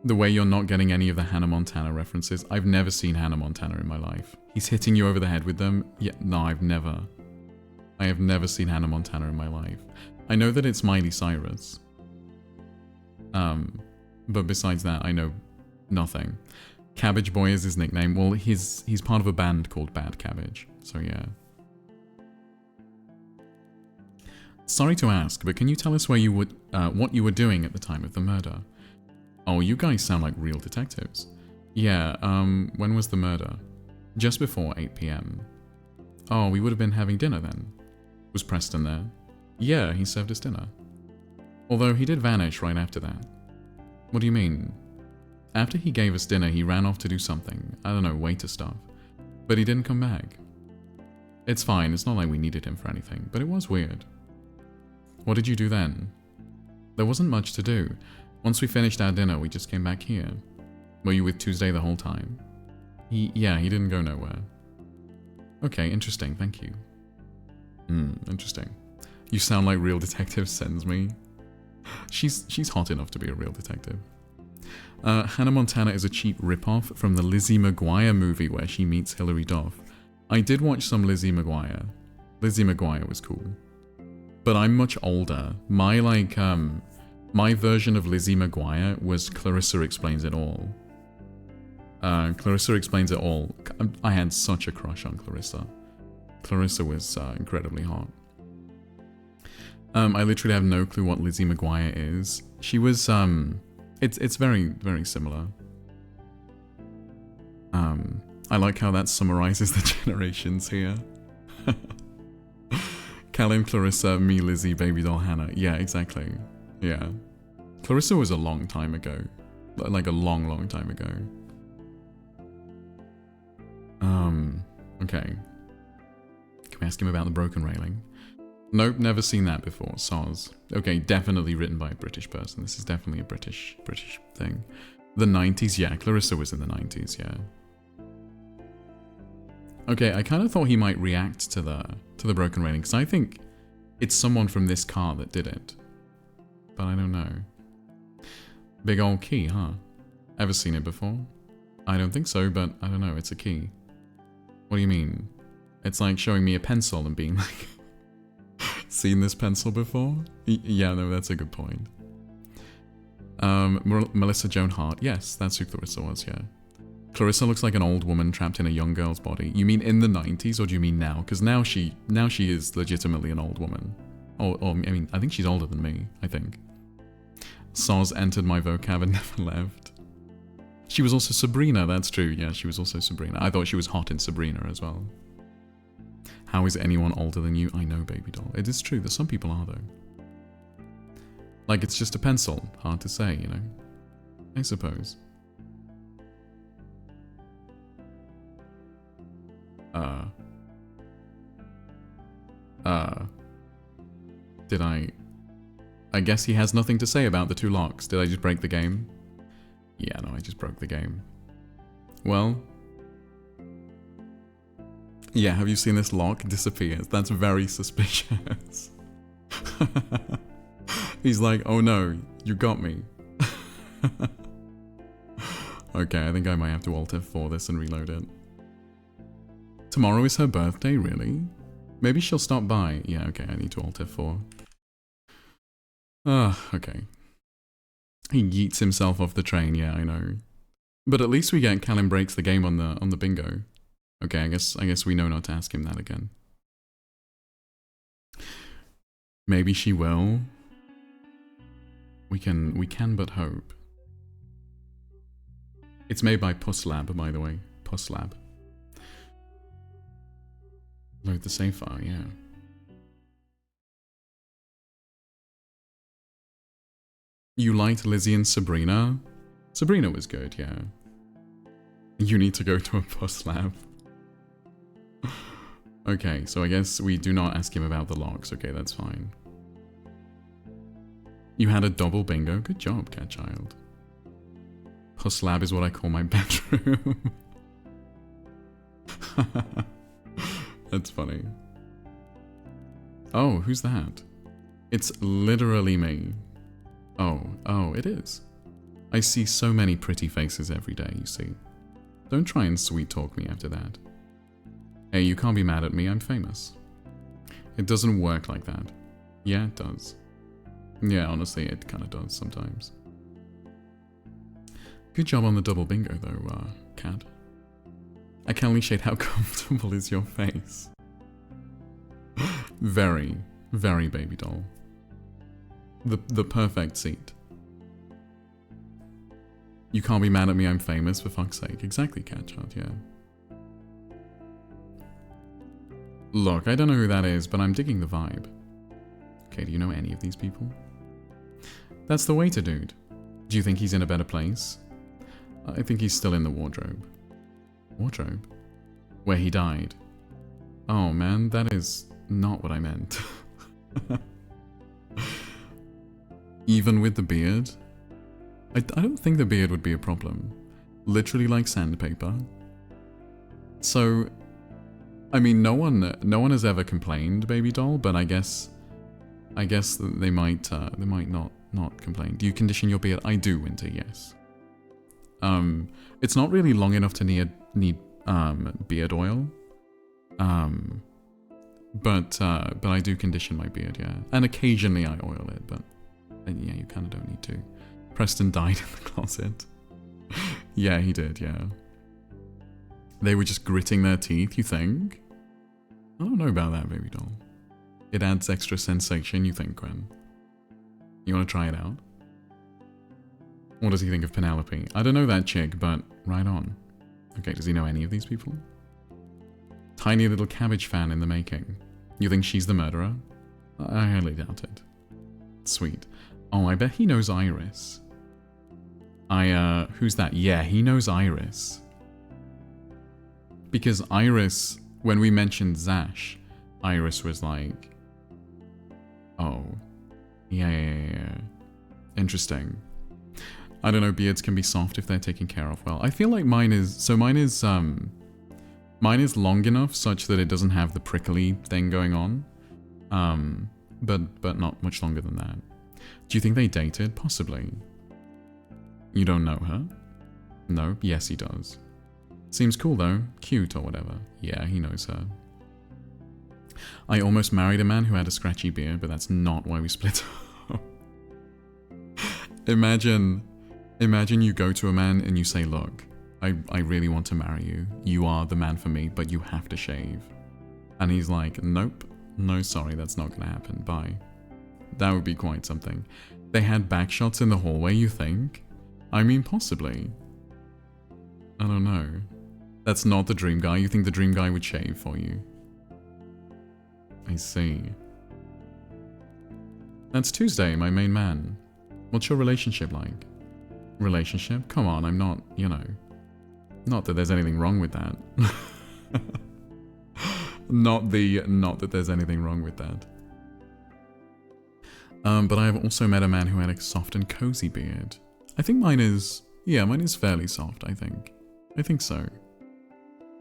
The way you're not getting any of the Hannah Montana references. I've never seen Hannah Montana in my life. He's hitting you over the head with them? Yeah, no, I have never seen Hannah Montana in my life. I know that it's Miley Cyrus. But besides that, I know nothing. Cabbage Boy is his nickname. Well, he's part of a band called Bad Cabbage. So yeah. Sorry to ask, but can you tell us where you would, what you were doing at the time of the murder? Oh, you guys sound like real detectives. Yeah, when was the murder? Just before 8 p.m. Oh, we would have been having dinner then. Was Preston there? Yeah, he served us dinner. Although he did vanish right after that. What do you mean? After he gave us dinner, he ran off to do something. I don't know, waiter stuff. But he didn't come back. It's fine, it's not like we needed him for anything, but it was weird. What did you do then? There wasn't much to do. Once we finished our dinner, we just came back here. Were you with Tuesday the whole time? Yeah, he didn't go nowhere. Okay, interesting, thank you. Interesting. You sound like real detective, sends me. She's hot enough to be a real detective. Hannah Montana is a cheap ripoff from the Lizzie McGuire movie where she meets Hilary Duff. I did watch some Lizzie McGuire. Lizzie McGuire was cool. But I'm much older. My version of Lizzie McGuire was Clarissa Explains It All. Clarissa Explains It All. I had such a crush on Clarissa. Clarissa was incredibly hot. I literally have no clue what Lizzie McGuire is. She was, it's very, very similar. I like how that summarizes the generations here. Callum, Clarissa, me, Lizzie, Baby Doll, Hannah. Yeah, exactly. Yeah. Clarissa was a long time ago. Like a long, long time ago. Okay. Can we ask him about the broken railing? Nope, never seen that before. Soz. Okay, definitely written by a British person. This is definitely a British thing. The 90s, yeah. Clarissa was in the 90s, yeah. Okay, I kind of thought he might react to the broken railing, because I think it's someone from this car that did it. But I don't know. Big old key, huh? Ever seen it before? I don't think so, but I don't know, it's a key. What do you mean? It's like showing me a pencil and being like, seen this pencil before? Yeah, no, that's a good point. Melissa Joan Hart. Yes, that's who Clarissa was, yeah. Clarissa looks like an old woman trapped in a young girl's body. You mean in the 90s or do you mean now? Because now she is legitimately an old woman. Or I mean, I think she's older than me, I think. Soz entered my vocab and never left. She was also Sabrina, that's true. Yeah, she was also Sabrina. I thought she was hot in Sabrina as well. How is anyone older than you? I know, Baby Doll. It is true that some people are, though. Like, it's just a pencil. Hard to say, you know? I suppose. Did I guess he has nothing to say about the two locks. Did I just break the game? Yeah, no, I just broke the game. Well... yeah, have you seen this lock? It disappears. That's very suspicious. He's like, oh no, you got me. Okay, I think I might have to Alt F4 this and reload it. Tomorrow is her birthday, really? Maybe she'll stop by. Yeah, okay, I need to Alt F4. Okay. He yeets himself off the train, yeah, I know. But at least we get Callum breaks the game on the bingo. Okay, I guess we know not to ask him that again. Maybe she will. We can but hope. It's made by Pusslab, by the way. Pusslab. Load the save file, yeah. You liked Lizzie and Sabrina? Sabrina was good, yeah. You need to go to a Pusslab. Okay, so I guess we do not ask him about the logs. Okay, that's fine. You had a double bingo. Good job, cat child. Pusslab is what I call my bedroom. That's funny. Oh, who's that? It's literally me. Oh, it is. I see so many pretty faces every day, you see. Don't try and sweet talk me after that. Hey, you can't be mad at me, I'm famous. It doesn't work like that. Yeah, it does. Yeah, honestly, it kind of does sometimes. Good job on the double bingo though, Cat. I can only shade how comfortable is your face. Very, very baby doll. The perfect seat. You can't be mad at me, I'm famous, for fuck's sake. Exactly, cat child, yeah. Look, I don't know who that is, but I'm digging the vibe. Okay, do you know any of these people? That's the waiter dude. Do you think he's in a better place? I think he's still in the wardrobe. Wardrobe? Where he died. Oh man, that is not what I meant. Even with the beard? I don't think the beard would be a problem. Literally like sandpaper. So, I mean, no one has ever complained, baby doll, but I guess they might not complain. Do you condition your beard? I do, Winter, yes. It's not really long enough to need beard oil. But I do condition my beard, yeah. And occasionally I oil it, but yeah, you kind of don't need to. Preston died in the closet. Yeah, he did, yeah. They were just gritting their teeth, you think? I don't know about that, baby doll. It adds extra sensation, you think, Gwen? You want to try it out? What does he think of Penelope? I don't know that chick, but right on. Okay, does he know any of these people? Tiny little cabbage fan in the making. You think she's the murderer? I highly doubt it. Sweet. Oh, I bet he knows Iris. Who's that? Yeah, he knows Iris. Because Iris, when we mentioned Zash, Iris was like, oh, yeah. Interesting. I don't know, beards can be soft if they're taken care of well. I feel like mine is long enough such that it doesn't have the prickly thing going on. But not much longer than that. Do you think they dated? Possibly. You don't know her? No? Yes, he does. Seems cool though. Cute or whatever. Yeah, he knows her. I almost married a man who had a scratchy beard, but that's not why we split up. Imagine you go to a man and you say, look, I really want to marry you. You are the man for me, but you have to shave. And he's like, nope. No, sorry, that's not gonna happen. Bye. That would be quite something. They had back shots in the hallway, you think? I mean, possibly. I don't know. That's not the dream guy. You think the dream guy would shave for you? I see. That's Tuesday, my main man. What's your relationship like? Relationship? Come on, I'm not, you know. Not that there's anything wrong with that. Not that there's anything wrong with that. But I have also met a man who had a soft and cozy beard. I think mine is fairly soft, I think. I think so.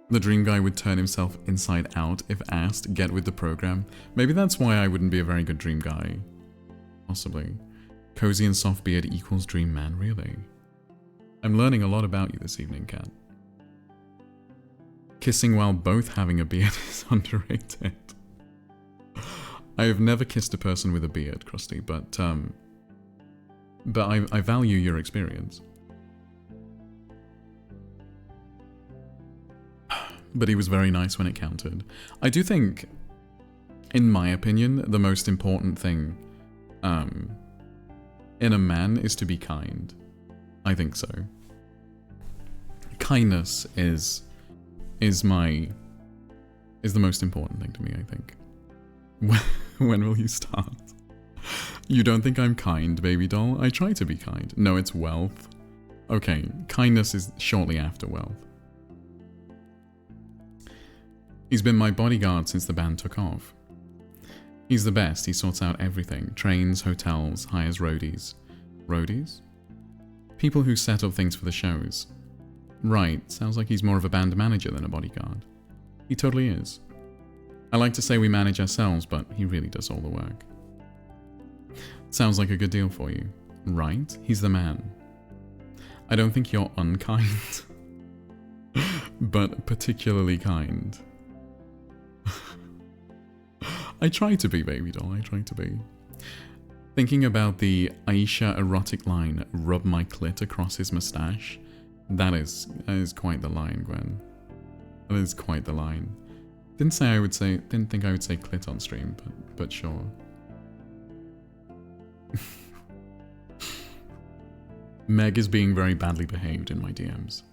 The dream guy would turn himself inside out if asked, get with the program. Maybe that's why I wouldn't be a very good dream guy. Possibly. Cozy and soft beard equals dream man, really. I'm learning a lot about you this evening, Kat. Kissing while both having a beard is underrated. I have never kissed a person with a beard, Krusty, but I value your experience. But he was very nice when it counted. I do think In my opinion, the most important thing in a man is to be kind. I think so. Kindness is the most important thing to me, I think. When will you start? You don't think I'm kind, baby doll? I try to be kind. No, it's wealth. Okay, kindness is shortly after wealth. He's been my bodyguard since the band took off. He's the best. He sorts out everything. Trains, hotels, hires roadies. Roadies? People who set up things for the shows. Right, sounds like he's more of a band manager than a bodyguard. He totally is. I like to say we manage ourselves, but he really does all the work. Sounds like a good deal for you. Right? He's the man. I don't think you're unkind, but particularly kind. I try to be, baby doll, I try to be. Thinking about the Aisha erotic line, rub my clit across his moustache, that is quite the line, Gwen. That is quite the line. Didn't think I would say clit on stream, but sure. Meg is being very badly behaved in my DMs.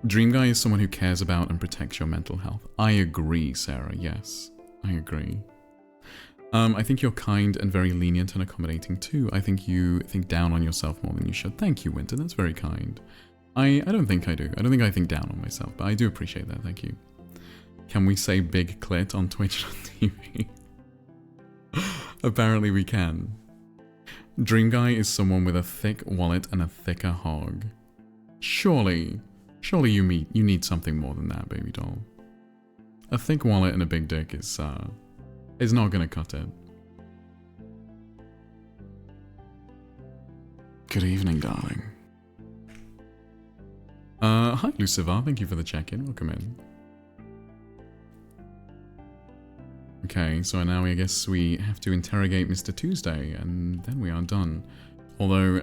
Dream Guy is someone who cares about and protects your mental health. I agree, Sarah, yes. I agree. I think you're kind and very lenient and accommodating too. I think you think down on yourself more than you should. Thank you, Winter, that's very kind. I don't think I do. I don't think I think down on myself, but I do appreciate that, thank you. Can we say big clit on Twitch.tv? Apparently we can. Dream Guy is someone with a thick wallet and a thicker hog. Surely you need something more than that, baby doll. A thick wallet and a big dick is not gonna cut it. Good evening, darling. Hi Lucifer, thank you for the check-in. Welcome in. Okay, so now I guess we have to interrogate Mr. Tuesday, and then we are done. Although,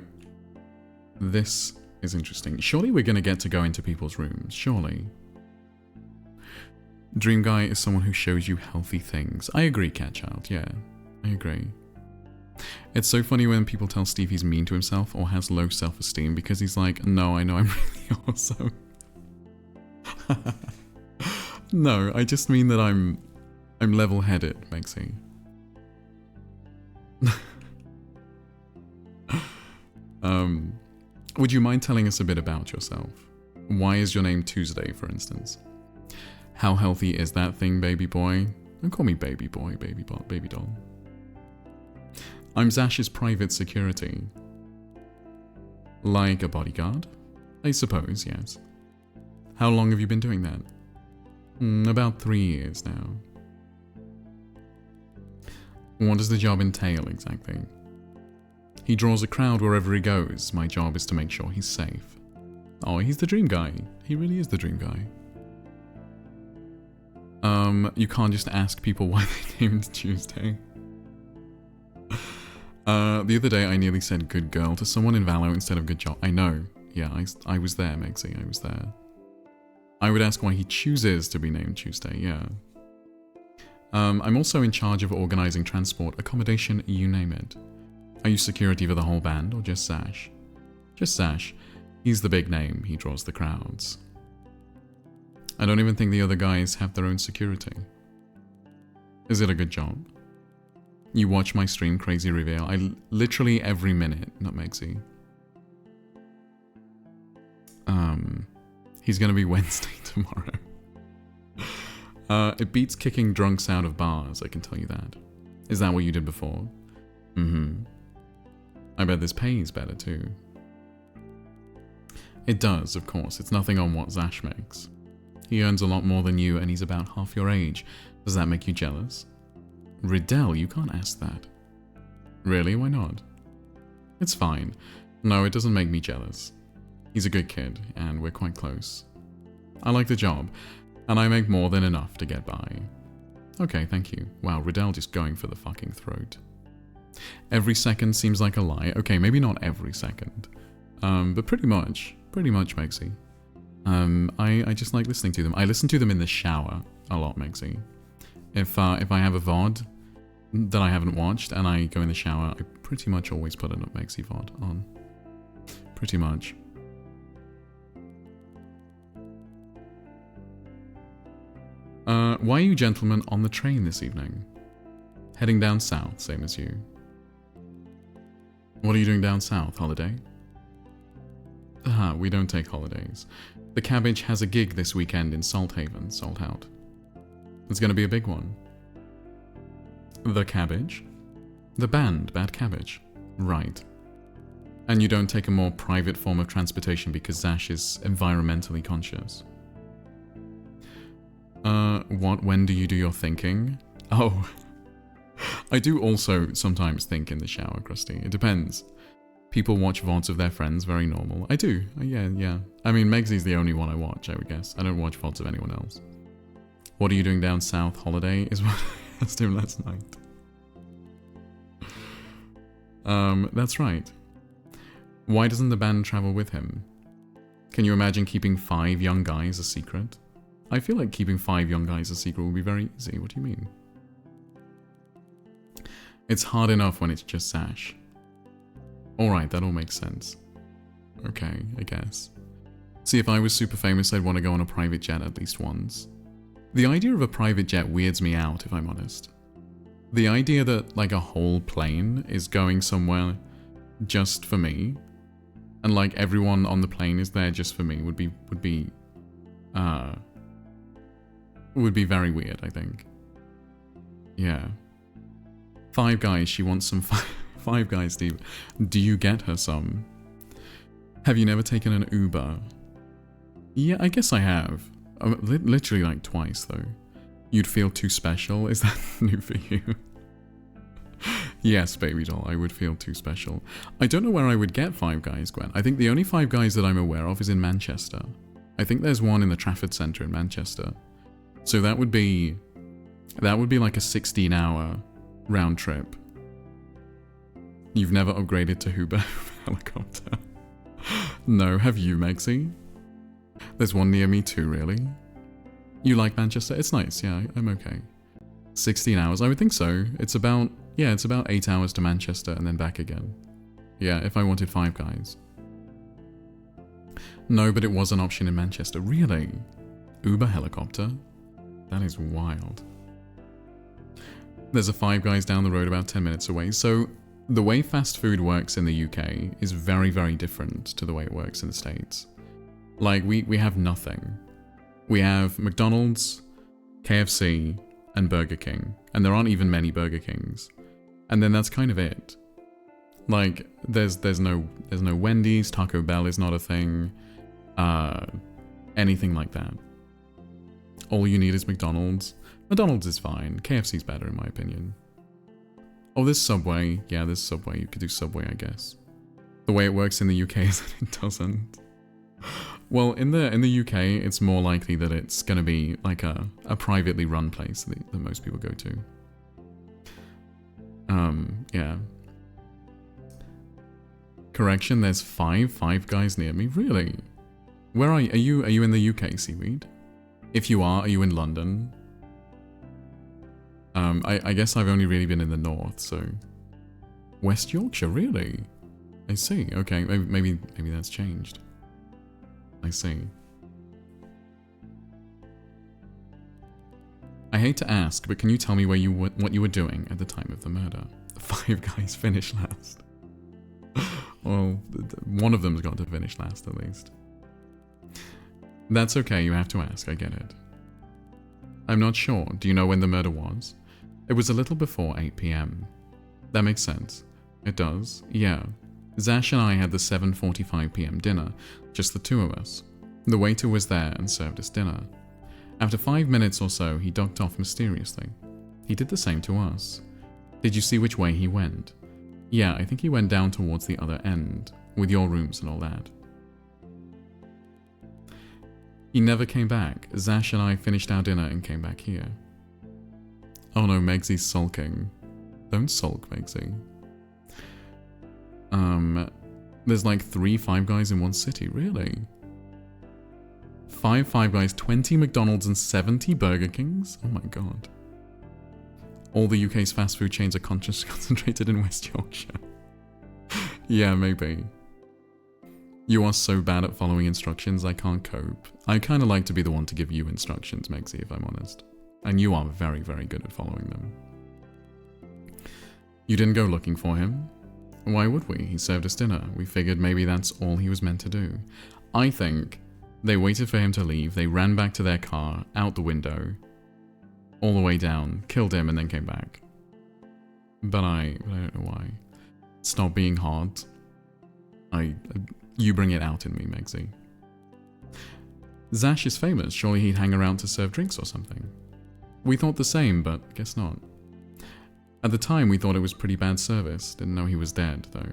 this is interesting. Surely we're gonna get to go into people's rooms, surely. Dream Guy is someone who shows you healthy things. I agree, Catchild, yeah. I agree. It's so funny when people tell Steve he's mean to himself or has low self-esteem because he's like, no, I know I'm really awesome. No, I just mean that I'm level-headed, Mexi. Would you mind telling us a bit about yourself? Why is your name Tuesday, for instance? How healthy is that thing, baby boy? Don't call me baby boy, baby doll. I'm Zash's private security. Like a bodyguard? I suppose, yes. How long have you been doing that? About 3 years now. What does the job entail exactly? He draws a crowd wherever he goes. My job is to make sure he's safe. Oh, he's the dream guy. He really is the dream guy. You can't just ask people why they named Tuesday. The other day I nearly said good girl to someone in Valo instead of good job. I know. Yeah, I was there, Mexi. I was there. I would ask why he chooses to be named Tuesday, yeah. I'm also in charge of organising transport, accommodation, you name it. Are you security for the whole band or just Sash? Just Sash. He's the big name, he draws the crowds. I don't even think the other guys have their own security. Is it a good job? You watch my stream, Crazy Reveal. I literally every minute, not Mexi. He's gonna be Wednesday tomorrow. It beats kicking drunks out of bars, I can tell you that. Is that what you did before? I bet this pays better too. It does, of course. It's nothing on what Zash makes. He earns a lot more than you and he's about half your age. Does that make you jealous? Riddell, you can't ask that. Really? Why not? It's fine. No, it doesn't make me jealous. He's a good kid, and we're quite close. I like the job, and I make more than enough to get by. Okay, thank you. Wow, Riddell just going for the fucking throat. Every second seems like a lie. Okay, maybe not every second. But pretty much, Mexi. I just like listening to them. I listen to them in the shower a lot, Mexi. If I have a VOD that I haven't watched and I go in the shower, I pretty much always put an Mexi VOD on. Pretty much. Why are you gentlemen on the train this evening? Heading down south, same as you. What are you doing down south? Holiday? We don't take holidays. The Cabbage has a gig this weekend in Salthaven, sold out. It's gonna be a big one. The Cabbage? The band, Bad Cabbage. Right. And you don't take a more private form of transportation because Zash is environmentally conscious. When do you do your thinking? Oh. I do also sometimes think in the shower, Krusty. It depends. People watch VODs of their friends, very normal. I do. Yeah. I mean, Megsy's the only one I watch, I would guess. I don't watch VODs of anyone else. What are you doing down south? Holiday is what I asked him last night. That's right. Why doesn't the band travel with him? Can you imagine keeping 5 young guys a secret? I feel like keeping 5 young guys a secret would be very easy. What do you mean? It's hard enough when it's just Zash. Alright, that all makes sense. Okay, I guess. See, if I was super famous, I'd want to go on a private jet at least once. The idea of a private jet weirds me out, if I'm honest. The idea that, like, a whole plane is going somewhere just for me, and, like, everyone on the plane is there just for me would be very weird, I think. Yeah. 5 guys, she wants some 5 guys, Steve. Do you get her some? Have you never taken an Uber? Yeah, I guess I have. Literally like twice, though. You'd feel too special? Is that new for you? Yes, baby doll, I would feel too special. I don't know where I would get 5 guys, Gwen. I think the only 5 guys that I'm aware of is in Manchester. I think there's one in the Trafford Centre in Manchester. So that would be like a 16-hour round trip. You've never upgraded to Uber helicopter? No, have you, Megsy? There's one near me too, really? You like Manchester? It's nice, yeah, I'm okay. 16 hours, I would think so. It's about 8 hours to Manchester and then back again. Yeah, if I wanted 5 guys. No, but it was an option in Manchester. Really? Uber helicopter? That is wild. There's a 5 guys down the road about 10 minutes away. So the way fast food works in the UK is very, very different to the way it works in the States. Like, we have nothing. We have McDonald's, KFC, and Burger King. And there aren't even many Burger Kings. And then that's kind of it. Like, there's no Wendy's, Taco Bell is not a thing. Anything like that. All you need is McDonald's. McDonald's is fine. KFC's better in my opinion. Oh, there's Subway. Yeah, there's Subway. You could do Subway, I guess. The way it works in the UK is that it doesn't. Well, in the UK, it's more likely that it's gonna be like a privately run place that most people go to. Yeah. Correction, there's 5 guys near me. Really? Where are you? Are you in the UK, Seaweed? If you are you in London? I guess I've only really been in the north, so... West Yorkshire, really? I see, okay, maybe that's changed. I see. I hate to ask, but can you tell me what you were doing at the time of the murder? The 5 guys finished last. Well, one of them's got to finish last, at least. That's okay, you have to ask, I get it. I'm not sure. Do you know when the murder was? It was a little before 8 PM. That makes sense. It does, yeah. Zash and I had the 7:45 PM dinner, just the 2 of us. The waiter was there and served us dinner. After 5 minutes or so, he ducked off mysteriously. He did the same to us. Did you see which way he went? Yeah, I think he went down towards the other end, with your rooms and all that. He never came back. Zash and I finished our dinner and came back here. Oh no, Megsy's sulking. Don't sulk, Megsy. There's like 3 Five Guys in one city, really? 5 Five Guys, 20 McDonald's and 70 Burger Kings? Oh my god. All the UK's fast food chains are concentrated in West Yorkshire. Yeah, maybe. You are so bad at following instructions, I can't cope. I kind of like to be the one to give you instructions, Megsy, if I'm honest. And you are very, very good at following them. You didn't go looking for him? Why would we? He served us dinner. We figured maybe that's all he was meant to do. I think they waited for him to leave, they ran back to their car, out the window, all the way down, killed him, and then came back. But I don't know why. Stop being hard. You bring it out in me, Megsy. Zash is famous. Surely he'd hang around to serve drinks or something. We thought the same, but guess not. At the time, we thought it was pretty bad service. Didn't know he was dead, though.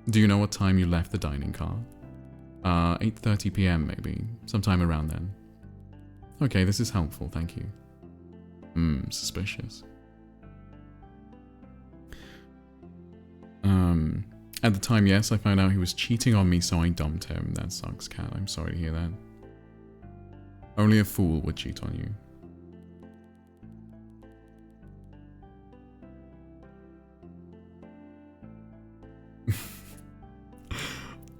Do you know what time you left the dining car? 8:30 PM, maybe. Sometime around then. Okay, this is helpful, thank you. Suspicious. At the time, yes, I found out he was cheating on me, so I dumped him. That sucks, Cat. I'm sorry to hear that. Only a fool would cheat on you.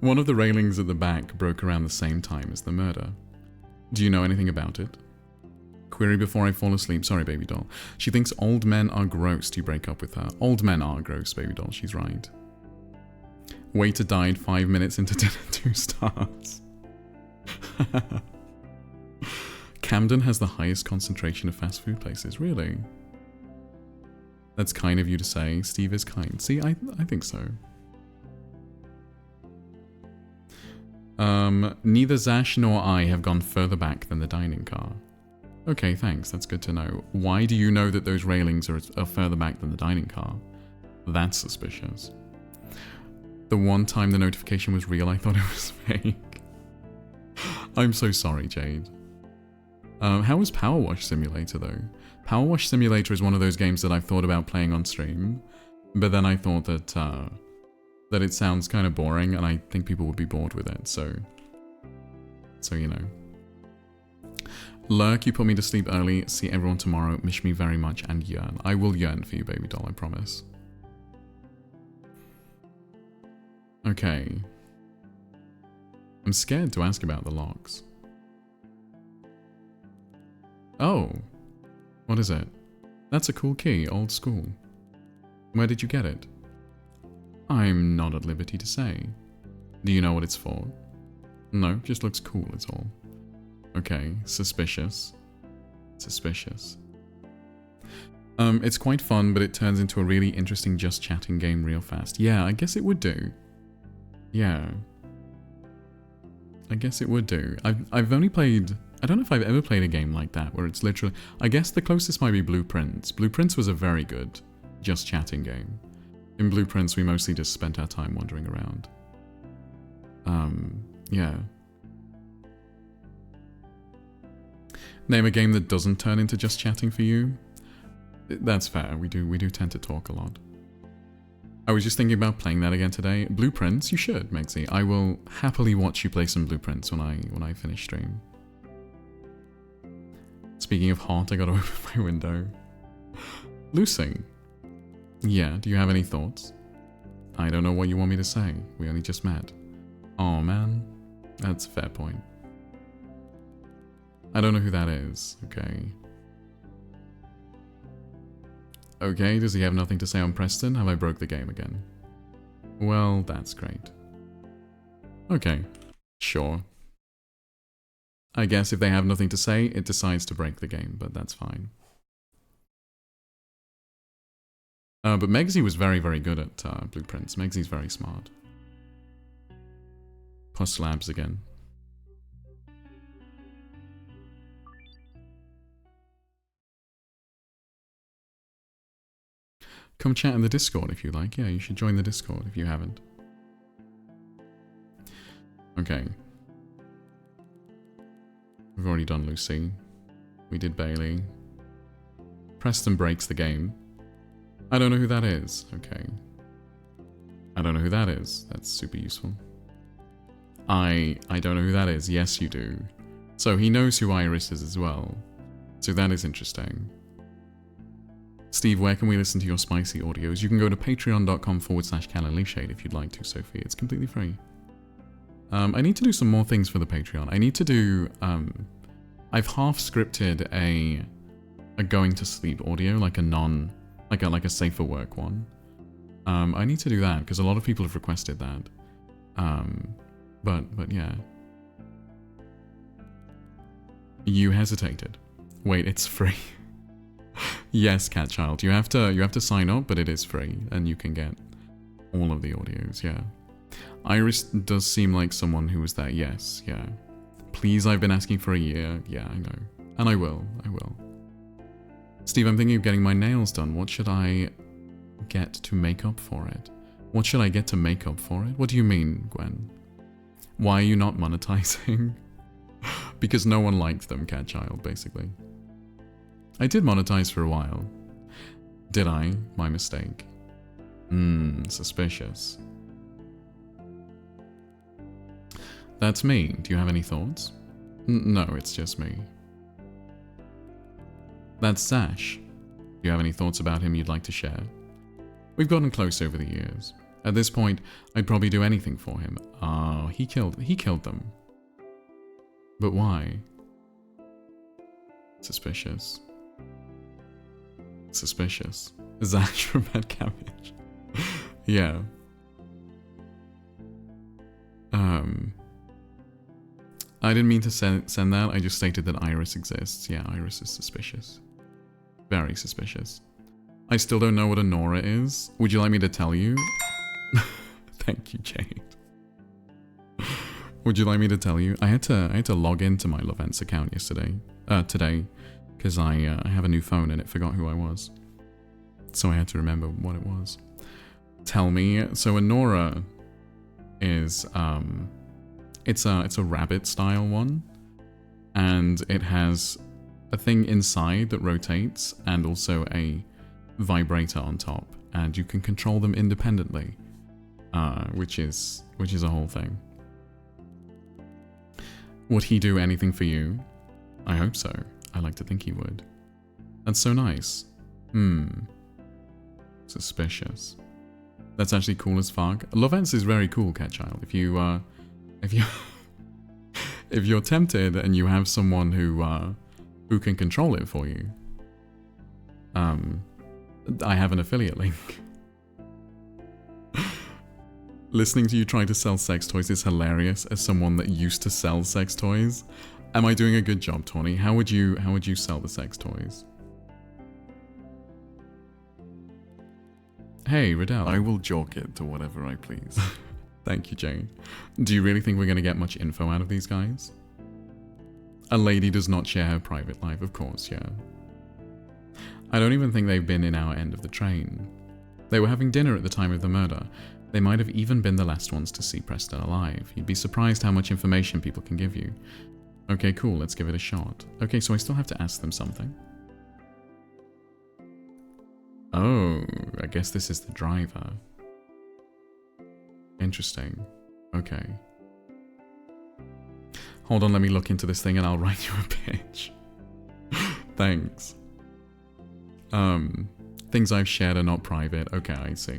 One of the railings at the back broke around the same time as the murder. Do you know anything about it? Query before I fall asleep. Sorry, baby doll. She thinks old men are gross. Do you break up with her? Old men are gross, baby doll. She's right. Waiter died 5 minutes into dinner. 2 stars. Camden has the highest concentration of fast food places. Really? That's kind of you to say. Steve is kind. See, I think so. Neither Zash nor I have gone further back than the dining car. Okay, thanks. That's good to know. Why do you know that those railings are further back than the dining car? That's suspicious. The one time the notification was real, I thought it was fake. I'm so sorry, Jade. How was Power Wash Simulator, though? Power Wash Simulator is one of those games that I've thought about playing on stream, but then I thought that it sounds kind of boring, and I think people would be bored with it, so you know. Lurk, you put me to sleep early. See everyone tomorrow. Miss me very much and yearn. I will yearn for you, baby doll, I promise. Okay. I'm scared to ask about the locks. Oh. What is it? That's a cool key, old school. Where did you get it? I'm not at liberty to say. Do you know what it's for? No, just looks cool, it's all. Okay, suspicious. Suspicious. It's quite fun, but it turns into a really interesting just chatting game real fast. Yeah, I guess it would do. Yeah. I guess it would do. I've only played... I don't know if I've ever played a game like that, where it's literally... I guess the closest might be Blueprints. Blueprints was a very good just chatting game. In Blueprints, we mostly just spent our time wandering around. Yeah. Name a game that doesn't turn into just chatting for you? That's fair, we do tend to talk a lot. I was just thinking about playing that again today. Blueprints, you should, Megsy. I will happily watch you play some Blueprints when I finish stream. Speaking of hot, I gotta open my window. Lucy. Yeah, do you have any thoughts? I don't know what you want me to say. We only just met. Oh man, that's a fair point. I don't know who that is, okay. Okay, does he have nothing to say on Preston? Have I broke the game again? Well, that's great. Okay, sure. I guess if they have nothing to say, it decides to break the game, but that's fine. But Megsy was very, very good at Blueprints. Megsy's very smart. Puss Labs again. Come chat in the Discord if you like. Yeah, you should join the Discord if you haven't. Okay. We've already done Lucy. We did Bailey. Preston breaks the game. I don't know who that is. Okay. I don't know who that is. That's super useful. I don't know who that is. Yes, you do. So he knows who Iris is as well. So that is interesting. Steve, where can we listen to your spicy audios? You can go to patreon.com/CallillyShade if you'd like to, Sophie. It's completely free. I need to do some more things for the Patreon. I need to do... I've half scripted a going to sleep audio, like a safer work one. I need to do that because a lot of people have requested that. But yeah. You hesitated. Wait, it's free. Yes, Catchild. You have to sign up, but it is free, and you can get all of the audios. Yeah. Iris does seem like someone who was there. Yes. Yeah. Please, I've been asking for a year. Yeah, I know, and I will. Steve, I'm thinking of getting my nails done. What should I get to make up for it? What should I get to make up for it? What do you mean, Gwen? Why are you not monetizing? Because no one liked them, Catchild, basically. I did monetize for a while. Did I? My mistake. Suspicious. That's me. Do you have any thoughts? No, it's just me. That's Zash. Do you have any thoughts about him you'd like to share? We've gotten close over the years. At this point, I'd probably do anything for him. He killed them. But why? Suspicious. Zash from Bad Cabbage. Yeah. I didn't mean to send that, I just stated that Iris exists. Yeah, Iris is suspicious. Very suspicious. I still don't know what a Nora is. Would you like me to tell you? Thank you, Jade. Would you like me to tell you? I had to log into my Lovents account today, because I have a new phone and it forgot who I was. So I had to remember what it was. Tell me. So a Nora is it's a rabbit style one, and it has a thing inside that rotates and also a vibrator on top, and you can control them independently, which is a whole thing. Would he do anything for you? I hope so. I like to think he would. That's so nice. Suspicious. That's actually cool as fuck. Lovents is very cool, Catchild. If you're tempted and you have someone who can control it for you, I have an affiliate link. Listening to you try to sell sex toys is hilarious as someone that used to sell sex toys. Am I doing a good job, Tawny? How would you sell the sex toys? Hey, Riddell. I will jork it to whatever I please. Thank you, Jane. Do you really think we're going to get much info out of these guys? A lady does not share her private life, of course, yeah. I don't even think they've been in our end of the train. They were having dinner at the time of the murder. They might have even been the last ones to see Preston alive. You'd be surprised how much information people can give you. Okay, cool, let's give it a shot. Okay, so I still have to ask them something. Oh, I guess this is the driver. Interesting. Okay. Hold on, let me look into this thing and I'll write you a pitch. Thanks. Things I've shared are not private. Okay, I see.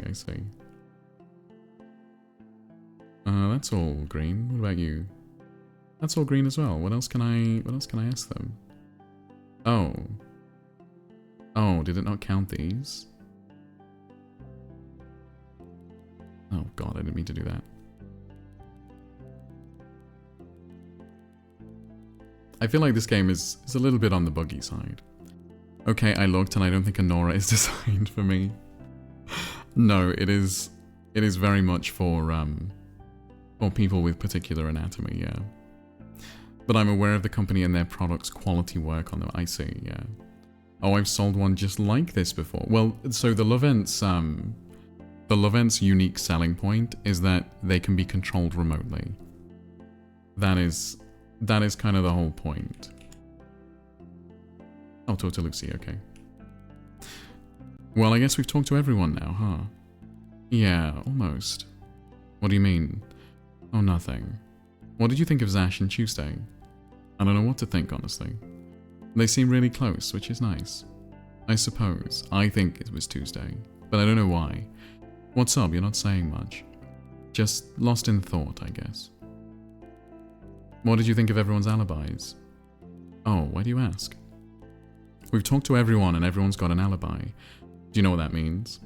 That's all green. What about you? That's all green as well. What else can I ask them? Oh, did it not count these? Oh god, I didn't mean to do that. I feel like this game is a little bit on the buggy side. Okay, I looked and I don't think a Nora is designed for me. No, it is very much for people with particular anatomy, yeah. But I'm aware of the company and their products' quality work on them. I see, yeah. Oh, I've sold one just like this before. Well, so the Lovents unique selling point is that they can be controlled remotely. That is kind of the whole point. Oh, talk to Lucy, okay. Well, I guess we've talked to everyone now, huh? Yeah, almost. What do you mean? Oh, nothing. What did you think of Zash and Tuesday? I don't know what to think, honestly. They seem really close, which is nice. I suppose. I think it was Tuesday, but I don't know why. What's up? You're not saying much. Just lost in thought, I guess. What did you think of everyone's alibis? Oh, why do you ask? We've talked to everyone and everyone's got an alibi. Do you know what that means?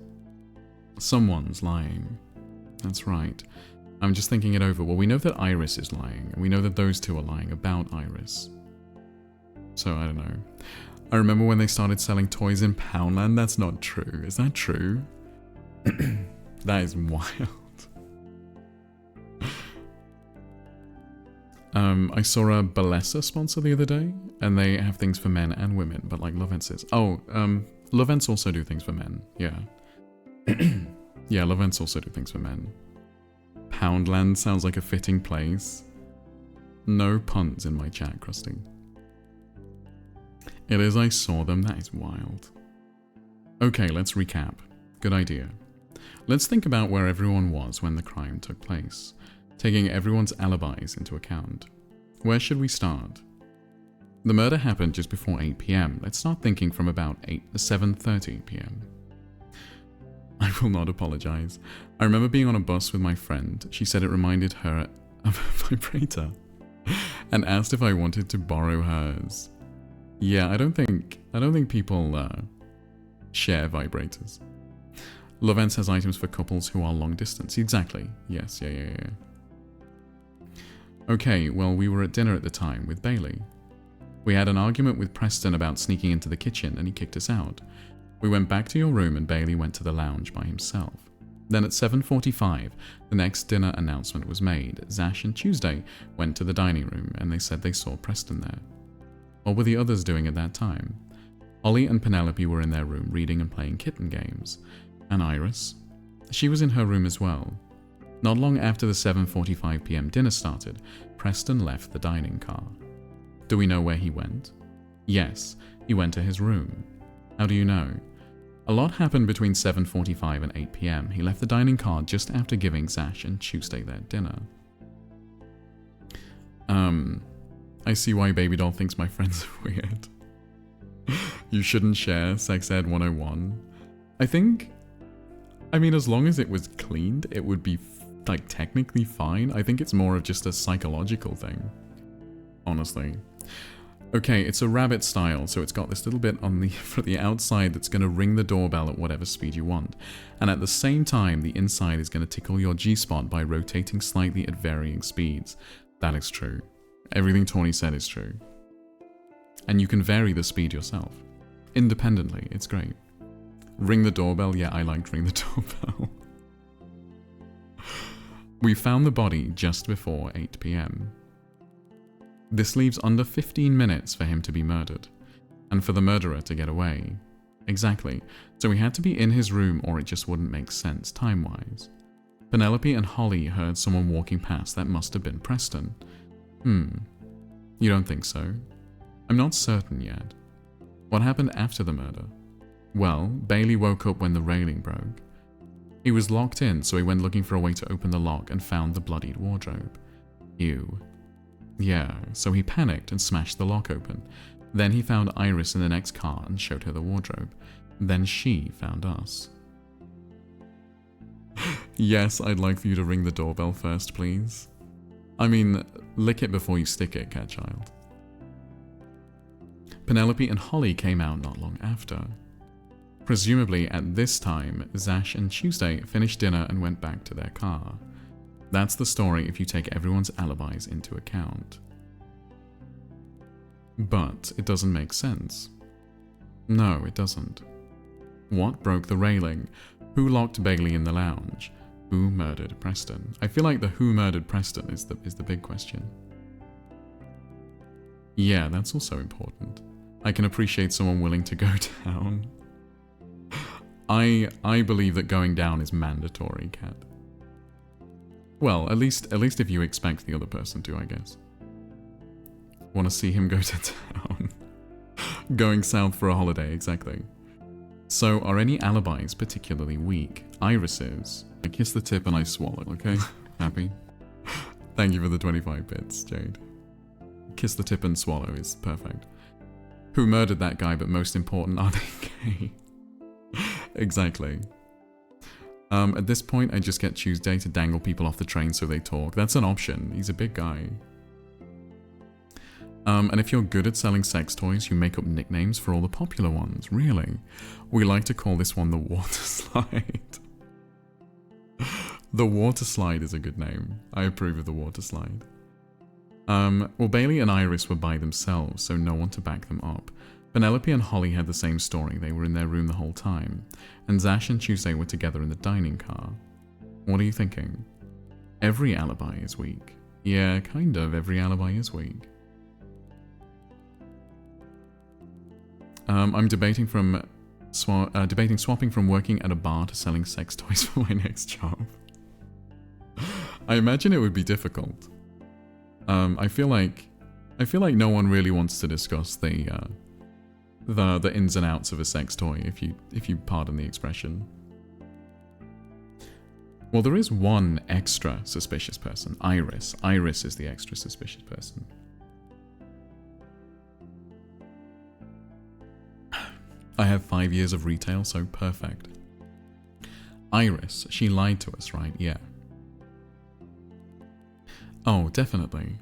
Someone's lying. That's right. I'm just thinking it over. Well, we know that Iris is lying, and we know that those two are lying about Iris. So, I don't know. I remember when they started selling toys in Poundland. That's not true. Is that true? That is wild. I saw a Balesa sponsor the other day, and they have things for men and women, but like Lovenses. Oh, Lovens also do things for men, yeah. Yeah, Lovens also do things for men. Poundland sounds like a fitting place. No puns in my chat, Krusty. It is, I saw them, that is wild. Okay, let's recap. Good idea. Let's think about where everyone was when the crime took place, taking everyone's alibis into account. Where should we start? The murder happened just before 8 PM. Let's start thinking from about 7:30 PM. I will not apologize. I remember being on a bus with my friend. She said it reminded her of a vibrator and asked if I wanted to borrow hers. Yeah, I don't think people share vibrators. Lovens has items for couples who are long distance. Exactly. Yes, yeah. Okay, well, we were at dinner at the time with Bailey. We had an argument with Preston about sneaking into the kitchen and he kicked us out. We went back to your room and Bailey went to the lounge by himself. Then at 7:45, the next dinner announcement was made. Zash and Tuesday went to the dining room and they said they saw Preston there. What were the others doing at that time? Ollie and Penelope were in their room reading and playing kitten games. And Iris? She was in her room as well. Not long after the 7:45 PM dinner started, Preston left the dining car. Do we know where he went? Yes, he went to his room. How do you know? A lot happened between 7:45 and 8 PM. He left the dining car just after giving Zash and Tuesday their dinner. I see why Baby Doll thinks my friends are weird. You shouldn't share Sex Ed 101. I mean, as long as it was cleaned, it would be, like, technically fine. I think it's more of just a psychological thing. Honestly. Okay, it's a rabbit style, so it's got this little bit on the outside that's going to ring the doorbell at whatever speed you want. And at the same time, the inside is going to tickle your G-spot by rotating slightly at varying speeds. That is true. Everything Tawny said is true. And you can vary the speed yourself. Independently, it's great. Ring the doorbell? Yeah, I liked ring the doorbell. We found the body just before 8 PM. This leaves under 15 minutes for him to be murdered, and for the murderer to get away. Exactly, so he had to be in his room or it just wouldn't make sense time-wise. Penelope and Holly heard someone walking past. That must have been Preston. You don't think so? I'm not certain yet. What happened after the murder? Well, Bailey woke up when the railing broke. He was locked in, so he went looking for a way to open the lock and found the bloodied wardrobe. Ew. Yeah, so he panicked and smashed the lock open. Then he found Iris in the next car and showed her the wardrobe. Then she found us. Yes, I'd like for you to ring the doorbell first, please. I mean, lick it before you stick it, Catchild. Penelope and Holly came out not long after. Presumably at this time, Zash and Tuesday finished dinner and went back to their car. That's the story if you take everyone's alibis into account. But it doesn't make sense. No, it doesn't. What broke the railing? Who locked Bailey in the lounge? Who murdered Preston? I feel like the who murdered Preston is the big question. Yeah, that's also important. I can appreciate someone willing to go down. I believe that going down is mandatory, Cat. Well, at least if you expect the other person to, I guess. Want to see him go to town. Going south for a holiday, exactly. So, are any alibis particularly weak? Iris's. I kiss the tip and I swallow, okay? Happy? Thank you for the 25 bits, Jade. Kiss the tip and swallow is perfect. Who murdered that guy, but most important, are they gay? Exactly. At this point, I just get Tuesday to dangle people off the train so they talk. That's an option. He's a big guy. And if you're good at selling sex toys, you make up nicknames for all the popular ones. Really? We like to call this one the water slide. The water slide is a good name. I approve of the water slide. Well, Bailey and Iris were by themselves, so no one to back them up. Penelope and Holly had the same story. They were in their room the whole time. And Zash and Tuesday were together in the dining car. What are you thinking? Every alibi is weak. Yeah, kind of. Every alibi is weak. I'm debating swapping from working at a bar to selling sex toys for my next job. I imagine it would be difficult. I feel like no one really wants to discuss the ins and outs of a sex toy, if you pardon the expression. Well, there is one extra suspicious person, Iris. Iris is the extra suspicious person. I have 5 years of retail, so perfect. Iris, she lied to us, right? Yeah. Oh, definitely.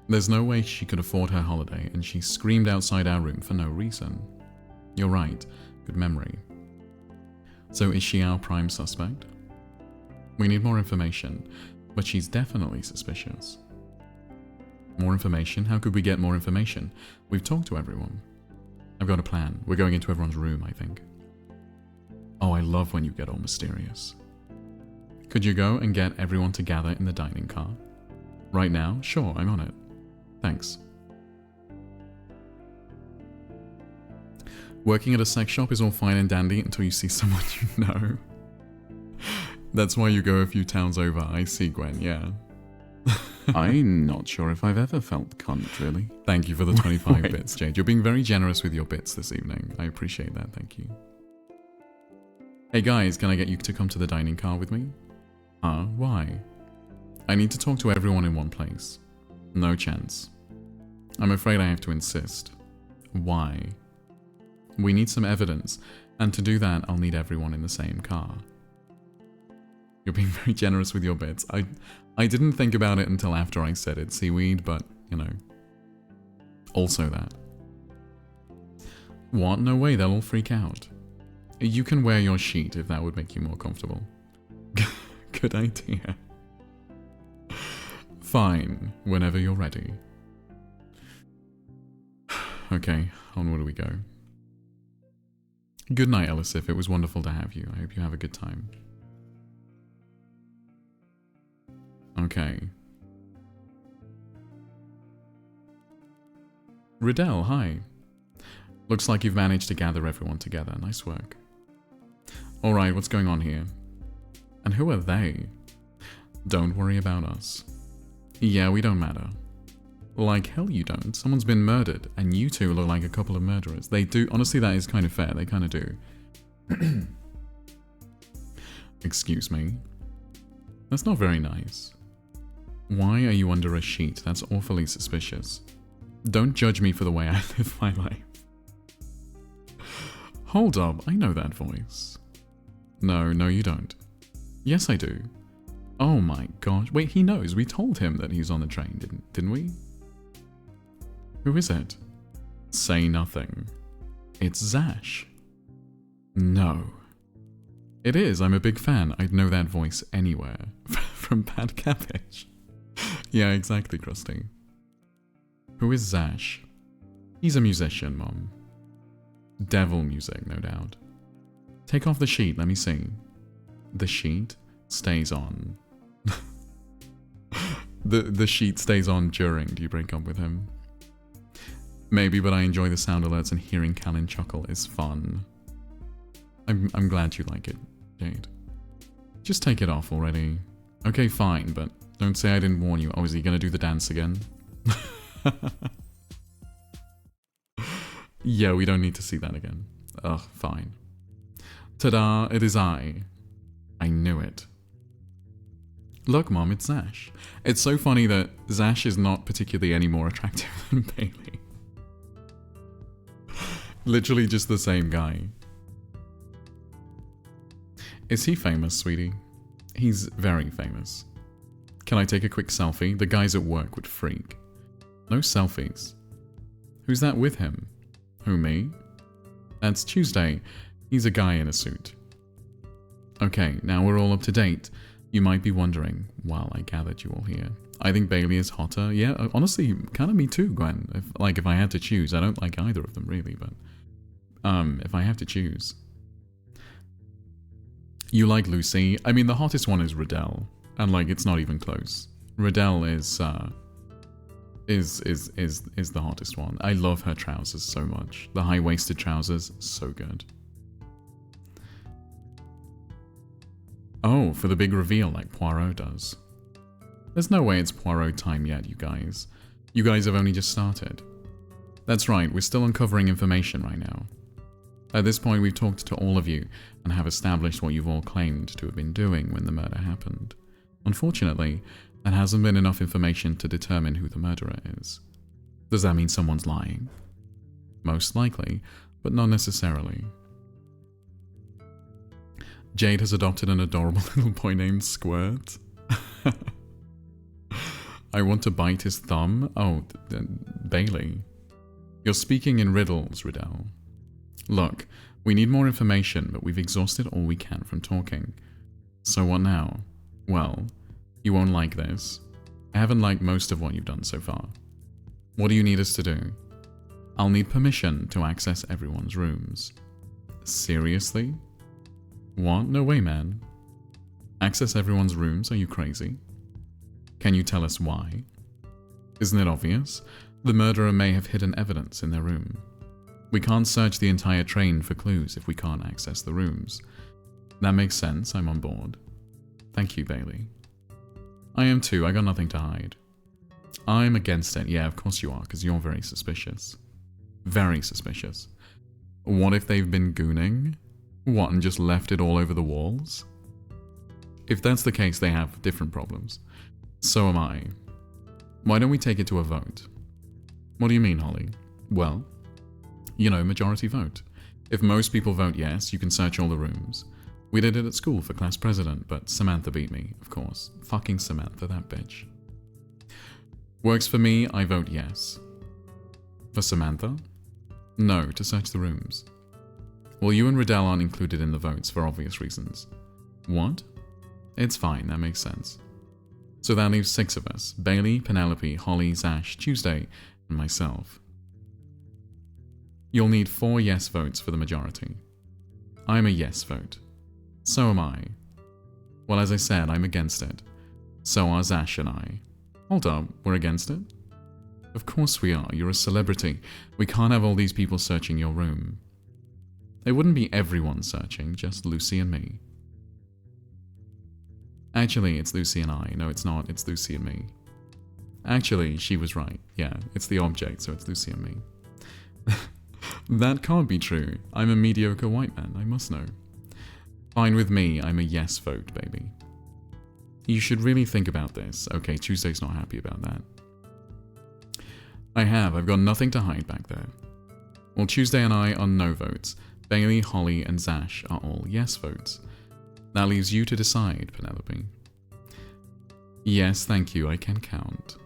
There's no way she could afford her holiday, and she screamed outside our room for no reason. You're right. Good memory. So is she our prime suspect? We need more information, but she's definitely suspicious. More information? How could we get more information? We've talked to everyone. I've got a plan. We're going into everyone's room, I think. Oh, I love when you get all mysterious. Could you go and get everyone to gather in the dining car? Right now? Sure, I'm on it. Thanks. Working at a sex shop is all fine and dandy until you see someone you know. That's why you go a few towns over. I see, Gwen, yeah. I'm not sure if I've ever felt cunt, really. Thank you for the 25 bits, Jade. You're being very generous with your bits this evening. I appreciate that, thank you. Hey guys, can I get you to come to the dining car with me? Why? I need to talk to everyone in one place. No chance. I'm afraid I have to insist. Why? We need some evidence, and to do that, I'll need everyone in the same car. You're being very generous with your bits. I didn't think about it until after I said it, seaweed, but, you know. Also that. What? No way, they'll all freak out. You can wear your sheet if that would make you more comfortable. Good idea. Fine, whenever you're ready. Okay, onward we go. Good night, Elisif. It was wonderful to have you. I hope you have a good time. Okay. Riddell, hi. Looks like you've managed to gather everyone together. Nice work. Alright, what's going on here? And who are they? Don't worry about us. Yeah, we don't matter. Like hell you don't. Someone's been murdered, and you two look like a couple of murderers. They do. Honestly, that is kind of fair. They kind of do. Excuse me. That's not very nice. Why are you under a sheet? That's awfully suspicious. Don't judge me for the way I live my life. Hold up, I know that voice. No, you don't. Yes, I do. Oh my gosh. Wait, he knows. We told him that he's on the train, didn't we? Who is it? Say nothing. It's Zash. No. It is. I'm a big fan. I'd know that voice anywhere. From Bad Cabbage. Yeah, exactly, Krusty. Who is Zash? He's a musician, Mom. Devil music, no doubt. Take off the sheet, let me see. The sheet stays on. The sheet stays on during. Do you break up with him? Maybe, but I enjoy the sound alerts and hearing Callan chuckle is fun. I'm glad you like it, Jade. Just take it off already. Okay, fine, but don't say I didn't warn you. Oh, is he gonna do the dance again? Yeah, we don't need to see that again. Ugh, fine. Ta-da, it is I. I knew it. Look, Mom, it's Zash. It's so funny that Zash is not particularly any more attractive than Bailey. Literally just the same guy. Is he famous, sweetie? He's very famous. Can I take a quick selfie? The guys at work would freak. No selfies. Who's that with him? Who, me? That's Tuesday. He's a guy in a suit. Okay, now we're all up to date. You might be wondering, well, I gathered you all here. I think Bailey is hotter. Yeah, honestly, kind of me too, Gwen. If I had to choose, I don't like either of them really, but if I have to choose. You like Lucy? I mean, the hottest one is Riddell, and like it's not even close. Riddell is the hottest one. I love her trousers so much. The high-waisted trousers, so good. Oh, for the big reveal like Poirot does. There's no way it's Poirot time yet, you guys. You guys have only just started. That's right, we're still uncovering information right now. At this point, we've talked to all of you and have established what you've all claimed to have been doing when the murder happened. Unfortunately, that hasn't been enough information to determine who the murderer is. Does that mean someone's lying? Most likely, but not necessarily. Jade has adopted an adorable little boy named Squirt. I want to bite his thumb. Oh, Bailey. You're speaking in riddles, Riddell. Look, we need more information, but we've exhausted all we can from talking. So what now? Well, you won't like this. I haven't liked most of what you've done so far. What do you need us to do? I'll need permission to access everyone's rooms. Seriously? What? No way, man. Access everyone's rooms? Are you crazy? Can you tell us why? Isn't it obvious? The murderer may have hidden evidence in their room. We can't search the entire train for clues if we can't access the rooms. That makes sense, I'm on board. Thank you, Bailey. I am too, I got nothing to hide. I'm against it, yeah, of course you are, because you're very suspicious. Very suspicious. What if they've been gooning? What, and just left it all over the walls? If that's the case, they have different problems. So am I. Why don't we take it to a vote? What do you mean, Holly? Well, you know, majority vote. If most people vote yes, you can search all the rooms. We did it at school for class president, but Samantha beat me, of course. Fucking Samantha, that bitch. Works for me, I vote yes. For Samantha? No, to search the rooms. Well, you and Riddell aren't included in the votes for obvious reasons. What? It's fine, that makes sense. So that leaves 6 of us. Bailey, Penelope, Holly, Zash, Tuesday, and myself. You'll need 4 yes votes for the majority. I'm a yes vote. So am I. Well, as I said, I'm against it. So are Zash and I. Hold up, we're against it? Of course we are, you're a celebrity. We can't have all these people searching your room. It wouldn't be everyone searching, just Lucy and me. Actually, it's Lucy and I. No, it's not, it's Lucy and me. Actually, she was right. Yeah, it's the object, so it's Lucy and me. That can't be true. I'm a mediocre white man, I must know. Fine with me, I'm a yes vote, baby. You should really think about this. Okay, Tuesday's not happy about that. I've got nothing to hide back there. Well, Tuesday and I are no votes. Bailey, Holly, and Zash are all yes votes. That leaves you to decide, Penelope. Yes, thank you, I can count.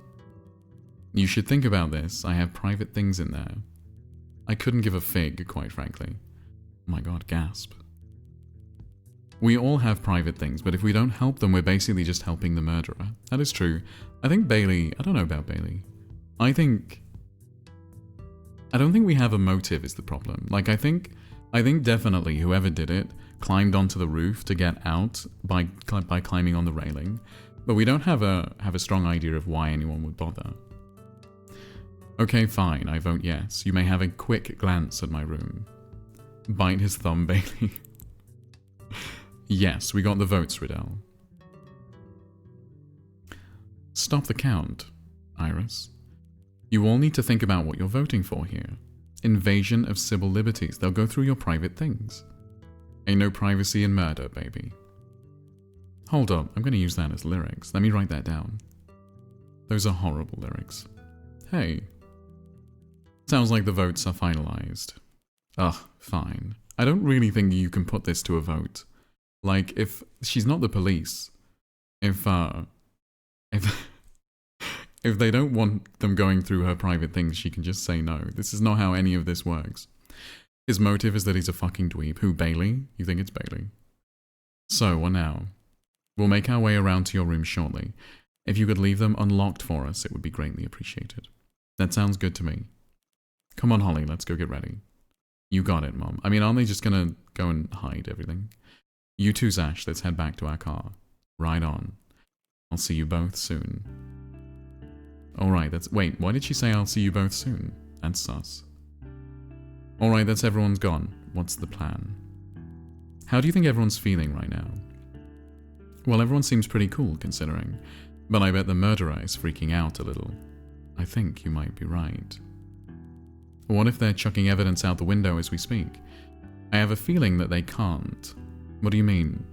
You should think about this, I have private things in there. I couldn't give a fig, quite frankly. Oh my god, gasp. We all have private things, but if we don't help them, we're basically just helping the murderer. That is true. I think Bailey... I don't know about Bailey. I don't think we have a motive is the problem. Like, I think definitely whoever did it climbed onto the roof to get out by climbing on the railing, but we don't have a strong idea of why anyone would bother. Okay, fine, I vote yes. You may have a quick glance at my room. Bite his thumb, Bailey. Yes, we got the votes, Riddell. Stop the count, Iris. You all need to think about what you're voting for here. Invasion of civil liberties. They'll go through your private things. Ain't no privacy in murder, baby. Hold up, I'm going to use that as lyrics. Let me write that down. Those are horrible lyrics. Hey. Sounds like the votes are finalized. Ugh, fine. I don't really think you can put this to a vote. Like, if she's not the police, if if they don't want them going through her private things, she can just say no. This is not how any of this works. His motive is that he's a fucking dweeb. Who, Bailey? You think it's Bailey? So, what now? We'll make our way around to your room shortly. If you could leave them unlocked for us, it would be greatly appreciated. That sounds good to me. Come on, Holly, let's go get ready. You got it, Mom. I mean, aren't they just gonna go and hide everything? You too, Zash, let's head back to our car. Right on. I'll see you both soon. Alright, wait, why did she say I'll see you both soon? That's sus. Alright, that's everyone's gone. What's the plan? How do you think everyone's feeling right now? Well, everyone seems pretty cool, considering. But I bet the murderer is freaking out a little. I think you might be right. What if they're chucking evidence out the window as we speak? I have a feeling that they can't. What do you mean?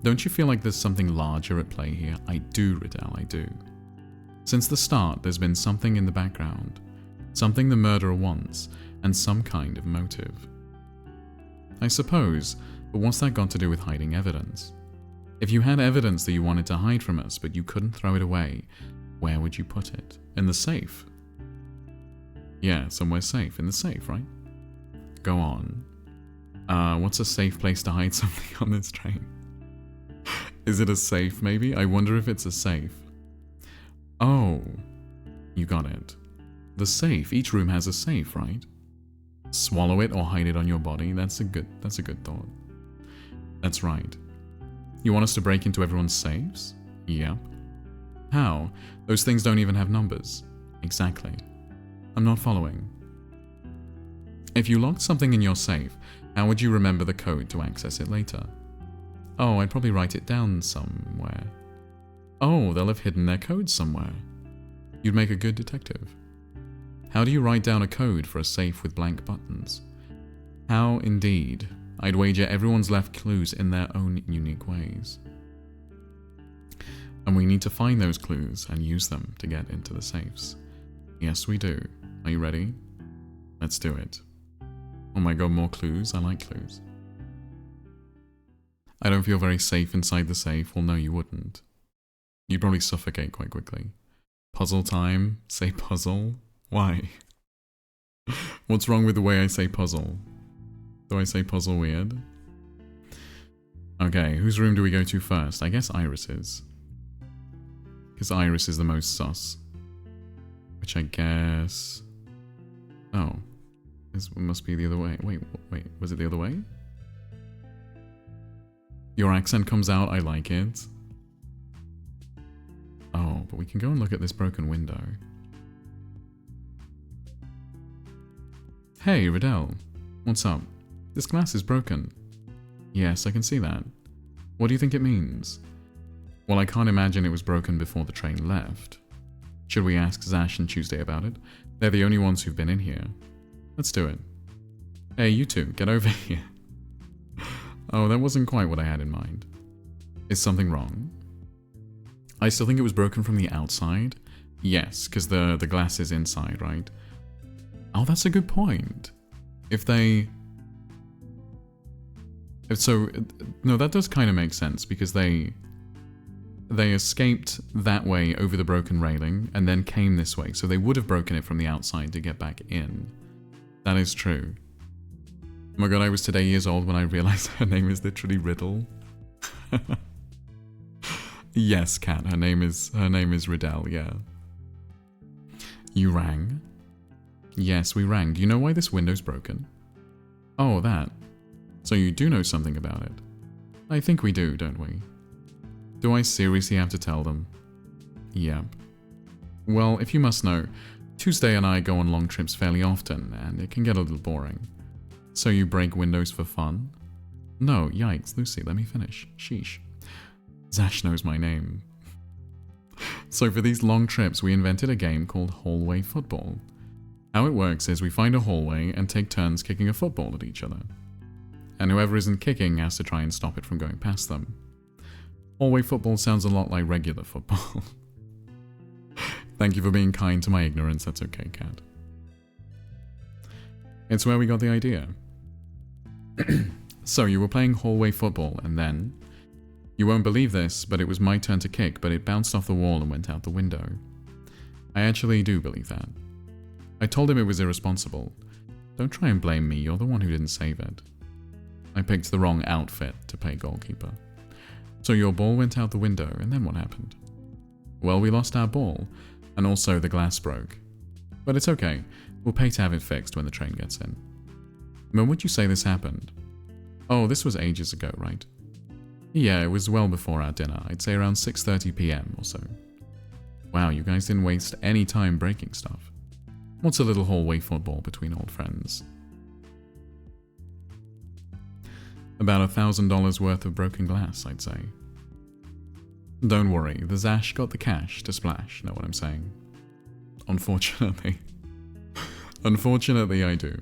Don't you feel like there's something larger at play here? I do, Riddell, I do. Since the start, there's been something in the background. Something the murderer wants, and some kind of motive. I suppose, but what's that got to do with hiding evidence? If you had evidence that you wanted to hide from us, but you couldn't throw it away, where would you put it? In the safe? Yeah, somewhere safe. In the safe, right? Go on. What's a safe place to hide something on this train? Is it a safe, maybe? I wonder if it's a safe. Oh, you got it. The safe. Each room has a safe, right? Swallow it or hide it on your body. That's a good thought. That's right. You want us to break into everyone's safes? Yep. How? Those things don't even have numbers. Exactly. I'm not following. If you locked something in your safe, how would you remember the code to access it later? Oh, I'd probably write it down somewhere. Oh, they'll have hidden their code somewhere. You'd make a good detective. How do you write down a code for a safe with blank buttons? How indeed. I'd wager everyone's left clues in their own unique ways. And we need to find those clues and use them to get into the safes. Yes, we do. Are you ready? Let's do it. Oh my god, more clues? I like clues. I don't feel very safe inside the safe. Well, no, you wouldn't. You'd probably suffocate quite quickly. Puzzle time? Say puzzle? Why? What's wrong with the way I say puzzle? Do I say puzzle weird? Okay, whose room do we go to first? I guess Iris's. Because Iris is the most sus. Which I guess... Oh. This must be the other way. Wait, was it the other way? Your accent comes out, I like it. Oh, but we can go and look at this broken window. Hey, Riddell. What's up? This glass is broken. Yes, I can see that. What do you think it means? Well, I can't imagine it was broken before the train left. Should we ask Zash and Tuesday about it? They're the only ones who've been in here. Let's do it. Hey, you two, get over here. Oh, that wasn't quite what I had in mind. Is something wrong? I still think it was broken from the outside. Yes, because the glass is inside, right? Oh, that's a good point. No, that does kind of make sense, because they escaped that way over the broken railing and then came this way, so they would have broken it from the outside to get back in. That is true. Oh my god, I was today years old when I realized her name is literally Riddle. Yes, Kat, her name is Riddell, yeah. You rang? Yes, we rang. Do you know why this window's broken? Oh, that. So you do know something about it. I think we do, don't we? Do I seriously have to tell them? Yep. Well, if you must know, Tuesday and I go on long trips fairly often, and it can get a little boring. So you break windows for fun? No, yikes, Lucy, let me finish. Sheesh. Zash knows my name. So for these long trips, we invented a game called Hallway Football. How it works is we find a hallway and take turns kicking a football at each other. And whoever isn't kicking has to try and stop it from going past them. Hallway football sounds a lot like regular football. Thank you for being kind to my ignorance, that's okay, Kat. It's where we got the idea. So you were playing hallway football and then... You won't believe this, but it was my turn to kick, but it bounced off the wall and went out the window. I actually do believe that. I told him it was irresponsible. Don't try and blame me, you're the one who didn't save it. I picked the wrong outfit to play goalkeeper. So your ball went out the window, and then what happened? Well, we lost our ball, and also the glass broke. But it's okay, we'll pay to have it fixed when the train gets in. When would you say this happened? Oh, this was ages ago, right? Yeah, it was well before our dinner. I'd say around 6:30 p.m. or so. Wow, you guys didn't waste any time breaking stuff. What's a little hallway football between old friends? About $1,000 worth of broken glass, I'd say. Don't worry, the Zash got the cash to splash, know what I'm saying? Unfortunately. Unfortunately, I do.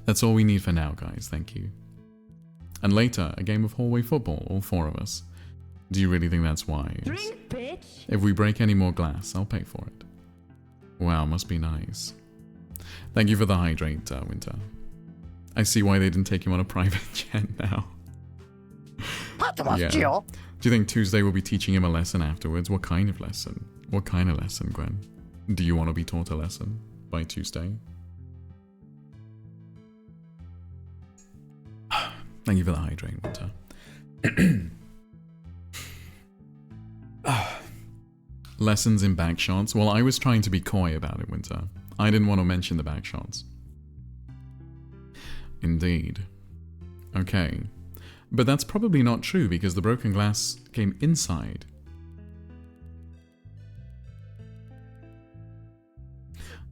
That's all we need for now, guys, thank you. And later, a game of hallway football, all four of us. Do you really think that's wise? Drink, bitch. If we break any more glass, I'll pay for it. Wow, must be nice. Thank you for the hydrate, Winter. I see why they didn't take him on a private jet now. Yeah. Do you think Tuesday will be teaching him a lesson afterwards? What kind of lesson? What kind of lesson, Gwen? Do you want to be taught a lesson by Tuesday? Thank you for the hydrate, Winter. Lessons in back shots? Well, I was trying to be coy about it, Winter. I didn't want to mention the back shots. Indeed. Okay. But that's probably not true because the broken glass came inside.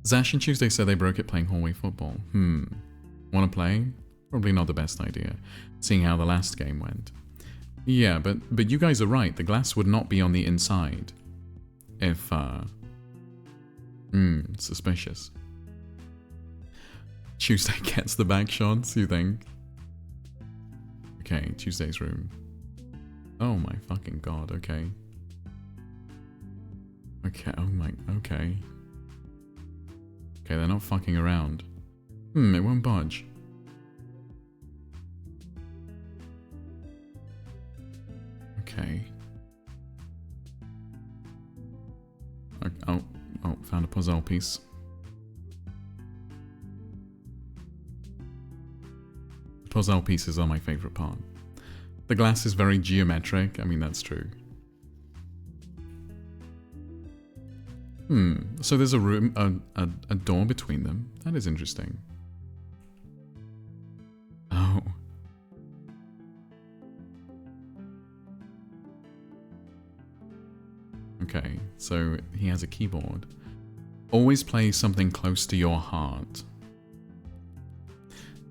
Zash and Tuesday said they broke it playing hallway football. Wanna play? Probably not the best idea, seeing how the last game went. Yeah, but you guys are right, the glass would not be on the inside. If, suspicious. Tuesday gets the back shots, you think? Okay, Tuesday's room. Oh my fucking god, okay. Okay, okay. Okay, they're not fucking around. It won't budge. Okay. Oh, found a puzzle piece. Puzzle pieces are my favorite part. The glass is very geometric. I mean, that's true. So there's a room, a door between them. That is interesting. Oh. Okay, so he has a keyboard. Always play something close to your heart.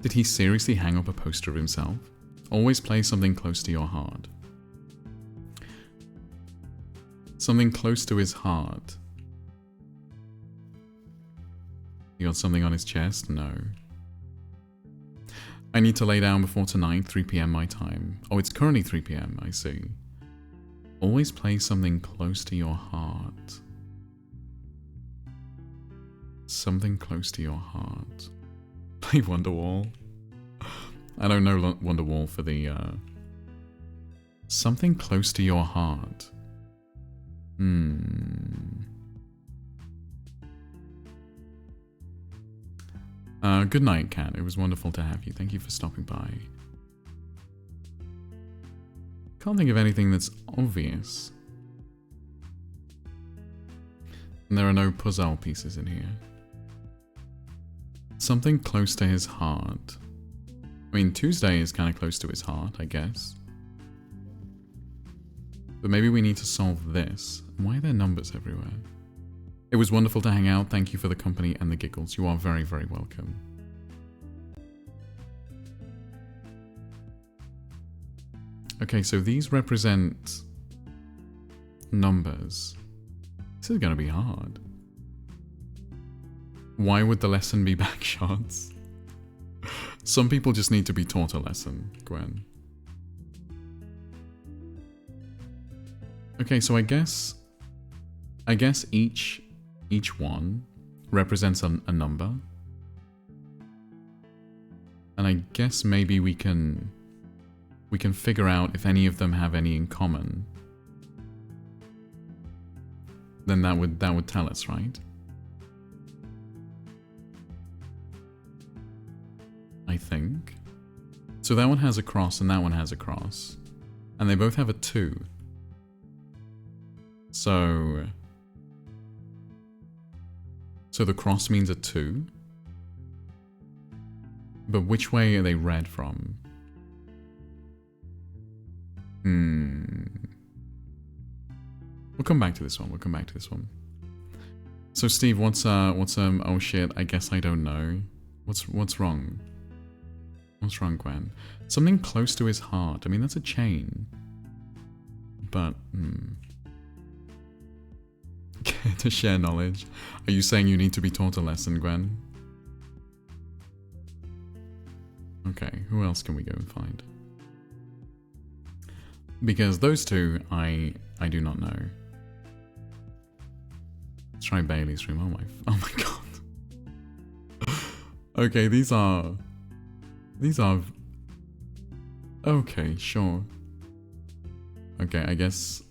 Did he seriously hang up a poster of himself? Always play something close to your heart. Something close to his heart. He got something on his chest? No. I need to lay down before tonight, 3 p.m. my time. Oh, it's currently 3 p.m, I see. Always play something close to your heart. Something close to your heart. Play Wonderwall. I don't know Wonderwall for the, something close to your heart. Good night, Kat. It was wonderful to have you. Thank you for stopping by. Can't think of anything that's obvious. And there are no puzzle pieces in here. Something close to his heart. I mean, Tuesday is kind of close to his heart, I guess. But maybe we need to solve this. Why are there numbers everywhere? It was wonderful to hang out. Thank you for the company and the giggles. You are very, very welcome. Okay, so these represent numbers. This is going to be hard. Why would the lesson be back shots? Some people just need to be taught a lesson, Gwen. Okay, so I guess each one represents a number. And I guess maybe we can figure out if any of them have any in common. Then that would tell us, right? I think. So that one has a cross and that one has a cross. And they both have a 2. So the cross means a 2. But which way are they read from? We'll come back to this one. So Steve, what's oh shit, I guess I don't know. What's wrong? What's wrong, Gwen? Something close to his heart. I mean, that's a chain. But, to share knowledge. Are you saying you need to be taught a lesson, Gwen? Okay, who else can we go and find? Because those two, I do not know. Let's try Bailey's room. Oh my god. Okay, these are... Okay, sure. Okay, I guess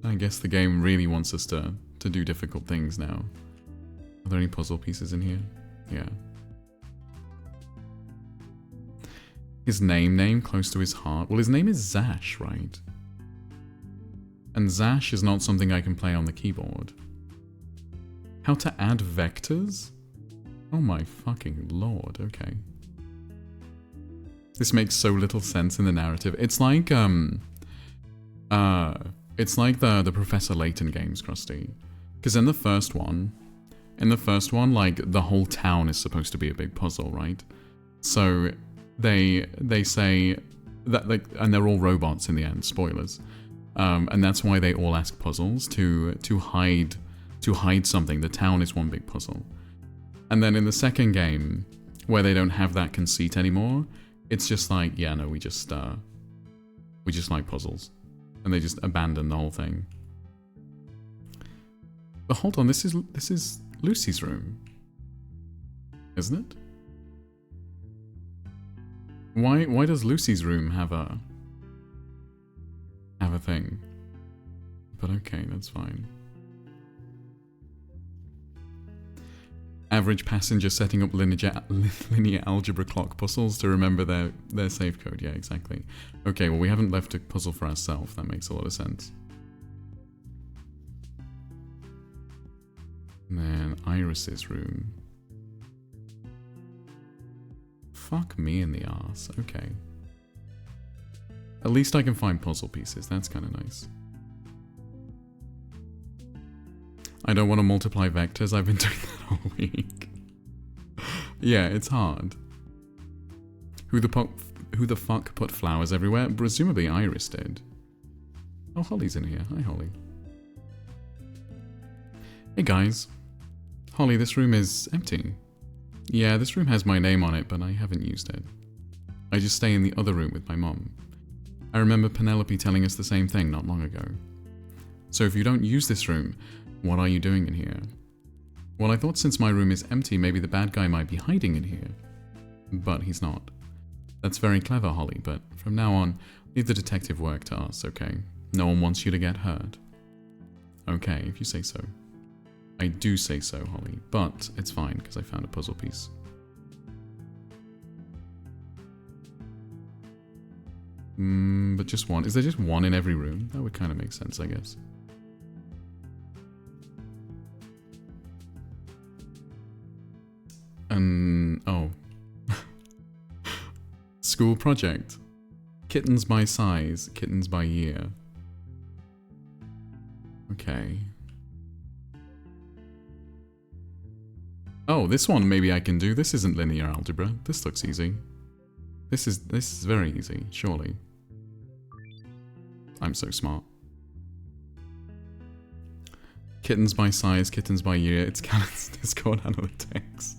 the game really wants us to do difficult things now. Are there any puzzle pieces in here? Yeah. His name close to his heart. Well, his name is Zash, right? And Zash is not something I can play on the keyboard. How to add vectors? Oh my fucking lord, okay. This makes so little sense in the narrative. It's like the Professor Layton games, Krusty. Because in the first one, like, the whole town is supposed to be a big puzzle, right? So they say that, like, and they're all robots in the end, spoilers. And that's why they all ask puzzles to hide something. The town is one big puzzle. And then in the second game, where they don't have that conceit anymore, it's just like, yeah, no, we just like puzzles. And they just abandon the whole thing. But hold on, this is Lucy's room. Isn't it? Why does Lucy's room have a thing? But okay, that's fine. Average passenger setting up linear algebra clock puzzles to remember their save code. Yeah, exactly. Okay, well, we haven't left a puzzle for ourselves. That makes a lot of sense. And then Iris's room. Fuck me in the arse. Okay. At least I can find puzzle pieces. That's kind of nice. I don't want to multiply vectors. I've been doing that all week. Yeah, it's hard. Who the fuck put flowers everywhere? Presumably Iris did. Oh, Holly's in here. Hi, Holly. Hey, guys. Holly, this room is empty. Yeah, this room has my name on it, but I haven't used it. I just stay in the other room with my mom. I remember Penelope telling us the same thing not long ago. So if you don't use this room, what are you doing in here? Well, I thought since my room is empty, maybe the bad guy might be hiding in here. But he's not. That's very clever, Holly, but from now on, leave the detective work to us, okay? No one wants you to get hurt. Okay, if you say so. I do say so, Holly, but it's fine, because I found a puzzle piece. But just one. Is there just one in every room? That would kind of make sense, I guess. Oh. School project. Kittens by size, kittens by year. Okay. Oh, this one maybe I can do. This isn't linear algebra. This looks easy. This is very easy, surely. I'm so smart. Kittens by size, kittens by year. It's Discord analytics.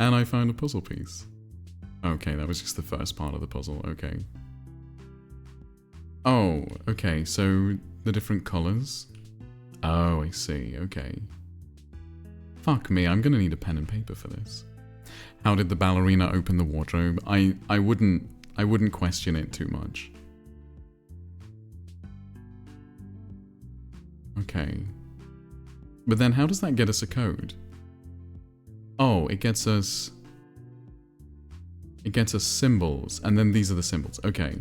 And I found a puzzle piece. Okay, that was just the first part of the puzzle. Okay. Oh, okay, so the different colors. Oh, I see. Okay. Fuck me, I'm gonna need a pen and paper for this. How did the ballerina open the wardrobe? I wouldn't question it too much. Okay. But then how does that get us a code? Oh, it gets us symbols, and then these are the symbols. Okay.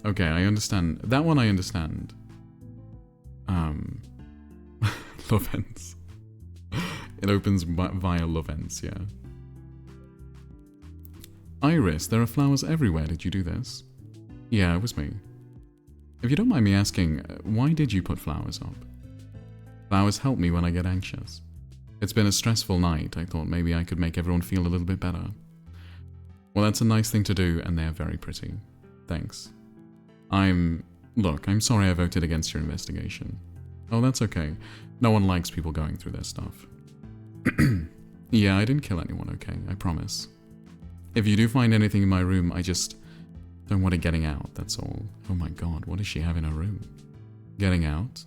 Okay, I understand. That one I understand. Lovens. It opens via Lovens, yeah. Iris, there are flowers everywhere. Did you do this? Yeah, it was me. If you don't mind me asking, why did you put flowers up? Flowers help me when I get anxious. It's been a stressful night. I thought maybe I could make everyone feel a little bit better. Well, that's a nice thing to do, and they're very pretty. Thanks. Look, I'm sorry I voted against your investigation. Oh, that's okay. No one likes people going through their stuff. Yeah, I didn't kill anyone, okay? I promise. If you do find anything in my room, I just don't want it getting out, that's all. Oh my god, what does she have in her room? Getting out?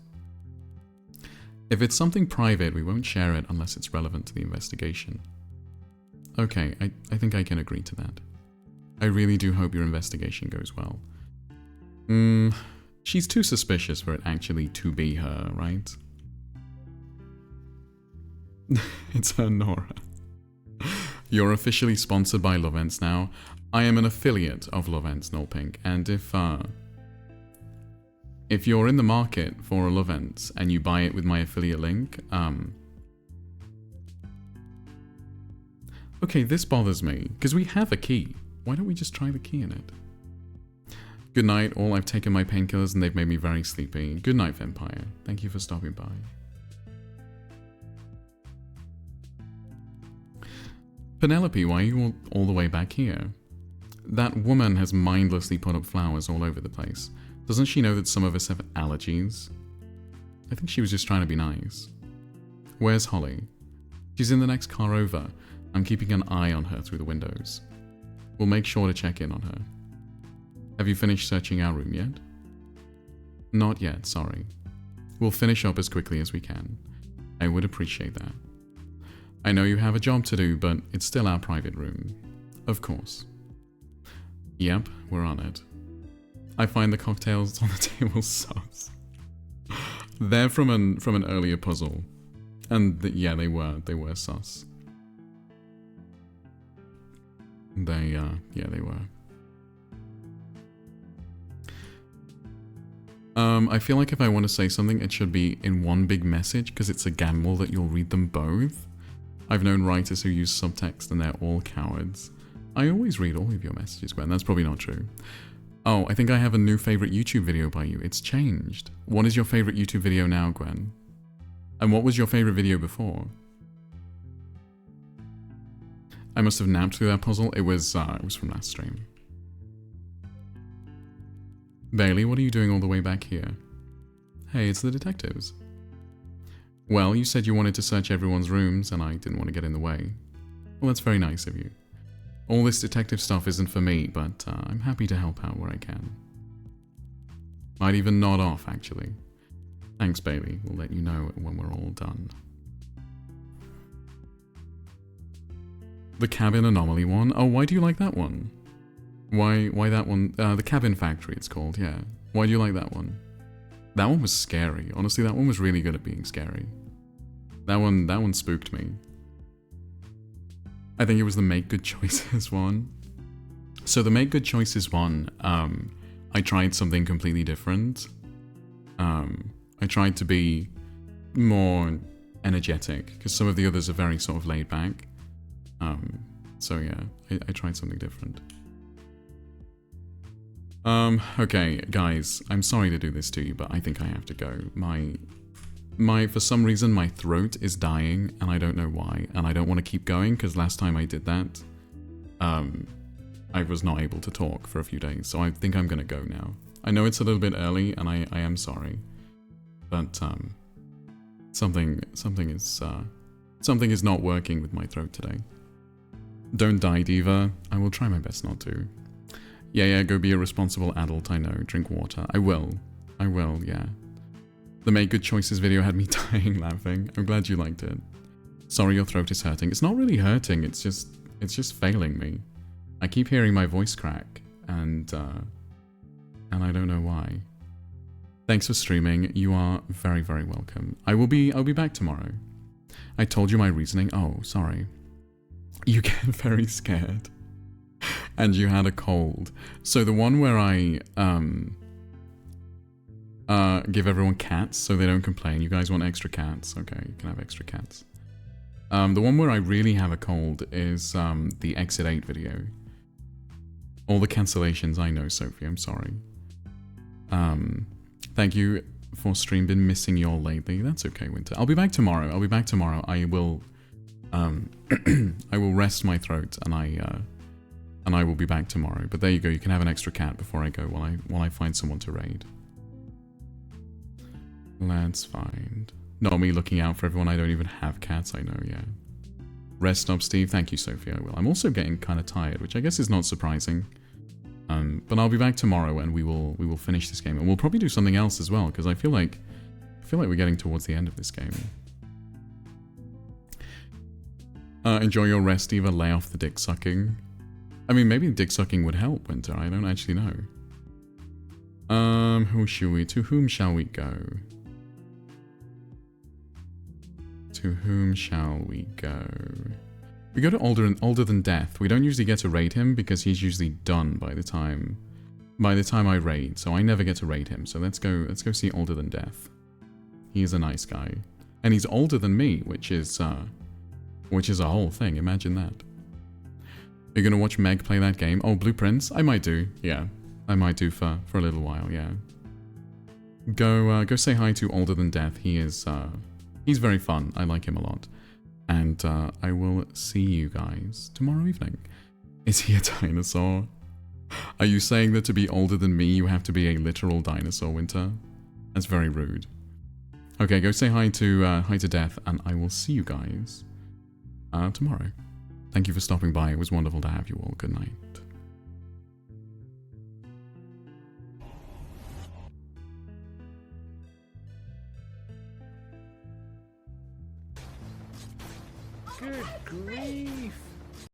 If it's something private, we won't share it unless it's relevant to the investigation. Okay, I think I can agree to that. I really do hope your investigation goes well. She's too suspicious for it actually to be her, right? It's her Nora. You're officially sponsored by Lovens now. I am an affiliate of Lovens, Nullpink, and if you're in the market for a Lovens and you buy it with my affiliate link, okay, this bothers me, because we have a key. Why don't we just try the key in it? Good night, all. I've taken my painkillers and they've made me very sleepy. Good night, Vampire. Thank you for stopping by. Penelope, why are you all the way back here? That woman has mindlessly put up flowers all over the place. Doesn't she know that some of us have allergies? I think she was just trying to be nice. Where's Holly? She's in the next car over. I'm keeping an eye on her through the windows. We'll make sure to check in on her. Have you finished searching our room yet? Not yet, sorry. We'll finish up as quickly as we can. I would appreciate that. I know you have a job to do, but it's still our private room. Of course. Yep, we're on it. I find the cocktails on the table sus. They're from an earlier puzzle. And yeah, they were sus. Yeah, they were. I feel like if I want to say something, it should be in one big message, because it's a gamble that you'll read them both. I've known writers who use subtext and they're all cowards. I always read all of your messages, Gwen. That's probably not true. Oh, I think I have a new favorite YouTube video by you. It's changed. What is your favorite YouTube video now, Gwen? And what was your favorite video before? I must have napped through that puzzle. It was from last stream. Bailey, what are you doing all the way back here? Hey, it's the detectives. Well, you said you wanted to search everyone's rooms, and I didn't want to get in the way. Well, that's very nice of you. All this detective stuff isn't for me, but I'm happy to help out where I can. Might even nod off, actually. Thanks, Bailey. We'll let you know when we're all done. The cabin anomaly one? Oh, why do you like that one? Why that one? The Cabin Factory, it's called, yeah. Why do you like that one? That one was scary. Honestly, that one was really good at being scary. That one spooked me. I think it was the Make Good Choices one. So the Make Good Choices one, I tried something completely different. I tried to be more energetic, because some of the others are very sort of laid back. So yeah, I tried something different. Okay, guys, I'm sorry to do this to you, but I think I have to go. For some reason, my throat is dying, and I don't know why, and I don't want to keep going, because last time I did that, I was not able to talk for a few days, so I think I'm gonna go now. I know it's a little bit early, and I am sorry, but, something is not working with my throat today. Don't die, Diva. I will try my best not to. Yeah, go be a responsible adult, I know. Drink water. I will, yeah. The Make Good Choices video had me dying laughing. I'm glad you liked it. Sorry your throat is hurting. It's not really hurting, it's just failing me. I keep hearing my voice crack, and I don't know why. Thanks for streaming. You are very, very welcome. I'll be back tomorrow. I told you my reasoning. Oh, sorry. You get very scared. And you had a cold. So the one where I give everyone cats so they don't complain. You guys want extra cats? Okay, you can have extra cats. The one where I really have a cold is the Exit 8 video. All the cancellations, I know, Sophie, I'm sorry. Thank you for stream. Been missing y'all lately. That's okay, Winter. I'll be back tomorrow. I will I will rest my throat and I will be back tomorrow. But there you go. You can have an extra cat before I go while I find someone to raid. Let's find. Not me looking out for everyone. I don't even have cats. I know. Yeah. Rest up, Steve. Thank you, Sophie. I will. I'm also getting kind of tired, which I guess is not surprising. But I'll be back tomorrow and we will finish this game, and we'll probably do something else as well, because I feel like we're getting towards the end of this game. Enjoy your rest, Eva. Lay off the dick sucking. I mean, maybe dick sucking would help, Winter. I don't actually know. To whom shall we go? To whom shall we go? We go to Older Than Death. We don't usually get to raid him because he's usually done by the time I raid, so I never get to raid him. So let's go see Older Than Death. He's a nice guy. And he's older than me, which is a whole thing. Imagine that. You're gonna watch Meg play that game? Oh, Blueprints? I might do. Yeah. I might do for a little while, yeah. Go say hi to Older Than Death. He's very fun. I like him a lot. And I will see you guys tomorrow evening. Is he a dinosaur? Are you saying that to be older than me, you have to be a literal dinosaur, Winter? That's very rude. Okay, go say hi to Death, and I will see you guys tomorrow. Thank you for stopping by. It was wonderful to have you all. Good night. Good grief!